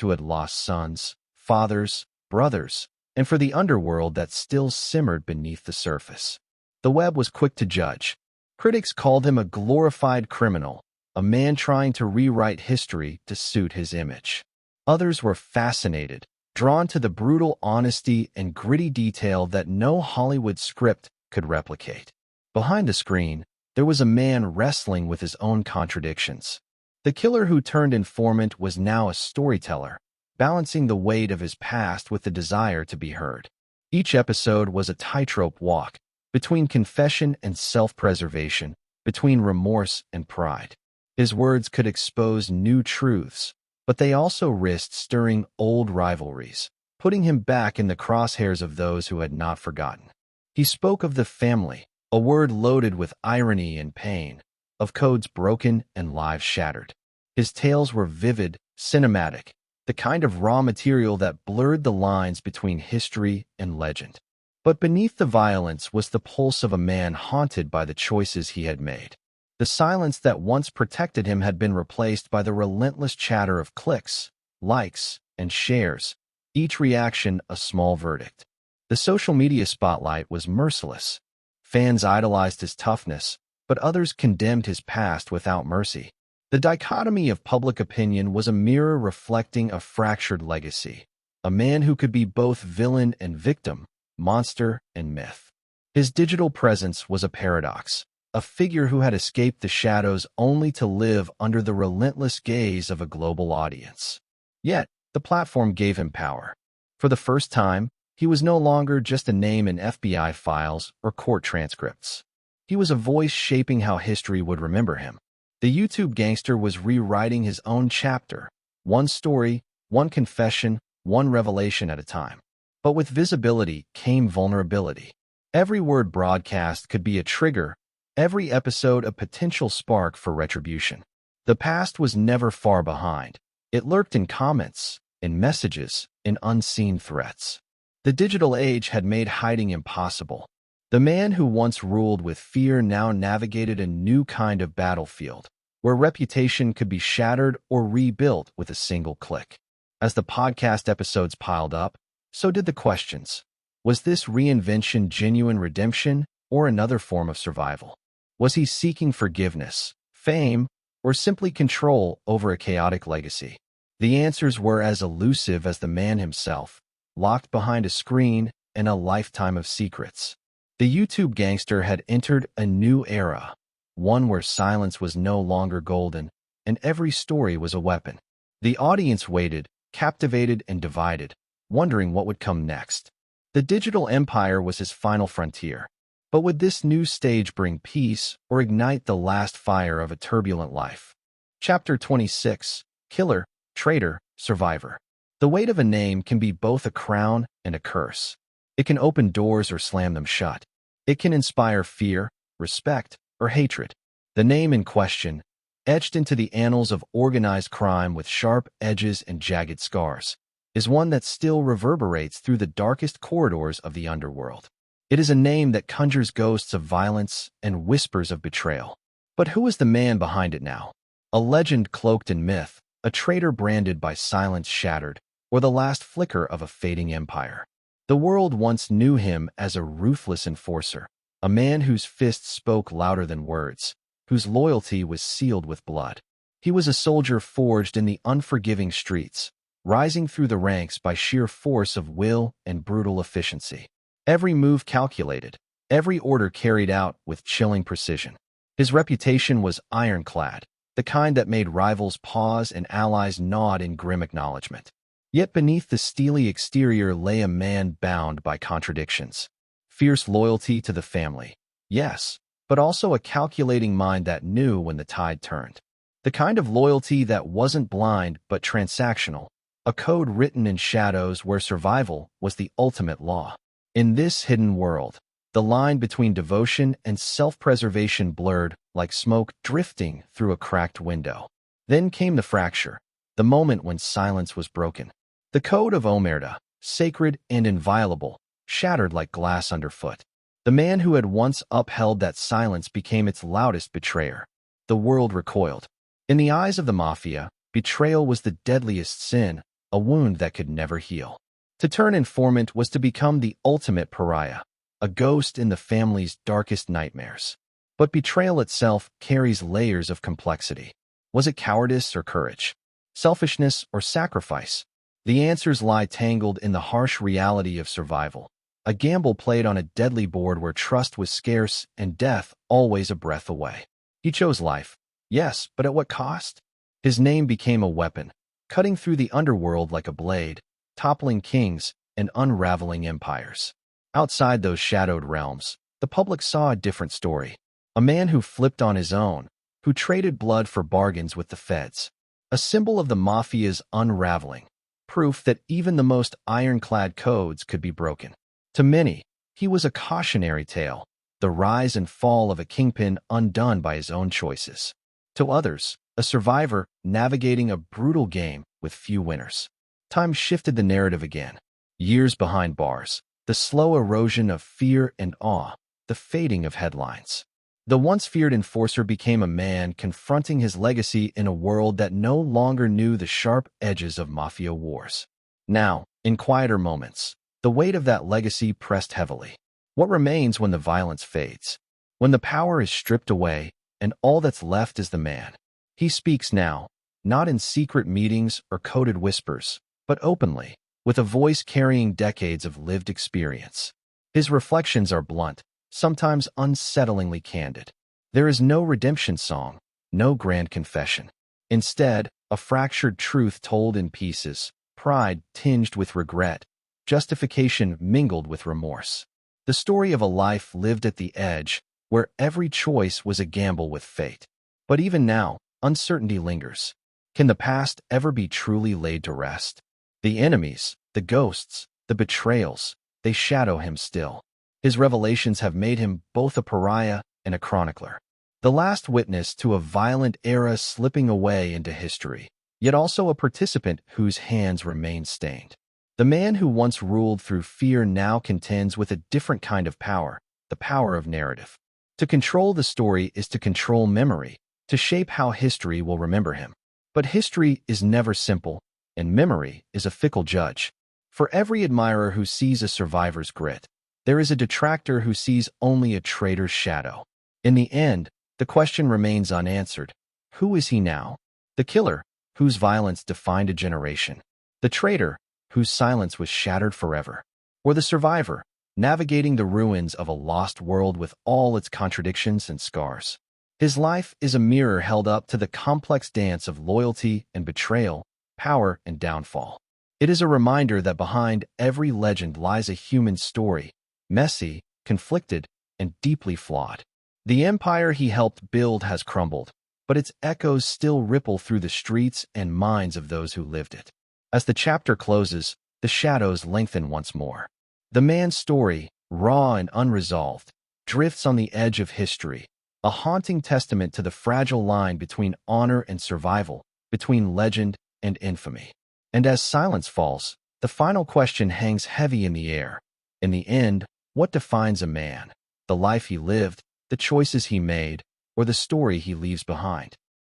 who had lost sons, fathers, brothers, and for the underworld that still simmered beneath the surface. The web was quick to judge. Critics called him a glorified criminal, a man trying to rewrite history to suit his image. Others were fascinated, drawn to the brutal honesty and gritty detail that no Hollywood script could replicate. Behind the screen, there was a man wrestling with his own contradictions. The killer who turned informant was now a storyteller, balancing the weight of his past with the desire to be heard. Each episode was a tightrope walk, between confession and self-preservation, between remorse and pride. His words could expose new truths, but they also risked stirring old rivalries, putting him back in the crosshairs of those who had not forgotten. He spoke of the family, a word loaded with irony and pain, of codes broken and lives shattered. His tales were vivid, cinematic, the kind of raw material that blurred the lines between history and legend. But beneath the violence was the pulse of a man haunted by the choices he had made. The silence that once protected him had been replaced by the relentless chatter of clicks, likes, and shares, each reaction a small verdict. The social media spotlight was merciless. Fans idolized his toughness, but others condemned his past without mercy. The dichotomy of public opinion was a mirror reflecting a fractured legacy, a man who could be both villain and victim, monster and myth. His digital presence was a paradox, a figure who had escaped the shadows only to live under the relentless gaze of a global audience. Yet, the platform gave him power. For the first time, he was no longer just a name in FBI files or court transcripts. He was a voice shaping how history would remember him. The YouTube gangster was rewriting his own chapter, one story, one confession, one revelation at a time. But with visibility came vulnerability. Every word broadcast could be a trigger, every episode a potential spark for retribution. The past was never far behind. It lurked in comments, in messages, in unseen threats. The digital age had made hiding impossible. The man who once ruled with fear now navigated a new kind of battlefield, where reputation could be shattered or rebuilt with a single click. As the podcast episodes piled up, so did the questions. Was this reinvention genuine redemption or another form of survival? Was he seeking forgiveness, fame, or simply control over a chaotic legacy? The answers were as elusive as the man himself, locked behind a screen and a lifetime of secrets. The YouTube gangster had entered a new era, one where silence was no longer golden, and every story was a weapon. The audience waited, captivated and divided, wondering what would come next. The digital empire was his final frontier. But would this new stage bring peace or ignite the last fire of a turbulent life? Chapter 26: Killer, Traitor, Survivor. The weight of a name can be both a crown and a curse. It can open doors or slam them shut. It can inspire fear, respect, or hatred. The name in question, etched into the annals of organized crime with sharp edges and jagged scars, is one that still reverberates through the darkest corridors of the underworld. It is a name that conjures ghosts of violence and whispers of betrayal. But who is the man behind it now? A legend cloaked in myth, a traitor branded by silence shattered, or the last flicker of a fading empire. The world once knew him as a ruthless enforcer, a man whose fists spoke louder than words, whose loyalty was sealed with blood. He was a soldier forged in the unforgiving streets, rising through the ranks by sheer force of will and brutal efficiency. Every move calculated, every order carried out with chilling precision. His reputation was ironclad, the kind that made rivals pause and allies nod in grim acknowledgement. Yet beneath the steely exterior lay a man bound by contradictions. Fierce loyalty to the family, yes, but also a calculating mind that knew when the tide turned. The kind of loyalty that wasn't blind but transactional, a code written in shadows where survival was the ultimate law. In this hidden world, the line between devotion and self-preservation blurred like smoke drifting through a cracked window. Then came the fracture, the moment when silence was broken. The code of Omerta, sacred and inviolable, shattered like glass underfoot. The man who had once upheld that silence became its loudest betrayer. The world recoiled. In the eyes of the Mafia, betrayal was the deadliest sin, a wound that could never heal. To turn informant was to become the ultimate pariah, a ghost in the family's darkest nightmares. But betrayal itself carries layers of complexity. Was it cowardice or courage? Selfishness or sacrifice? The answers lie tangled in the harsh reality of survival, a gamble played on a deadly board where trust was scarce and death always a breath away. He chose life, yes, but at what cost? His name became a weapon, cutting through the underworld like a blade, toppling kings and unraveling empires. Outside those shadowed realms, the public saw a different story. A man who flipped on his own, who traded blood for bargains with the feds. A symbol of the Mafia's unraveling, proof that even the most ironclad codes could be broken. To many, he was a cautionary tale, the rise and fall of a kingpin undone by his own choices. To others, a survivor navigating a brutal game with few winners. Time shifted the narrative again. Years behind bars, the slow erosion of fear and awe, the fading of headlines. The once feared enforcer became a man confronting his legacy in a world that no longer knew the sharp edges of Mafia wars. Now, in quieter moments, the weight of that legacy pressed heavily. What remains when the violence fades? When the power is stripped away and all that's left is the man? He speaks now, not in secret meetings or coded whispers, but openly, with a voice carrying decades of lived experience. His reflections are blunt, sometimes unsettlingly candid. There is no redemption song, no grand confession. Instead, a fractured truth told in pieces, pride tinged with regret, justification mingled with remorse. The story of a life lived at the edge, where every choice was a gamble with fate. But even now, uncertainty lingers. Can the past ever be truly laid to rest? The enemies, the ghosts, the betrayals, they shadow him still. His revelations have made him both a pariah and a chronicler. The last witness to a violent era slipping away into history, yet also a participant whose hands remain stained. The man who once ruled through fear now contends with a different kind of power, the power of narrative. To control the story is to control memory, to shape how history will remember him. But history is never simple, and memory is a fickle judge. For every admirer who sees a survivor's grit, there is a detractor who sees only a traitor's shadow. In the end, the question remains unanswered. Who is he now? The killer, whose violence defined a generation. The traitor, whose silence was shattered forever. Or the survivor, navigating the ruins of a lost world with all its contradictions and scars. His life is a mirror held up to the complex dance of loyalty and betrayal, power and downfall. It is a reminder that behind every legend lies a human story, messy, conflicted, and deeply flawed. The empire he helped build has crumbled, but its echoes still ripple through the streets and minds of those who lived it. As the chapter closes, the shadows lengthen once more. The man's story, raw and unresolved, drifts on the edge of history, a haunting testament to the fragile line between honor and survival, between legend and infamy. And as silence falls, the final question hangs heavy in the air. In the end, what defines a man? The life he lived, the choices he made, or the story he leaves behind?